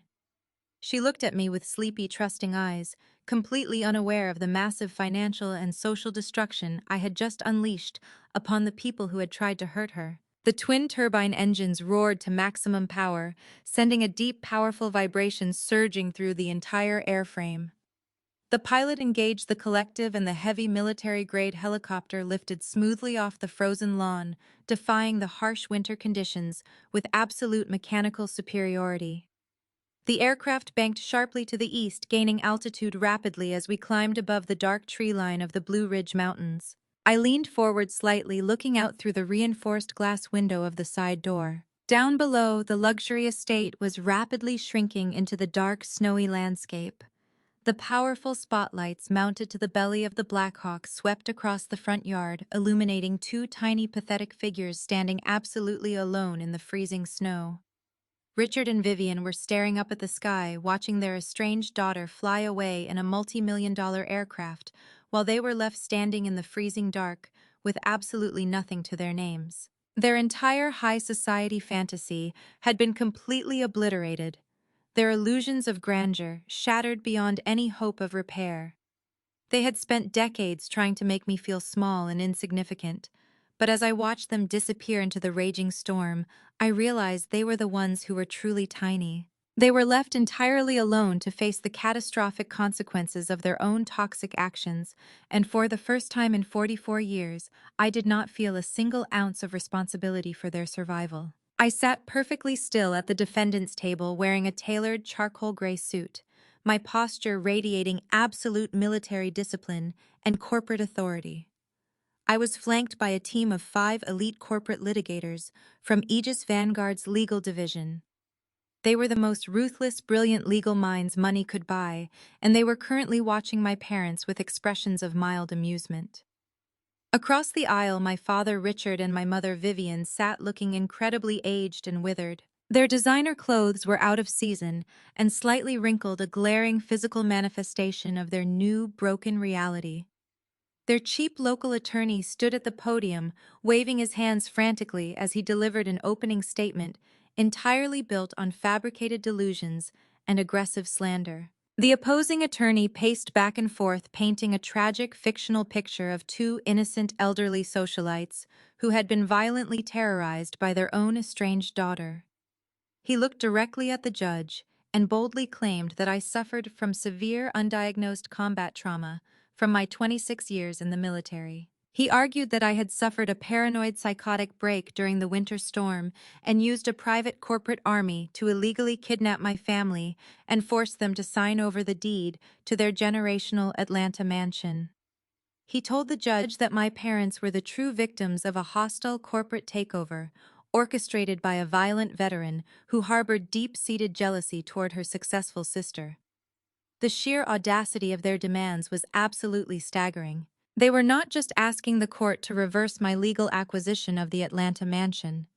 She looked at me with sleepy, trusting eyes, completely unaware of the massive financial and social destruction I had just unleashed upon the people who had tried to hurt her. The twin turbine engines roared to maximum power, sending a deep, powerful vibration surging through the entire airframe. The pilot engaged the collective and the heavy military-grade helicopter lifted smoothly off the frozen lawn, defying the harsh winter conditions with absolute mechanical superiority. The aircraft banked sharply to the east, gaining altitude rapidly as we climbed above the dark tree line of the Blue Ridge Mountains. I leaned forward slightly, looking out through the reinforced glass window of the side door. Down below, the luxury estate was rapidly shrinking into the dark, snowy landscape. The powerful spotlights mounted to the belly of the Blackhawk swept across the front yard, illuminating two tiny, pathetic figures standing absolutely alone in the freezing snow. Richard and Vivian were staring up at the sky, watching their estranged daughter fly away in a multi-million-dollar aircraft, while they were left standing in the freezing dark with absolutely nothing to their names. Their entire high society fantasy had been completely obliterated, their illusions of grandeur shattered beyond any hope of repair. They had spent decades trying to make me feel small and insignificant, but as I watched them disappear into the raging storm, I realized they were the ones who were truly tiny. They were left entirely alone to face the catastrophic consequences of their own toxic actions, and for the first time in 44 years, I did not feel a single ounce of responsibility for their survival. I sat perfectly still at the defendant's table wearing a tailored charcoal gray suit, my posture radiating absolute military discipline and corporate authority. I was flanked by a team of 5 elite corporate litigators from Aegis Vanguard's legal division. They were the most ruthless, brilliant legal minds money could buy, and they were currently watching my parents with expressions of mild amusement. Across the aisle, my father Richard and my mother Vivian sat looking incredibly aged and withered. Their designer clothes were out of season and slightly wrinkled, a glaring physical manifestation of their new, broken reality. Their cheap local attorney stood at the podium, waving his hands frantically as he delivered an opening statement entirely built on fabricated delusions and aggressive slander. The opposing attorney paced back and forth, painting a tragic fictional picture of 2 innocent elderly socialites who had been violently terrorized by their own estranged daughter. He looked directly at the judge and boldly claimed that I suffered from severe undiagnosed combat trauma from my 26 years in the military. He argued that I had suffered a paranoid psychotic break during the winter storm and used a private corporate army to illegally kidnap my family and force them to sign over the deed to their generational Atlanta mansion. He told the judge that my parents were the true victims of a hostile corporate takeover orchestrated by a violent veteran who harbored deep-seated jealousy toward her successful sister. The sheer audacity of their demands was absolutely staggering. They were not just asking the court to reverse my legal acquisition of the Atlanta mansion.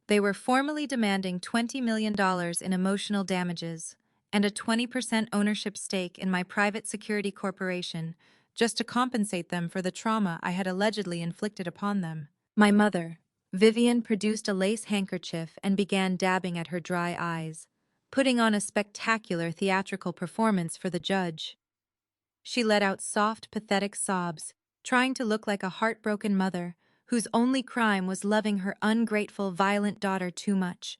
They were formally demanding $20 million in emotional damages and a 20% ownership stake in my private security corporation just to compensate them for the trauma I had allegedly inflicted upon them. My mother, Vivian, produced a lace handkerchief and began dabbing at her dry eyes, putting on a spectacular theatrical performance for the judge. She let out soft, pathetic sobs, trying to look like a heartbroken mother whose only crime was loving her ungrateful, violent daughter too much.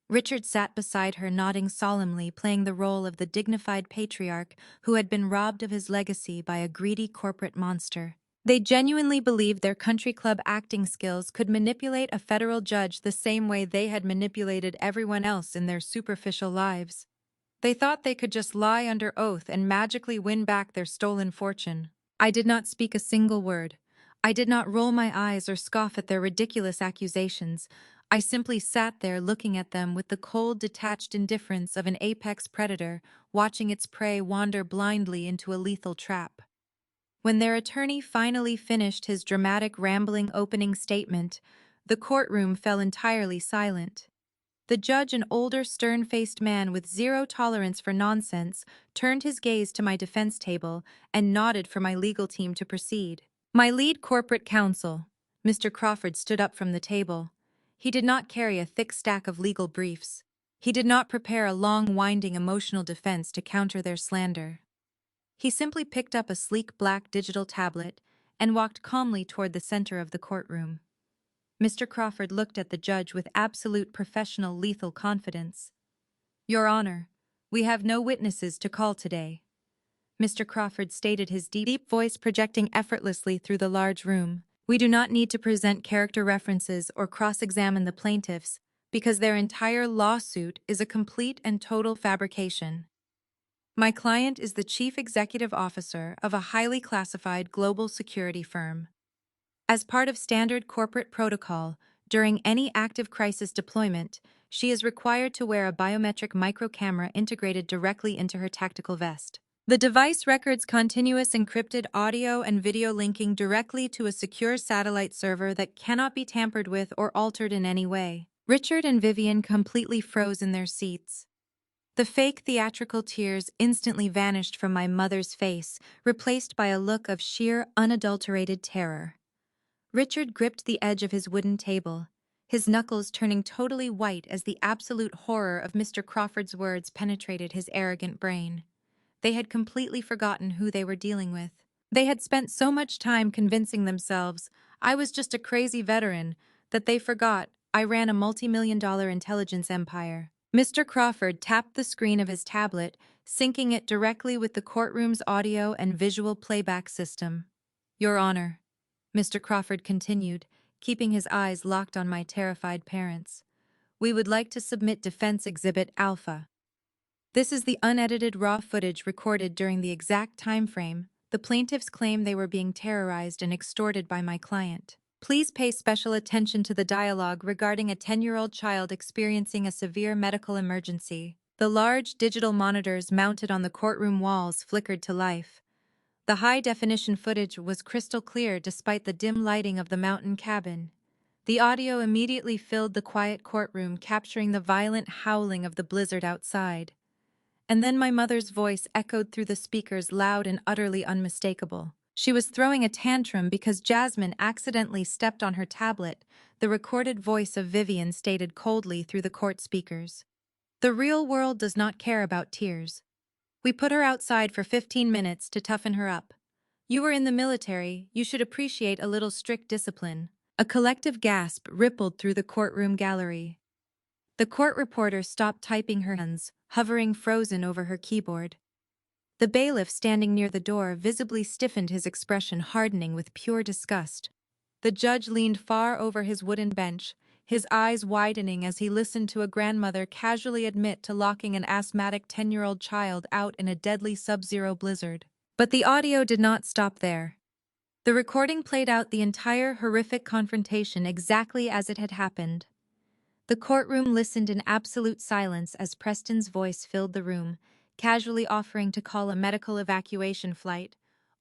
Richard sat beside her, nodding solemnly, playing the role of the dignified patriarch who had been robbed of his legacy by a greedy corporate monster. They genuinely believed their country club acting skills could manipulate a federal judge the same way they had manipulated everyone else in their superficial lives. They thought they could just lie under oath and magically win back their stolen fortune. I did not speak a single word. I did not roll my eyes or scoff at their ridiculous accusations. I simply sat there looking at them with the cold, detached indifference of an apex predator watching its prey wander blindly into a lethal trap. When their attorney finally finished his dramatic, rambling opening statement, the courtroom fell entirely silent. The judge, an older, stern-faced man with zero tolerance for nonsense, turned his gaze to my defense table and nodded for my legal team to proceed. My lead corporate counsel, Mr. Crawford, stood up from the table. He did not carry a thick stack of legal briefs. He did not prepare a long, winding, emotional defense to counter their slander. He simply picked up a sleek black digital tablet and walked calmly toward the center of the courtroom. Mr. Crawford looked at the judge with absolute professional lethal confidence. "Your Honor, we have no witnesses to call today," Mr. Crawford stated, his deep voice projecting effortlessly through the large room. "We do not need to present character references or cross-examine the plaintiffs because their entire lawsuit is a complete and total fabrication. My client is the chief executive officer of a highly classified global security firm. As part of standard corporate protocol, during any active crisis deployment, she is required to wear a biometric microcamera integrated directly into her tactical vest. The device records continuous encrypted audio and video linking directly to a secure satellite server that cannot be tampered with or altered in any way." Richard and Vivian completely froze in their seats. The fake theatrical tears instantly vanished from my mother's face, replaced by a look of sheer, unadulterated terror. Richard gripped the edge of his wooden table, his knuckles turning totally white as the absolute horror of Mr. Crawford's words penetrated his arrogant brain. They had completely forgotten who they were dealing with. They had spent so much time convincing themselves I was just a crazy veteran that they forgot I ran a multi-million-dollar intelligence empire. Mr. Crawford tapped the screen of his tablet, syncing it directly with the courtroom's audio and visual playback system. "Your Honor," Mr. Crawford continued, keeping his eyes locked on my terrified parents, "we would like to submit Defense Exhibit Alpha. This is the unedited raw footage recorded during the exact time frame the plaintiffs claim they were being terrorized and extorted by my client. Please pay special attention to the dialogue regarding a 10-year-old child experiencing a severe medical emergency." The large digital monitors mounted on the courtroom walls flickered to life. The high-definition footage was crystal clear despite the dim lighting of the mountain cabin. The audio immediately filled the quiet courtroom, capturing the violent howling of the blizzard outside. And then my mother's voice echoed through the speakers, loud and utterly unmistakable. She was throwing a tantrum because Jasmine accidentally stepped on her tablet, the recorded voice of Vivian stated coldly through the court speakers. "The real world does not care about tears. We put her outside for 15 minutes to toughen her up. You were in the military, you should appreciate a little strict discipline." A collective gasp rippled through the courtroom gallery. The court reporter stopped typing, her hands hovering frozen over her keyboard. The bailiff standing near the door visibly stiffened, his expression hardening with pure disgust. The judge leaned far over his wooden bench, his eyes widening as he listened to a grandmother casually admit to locking an asthmatic 10-year-old child out in a deadly sub-zero blizzard. But the audio did not stop there. The recording played out the entire horrific confrontation exactly as it had happened. The courtroom listened in absolute silence as Preston's voice filled the room, casually offering to call a medical evacuation flight,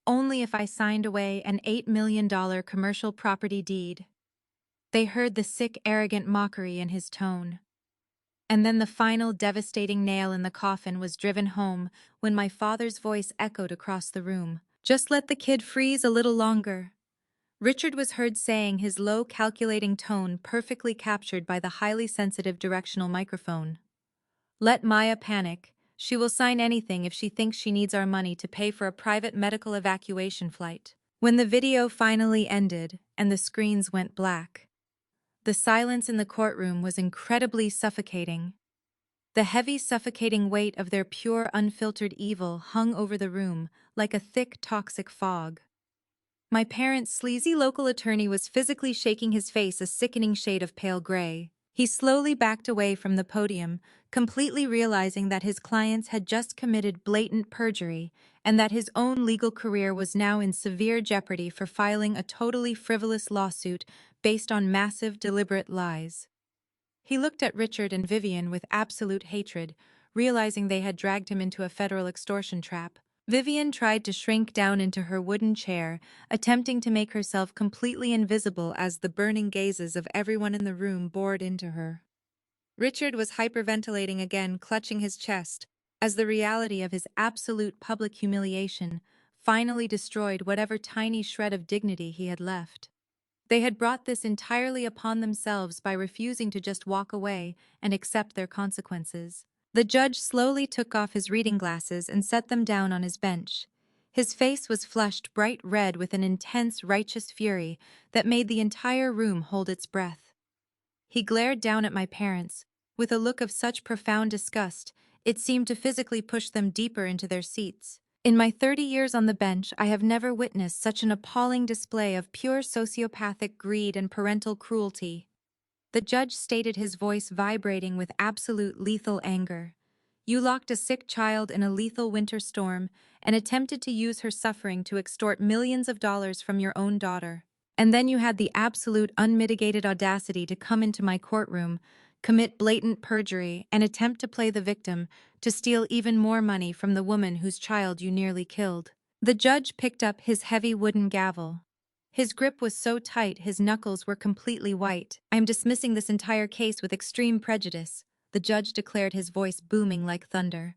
only if I signed away an $8 million commercial property deed. They heard the sick, arrogant mockery in his tone. And then the final devastating nail in the coffin was driven home when my father's voice echoed across the room. "Just let the kid freeze a little longer," Richard was heard saying, his low, calculating tone perfectly captured by the highly sensitive directional microphone. "Let Maya panic. She will sign anything if she thinks she needs our money to pay for a private medical evacuation flight." When the video finally ended and the screens went black, the silence in the courtroom was incredibly suffocating. The heavy, suffocating weight of their pure, unfiltered evil hung over the room like a thick, toxic fog. My parents' sleazy local attorney was physically shaking his face a sickening shade of pale gray. He slowly backed away from the podium, completely realizing that his clients had just committed blatant perjury and that his own legal career was now in severe jeopardy for filing a totally frivolous lawsuit based on massive, deliberate lies. He looked at Richard and Vivian with absolute hatred, realizing they had dragged him into a federal extortion trap. Vivian tried to shrink down into her wooden chair, attempting to make herself completely invisible as the burning gazes of everyone in the room bored into her. Richard was hyperventilating again, clutching his chest, as the reality of his absolute public humiliation finally destroyed whatever tiny shred of dignity he had left. They had brought this entirely upon themselves by refusing to just walk away and accept their consequences. The judge slowly took off his reading glasses and set them down on his bench. His face was flushed bright red with an intense, righteous fury that made the entire room hold its breath. He glared down at my parents, with a look of such profound disgust, it seemed to physically push them deeper into their seats. In my 30 years on the bench, I have never witnessed such an appalling display of pure sociopathic greed and parental cruelty. The judge stated, his voice vibrating with absolute lethal anger. You locked a sick child in a lethal winter storm and attempted to use her suffering to extort millions of dollars from your own daughter. And then you had the absolute unmitigated audacity to come into my courtroom, commit blatant perjury, and attempt to play the victim to steal even more money from the woman whose child you nearly killed. The judge picked up his heavy wooden gavel. His grip was so tight his knuckles were completely white. I am dismissing this entire case with extreme prejudice, the judge declared, his voice booming like thunder.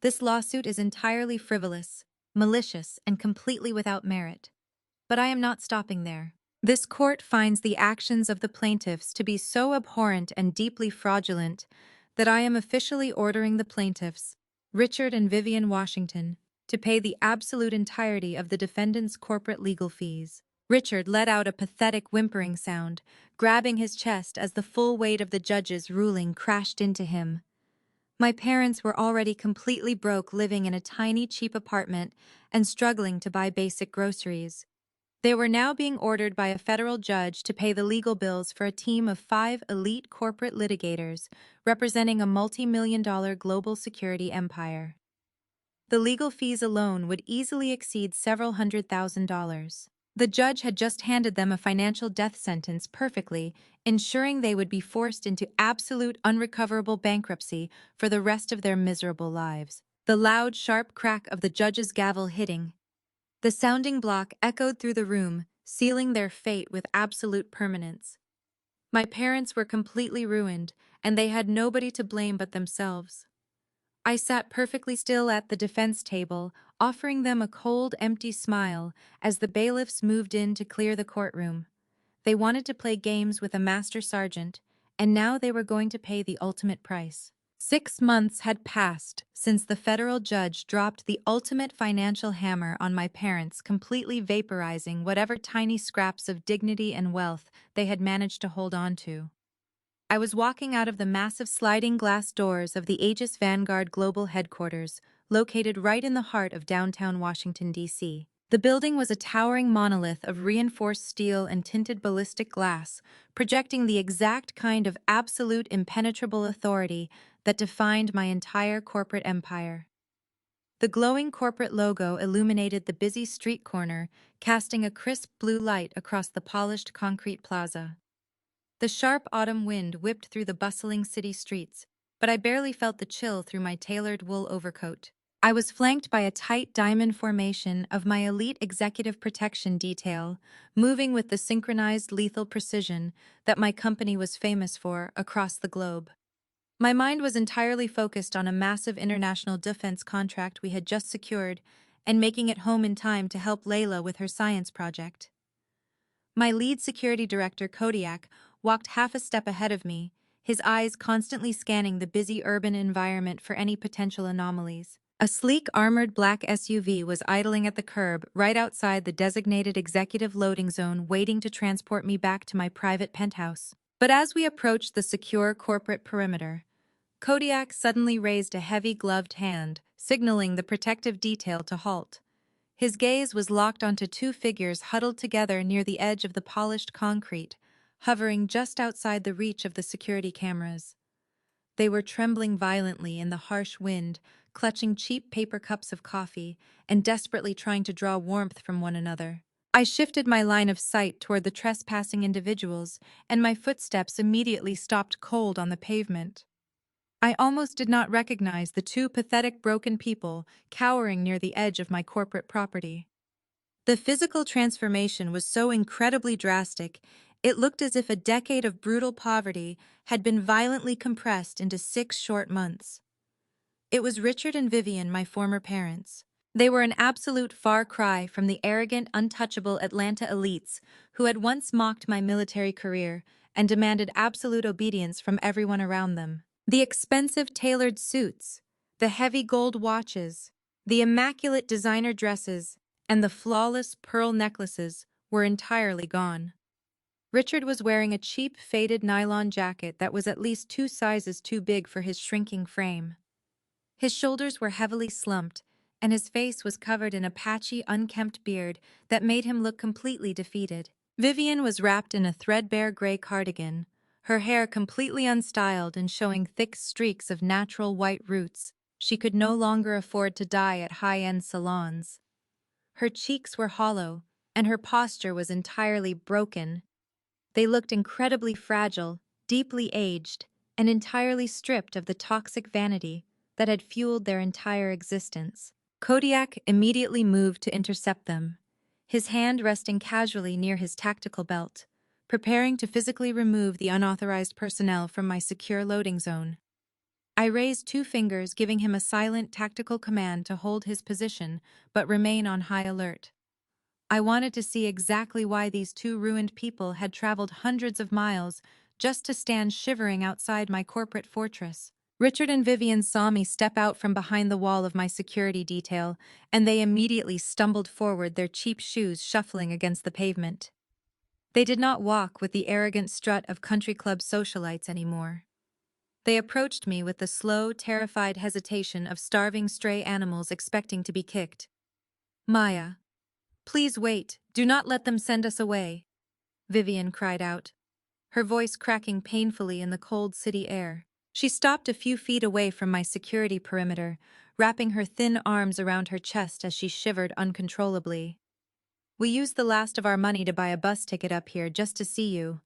This lawsuit is entirely frivolous, malicious, and completely without merit. But I am not stopping there. This court finds the actions of the plaintiffs to be so abhorrent and deeply fraudulent that I am officially ordering the plaintiffs, Richard and Vivian Washington, to pay the absolute entirety of the defendant's corporate legal fees. Richard let out a pathetic whimpering sound, grabbing his chest as the full weight of the judge's ruling crashed into him. My parents were already completely broke, living in a tiny, cheap apartment and struggling to buy basic groceries. They were now being ordered by a federal judge to pay the legal bills for a team of 5 elite corporate litigators representing a multi-million-dollar global security empire. The legal fees alone would easily exceed several $100,000. The judge had just handed them a financial death sentence perfectly, ensuring they would be forced into absolute unrecoverable bankruptcy for the rest of their miserable lives. The loud, sharp crack of the judge's gavel hitting the sounding block echoed through the room, sealing their fate with absolute permanence. My parents were completely ruined, and they had nobody to blame but themselves. I sat perfectly still at the defense table, offering them a cold, empty smile as the bailiffs moved in to clear the courtroom. They wanted to play games with a master sergeant, and now they were going to pay the ultimate price. 6 months had passed since the federal judge dropped the ultimate financial hammer on my parents, completely vaporizing whatever tiny scraps of dignity and wealth they had managed to hold on to. I was walking out of the massive sliding glass doors of the Aegis Vanguard Global Headquarters, located right in the heart of downtown Washington, D.C. The building was a towering monolith of reinforced steel and tinted ballistic glass, projecting the exact kind of absolute impenetrable authority that defined my entire corporate empire. The glowing corporate logo illuminated the busy street corner, casting a crisp blue light across the polished concrete plaza. The sharp autumn wind whipped through the bustling city streets, but I barely felt the chill through my tailored wool overcoat. I was flanked by a tight diamond formation of my elite executive protection detail, moving with the synchronized lethal precision that my company was famous for across the globe. My mind was entirely focused on a massive international defense contract we had just secured and making it home in time to help Layla with her science project. My lead security director, Kodiak, walked half a step ahead of me, his eyes constantly scanning the busy urban environment for any potential anomalies. A sleek, armored black SUV was idling at the curb right outside the designated executive loading zone, waiting to transport me back to my private penthouse. But as we approached the secure corporate perimeter, Kodiak suddenly raised a heavy gloved hand, signaling the protective detail to halt. His gaze was locked onto two figures huddled together near the edge of the polished concrete, hovering just outside the reach of the security cameras. They were trembling violently in the harsh wind, clutching cheap paper cups of coffee, and desperately trying to draw warmth from one another. I shifted my line of sight toward the trespassing individuals, and my footsteps immediately stopped cold on the pavement. I almost did not recognize the two pathetic broken people cowering near the edge of my corporate property. The physical transformation was so incredibly drastic, it looked as if a decade of brutal poverty had been violently compressed into 6 short months. It was Richard and Vivian, my former parents. They were an absolute far cry from the arrogant, untouchable Atlanta elites who had once mocked my military career and demanded absolute obedience from everyone around them. The expensive tailored suits, the heavy gold watches, the immaculate designer dresses, and the flawless pearl necklaces were entirely gone. Richard was wearing a cheap, faded nylon jacket that was at least 2 sizes too big for his shrinking frame. His shoulders were heavily slumped, and his face was covered in a patchy, unkempt beard that made him look completely defeated. Vivian was wrapped in a threadbare gray cardigan, her hair completely unstyled and showing thick streaks of natural white roots. She could no longer afford to dye at high-end salons. Her cheeks were hollow, and her posture was entirely broken. They looked incredibly fragile, deeply aged, and entirely stripped of the toxic vanity that had fueled their entire existence. Kodiak immediately moved to intercept them, his hand resting casually near his tactical belt, preparing to physically remove the unauthorized personnel from my secure loading zone. I raised 2 fingers, giving him a silent tactical command to hold his position but remain on high alert. I wanted to see exactly why these 2 ruined people had traveled hundreds of miles just to stand shivering outside my corporate fortress. Richard and Vivian saw me step out from behind the wall of my security detail, and they immediately stumbled forward, their cheap shoes shuffling against the pavement. They did not walk with the arrogant strut of country club socialites anymore. They approached me with the slow, terrified hesitation of starving stray animals expecting to be kicked. "Maya, please wait, do not let them send us away," Vivian cried out, her voice cracking painfully in the cold city air. She stopped a few feet away from my security perimeter, wrapping her thin arms around her chest as she shivered uncontrollably. "We used the last of our money to buy a bus ticket up here just to see you.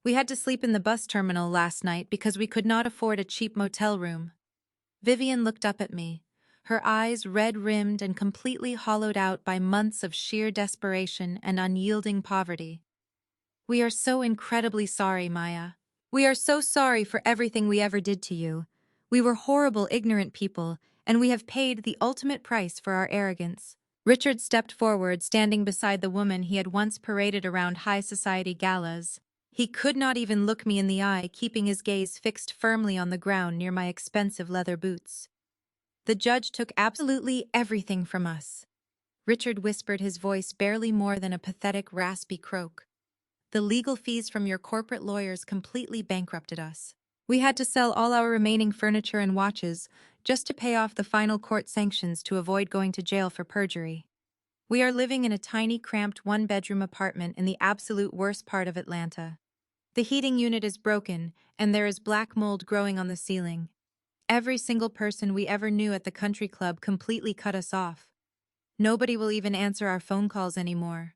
We had to sleep in the bus terminal last night because we could not afford a cheap motel room." Vivian looked up at me, her eyes red-rimmed and completely hollowed out by months of sheer desperation and unyielding poverty. "We are so incredibly sorry, Maya. We are so sorry for everything we ever did to you. We were horrible, ignorant people, and we have paid the ultimate price for our arrogance." Richard stepped forward, standing beside the woman he had once paraded around high society galas. He could not even look me in the eye, keeping his gaze fixed firmly on the ground near my expensive leather boots. "The judge took absolutely everything from us," Richard whispered, his voice barely more than a pathetic, raspy croak. "The legal fees from your corporate lawyers completely bankrupted us. We had to sell all our remaining furniture and watches just to pay off the final court sanctions to avoid going to jail for perjury. We are living in a tiny, cramped 1-bedroom apartment in the absolute worst part of Atlanta. The heating unit is broken, and there is black mold growing on the ceiling. Every single person we ever knew at the country club completely cut us off. Nobody will even answer our phone calls anymore.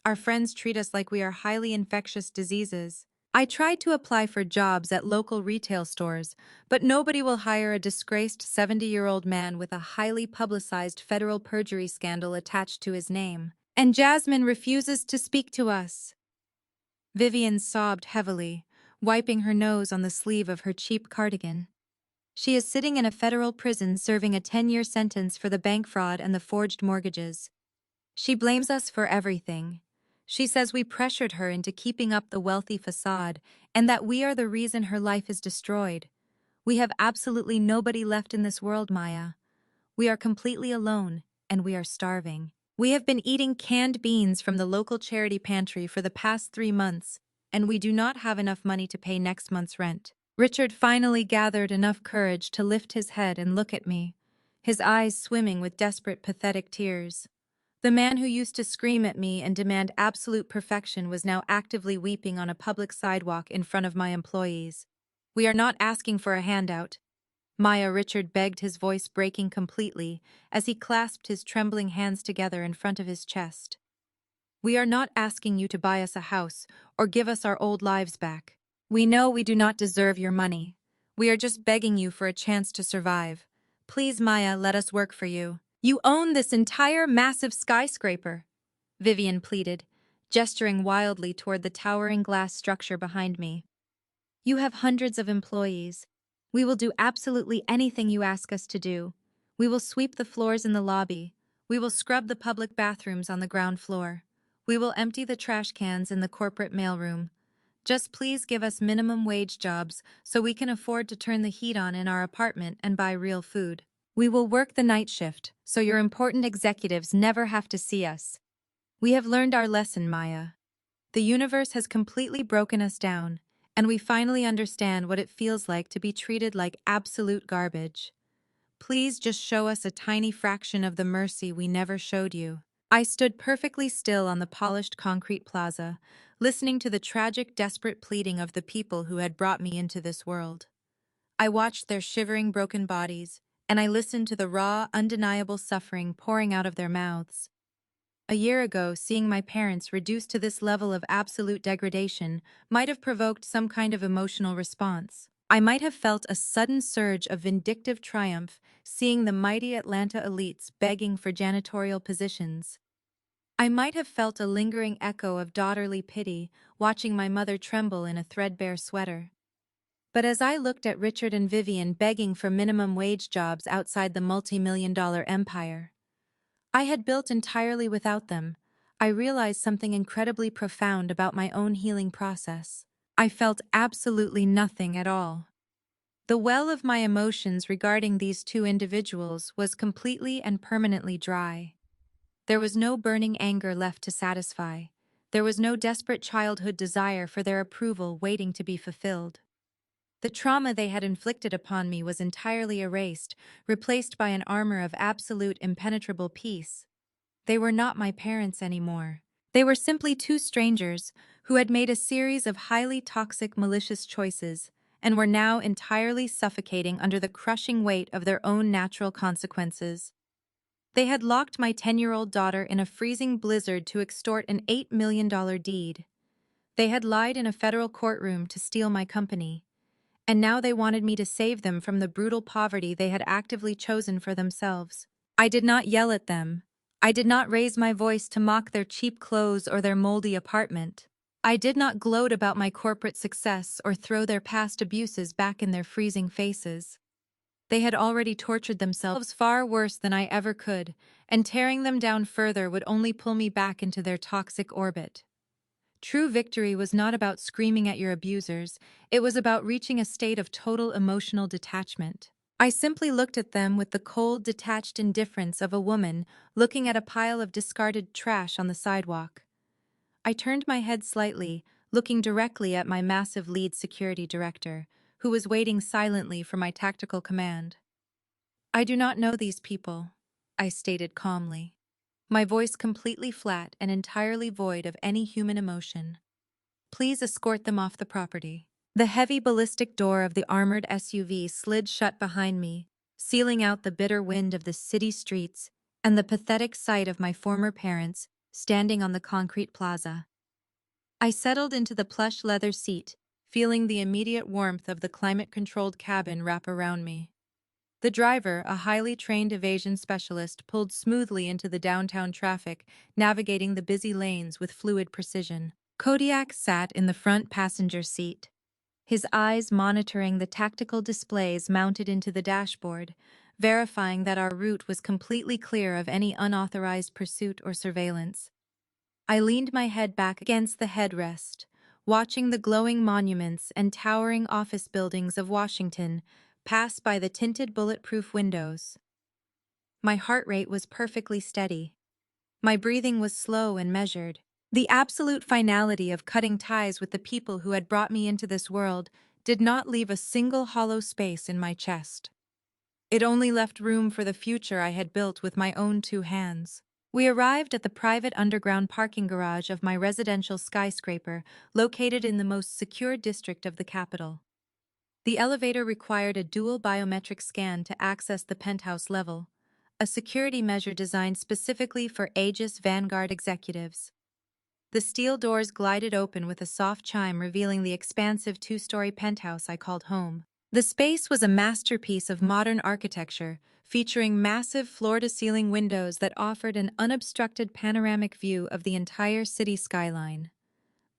Our friends treat us like we are highly infectious diseases. I tried to apply for jobs at local retail stores, but nobody will hire a disgraced 70-year-old man with a highly publicized federal perjury scandal attached to his name. And Jasmine refuses to speak to us." Vivian sobbed heavily, wiping her nose on the sleeve of her cheap cardigan. "She is sitting in a federal prison serving a 10-year sentence for the bank fraud and the forged mortgages. She blames us for everything. She says we pressured her into keeping up the wealthy facade and that we are the reason her life is destroyed. We have absolutely nobody left in this world, Maya. We are completely alone, and we are starving. We have been eating canned beans from the local charity pantry for the past 3 months, and we do not have enough money to pay next month's rent." Richard finally gathered enough courage to lift his head and look at me, his eyes swimming with desperate, pathetic tears. The man who used to scream at me and demand absolute perfection was now actively weeping on a public sidewalk in front of my employees. "We are not asking for a handout," Maya Richard begged, his voice breaking completely as he clasped his trembling hands together in front of his chest. "We are not asking you to buy us a house or give us our old lives back. We know we do not deserve your money. We are just begging you for a chance to survive. Please, Maya, let us work for you. You own this entire massive skyscraper," Vivian pleaded, gesturing wildly toward the towering glass structure behind me. "You have hundreds of employees. We will do absolutely anything you ask us to do. We will sweep the floors in the lobby. We will scrub the public bathrooms on the ground floor. We will empty the trash cans in the corporate mailroom. Just please give us minimum wage jobs so we can afford to turn the heat on in our apartment and buy real food. We will work the night shift so your important executives never have to see us. We have learned our lesson, Maya. The universe has completely broken us down, and we finally understand what it feels like to be treated like absolute garbage. Please just show us a tiny fraction of the mercy we never showed you." I stood perfectly still on the polished concrete plaza, listening to the tragic, desperate pleading of the people who had brought me into this world. I watched their shivering, broken bodies, and I listened to the raw, undeniable suffering pouring out of their mouths. A year ago, seeing my parents reduced to this level of absolute degradation might have provoked some kind of emotional response. I might have felt a sudden surge of vindictive triumph seeing the mighty Atlanta elites begging for janitorial positions. I might have felt a lingering echo of daughterly pity watching my mother tremble in a threadbare sweater. But as I looked at Richard and Vivian begging for minimum wage jobs outside the multi-million-dollar empire I had built entirely without them, I realized something incredibly profound about my own healing process. I felt absolutely nothing at all. The well of my emotions regarding these two individuals was completely and permanently dry. There was no burning anger left to satisfy. There was no desperate childhood desire for their approval waiting to be fulfilled. The trauma they had inflicted upon me was entirely erased, replaced by an armor of absolute impenetrable peace. They were not my parents anymore. They were simply two strangers who had made a series of highly toxic, malicious choices and were now entirely suffocating under the crushing weight of their own natural consequences. They had locked my 10-year-old daughter in a freezing blizzard to extort an $8 million deed. They had lied in a federal courtroom to steal my company. And now they wanted me to save them from the brutal poverty they had actively chosen for themselves. I did not yell at them. I did not raise my voice to mock their cheap clothes or their moldy apartment. I did not gloat about my corporate success or throw their past abuses back in their freezing faces. They had already tortured themselves far worse than I ever could, and tearing them down further would only pull me back into their toxic orbit. True victory was not about screaming at your abusers, it was about reaching a state of total emotional detachment. I simply looked at them with the cold, detached indifference of a woman looking at a pile of discarded trash on the sidewalk. I turned my head slightly, looking directly at my massive lead security director, who was waiting silently for my tactical command. "I do not know these people," I stated calmly, my voice completely flat and entirely void of any human emotion. "Please escort them off the property." The heavy ballistic door of the armored SUV slid shut behind me, sealing out the bitter wind of the city streets and the pathetic sight of my former parents standing on the concrete plaza. I settled into the plush leather seat, feeling the immediate warmth of the climate-controlled cabin wrap around me. The driver, a highly trained evasion specialist, pulled smoothly into the downtown traffic, navigating the busy lanes with fluid precision. Kodiak sat in the front passenger seat, his eyes monitoring the tactical displays mounted into the dashboard, verifying that our route was completely clear of any unauthorized pursuit or surveillance. I leaned my head back against the headrest, watching the glowing monuments and towering office buildings of Washington pass by the tinted bulletproof windows. My heart rate was perfectly steady. My breathing was slow and measured. The absolute finality of cutting ties with the people who had brought me into this world did not leave a single hollow space in my chest. It only left room for the future I had built with my own two hands. We arrived at the private underground parking garage of my residential skyscraper, located in the most secure district of the capital. The elevator required a dual biometric scan to access the penthouse level, a security measure designed specifically for Aegis Vanguard executives. The steel doors glided open with a soft chime revealing the expansive two-story penthouse I called home. The space was a masterpiece of modern architecture, featuring massive floor-to-ceiling windows that offered an unobstructed panoramic view of the entire city skyline.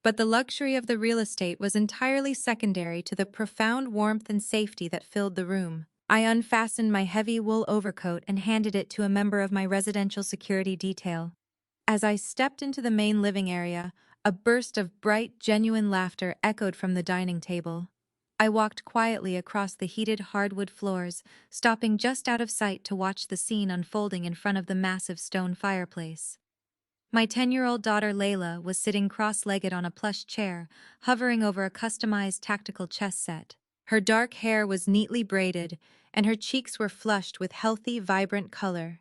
But the luxury of the real estate was entirely secondary to the profound warmth and safety that filled the room. I unfastened my heavy wool overcoat and handed it to a member of my residential security detail. As I stepped into the main living area, a burst of bright, genuine laughter echoed from the dining table. I walked quietly across the heated hardwood floors, stopping just out of sight to watch the scene unfolding in front of the massive stone fireplace. My 10-year-old daughter Layla was sitting cross-legged on a plush chair, hovering over a customized tactical chess set. Her dark hair was neatly braided, and her cheeks were flushed with healthy, vibrant color.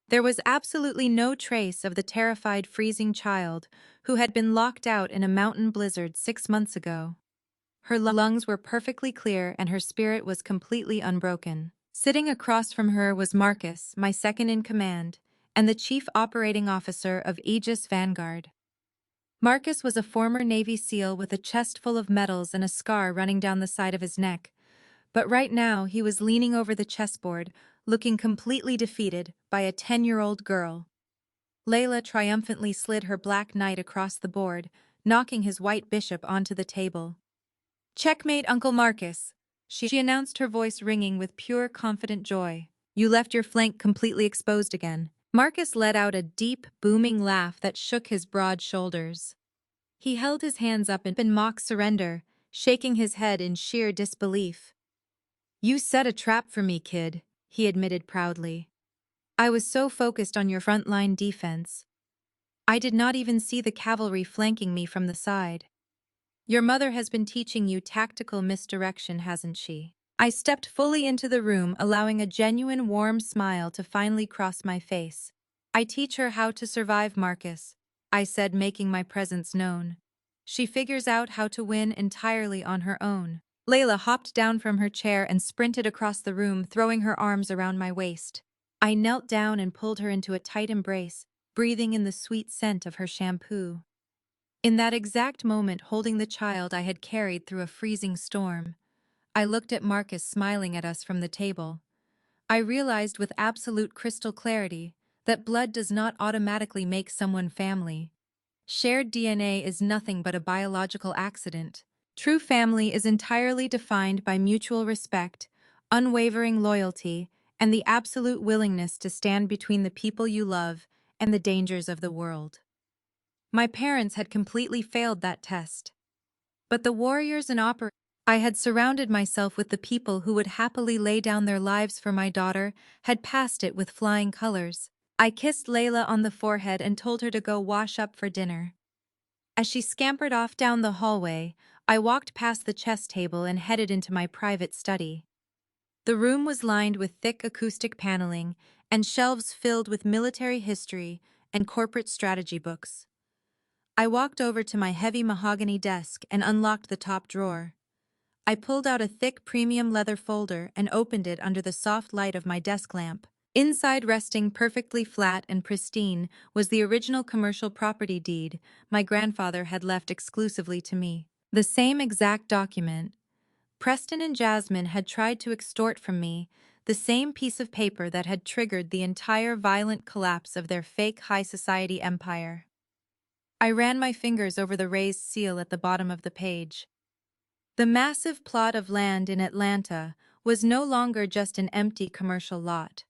There was absolutely no trace of the terrified, freezing child who had been locked out in a mountain blizzard 6 months ago. Her lungs were perfectly clear and her spirit was completely unbroken. Sitting across from her was Marcus, my second-in-command, and the chief operating officer of Aegis Vanguard. Marcus was a former Navy SEAL with a chest full of medals and a scar running down the side of his neck, but right now he was leaning over the chessboard, looking completely defeated by a 10-year-old girl. Layla triumphantly slid her black knight across the board, knocking his white bishop onto the table. "Checkmate, Uncle Marcus," she announced, her voice ringing with pure, confident joy. "You left your flank completely exposed again." Marcus let out a deep, booming laugh that shook his broad shoulders. He held his hands up in mock surrender, shaking his head in sheer disbelief. "You set a trap for me, kid," he admitted proudly. "I was so focused on your frontline defense. I did not even see the cavalry flanking me from the side. Your mother has been teaching you tactical misdirection, hasn't she?" I stepped fully into the room, allowing a genuine warm smile to finally cross my face. "I teach her how to survive, Marcus," I said, making my presence known. "She figures out how to win entirely on her own." Layla hopped down from her chair and sprinted across the room, throwing her arms around my waist. I knelt down and pulled her into a tight embrace, breathing in the sweet scent of her shampoo. In that exact moment, holding the child I had carried through a freezing storm, I looked at Marcus smiling at us from the table. I realized with absolute crystal clarity that blood does not automatically make someone family. Shared DNA is nothing but a biological accident. True family is entirely defined by mutual respect, unwavering loyalty, and the absolute willingness to stand between the people you love and the dangers of the world. My parents had completely failed that test. But the warriors and operators I had surrounded myself with, the people who would happily lay down their lives for my daughter, had passed it with flying colors. I kissed Layla on the forehead and told her to go wash up for dinner. As she scampered off down the hallway, I walked past the chess table and headed into my private study. The room was lined with thick acoustic paneling and shelves filled with military history and corporate strategy books. I walked over to my heavy mahogany desk and unlocked the top drawer. I pulled out a thick premium leather folder and opened it under the soft light of my desk lamp. Inside, resting perfectly flat and pristine, was the original commercial property deed my grandfather had left exclusively to me. The same exact document Preston and Jasmine had tried to extort from me, the same piece of paper that had triggered the entire violent collapse of their fake high society empire. I ran my fingers over the raised seal at the bottom of the page. The massive plot of land in Atlanta was no longer just an empty commercial lot.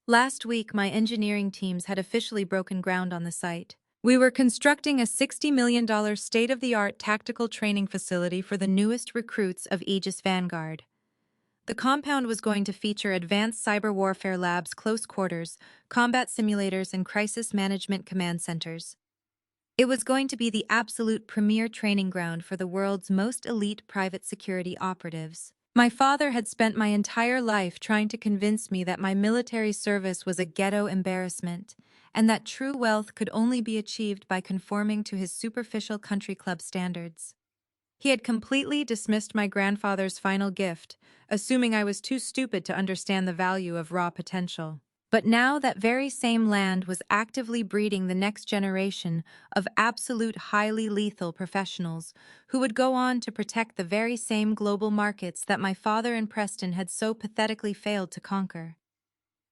Last week, my engineering teams had officially broken ground on the site. We were constructing a $60 million state-of-the-art tactical training facility for the newest recruits of Aegis Vanguard. The compound was going to feature advanced cyber warfare labs, close quarters, combat simulators, and crisis management command centers. It was going to be the absolute premier training ground for the world's most elite private security operatives. My father had spent my entire life trying to convince me that my military service was a ghetto embarrassment, and that true wealth could only be achieved by conforming to his superficial country club standards. He had completely dismissed my grandfather's final gift, assuming I was too stupid to understand the value of raw potential. But now that very same land was actively breeding the next generation of absolute highly lethal professionals who would go on to protect the very same global markets that my father and Preston had so pathetically failed to conquer.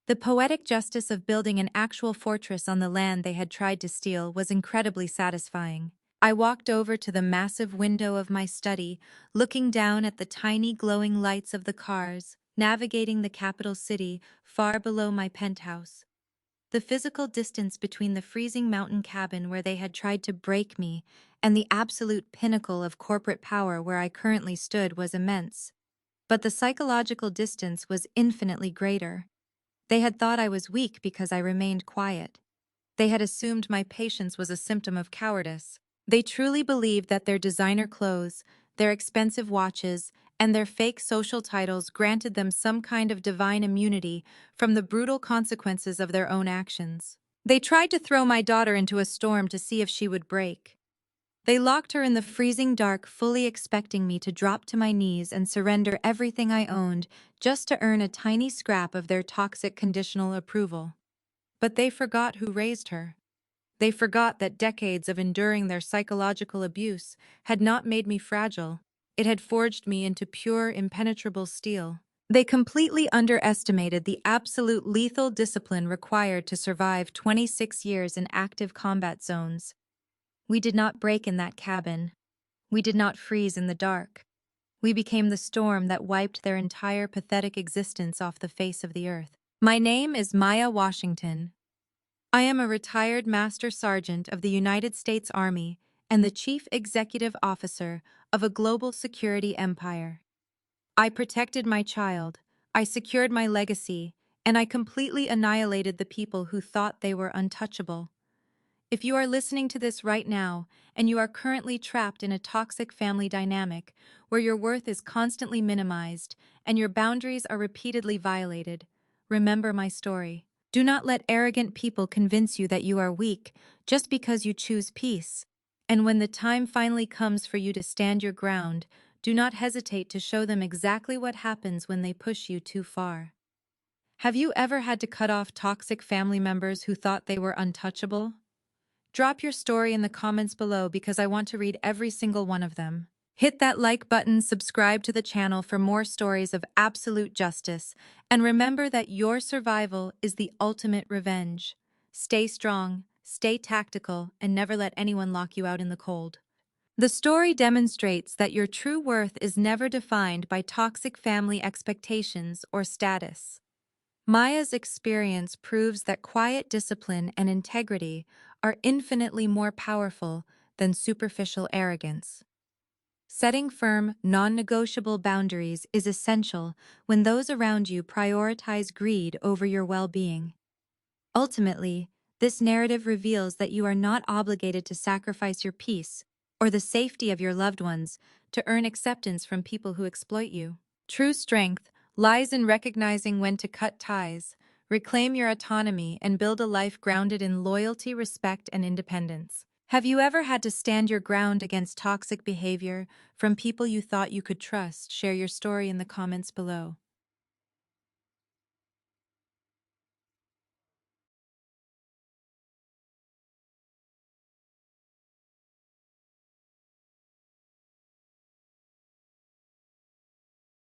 The poetic justice of building an actual fortress on the land they had tried to steal was incredibly satisfying. I walked over to the massive window of my study, looking down at the tiny glowing lights of the cars, navigating the capital city far below my penthouse. The physical distance between the freezing mountain cabin where they had tried to break me and the absolute pinnacle of corporate power where I currently stood was immense. But the psychological distance was infinitely greater. They had thought I was weak because I remained quiet. They had assumed my patience was a symptom of cowardice. They truly believed that their designer clothes, their expensive watches, and their fake social titles granted them some kind of divine immunity from the brutal consequences of their own actions. They tried to throw my daughter into a storm to see if she would break. They locked her in the freezing dark, fully expecting me to drop to my knees and surrender everything I owned just to earn a tiny scrap of their toxic conditional approval. But they forgot who raised her. They forgot that decades of enduring their psychological abuse had not made me fragile. It had forged me into pure, impenetrable steel. They completely underestimated the absolute lethal discipline required to survive 26 years in active combat zones. We did not break in that cabin. We did not freeze in the dark. We became the storm that wiped their entire pathetic existence off the face of the earth. My name is Maya Washington. I am a retired Master Sergeant of the United States Army and the Chief Executive Officer of a global security empire. I protected my child, I secured my legacy, and I completely annihilated the people who thought they were untouchable. If you are listening to this right now, and you are currently trapped in a toxic family dynamic where your worth is constantly minimized and your boundaries are repeatedly violated, remember my story. Do not let arrogant people convince you that you are weak just because you choose peace. And when the time finally comes for you to stand your ground, do not hesitate to show them exactly what happens when they push you too far. Have you ever had to cut off toxic family members who thought they were untouchable? Drop your story in the comments below because I want to read every single one of them. Hit that like button, subscribe to the channel for more stories of absolute justice, and remember that your survival is the ultimate revenge. Stay strong, stay tactical, and never let anyone lock you out in the cold. The story demonstrates that your true worth is never defined by toxic family expectations or status. Maya's experience proves that quiet discipline and integrity are infinitely more powerful than superficial arrogance. Setting firm, non-negotiable boundaries is essential when those around you prioritize greed over your well-being. Ultimately, this narrative reveals that you are not obligated to sacrifice your peace or the safety of your loved ones to earn acceptance from people who exploit you. True strength lies in recognizing when to cut ties, reclaim your autonomy, and build a life grounded in loyalty, respect, and independence. Have you ever had to stand your ground against toxic behavior from people you thought you could trust? Share your story in the comments below.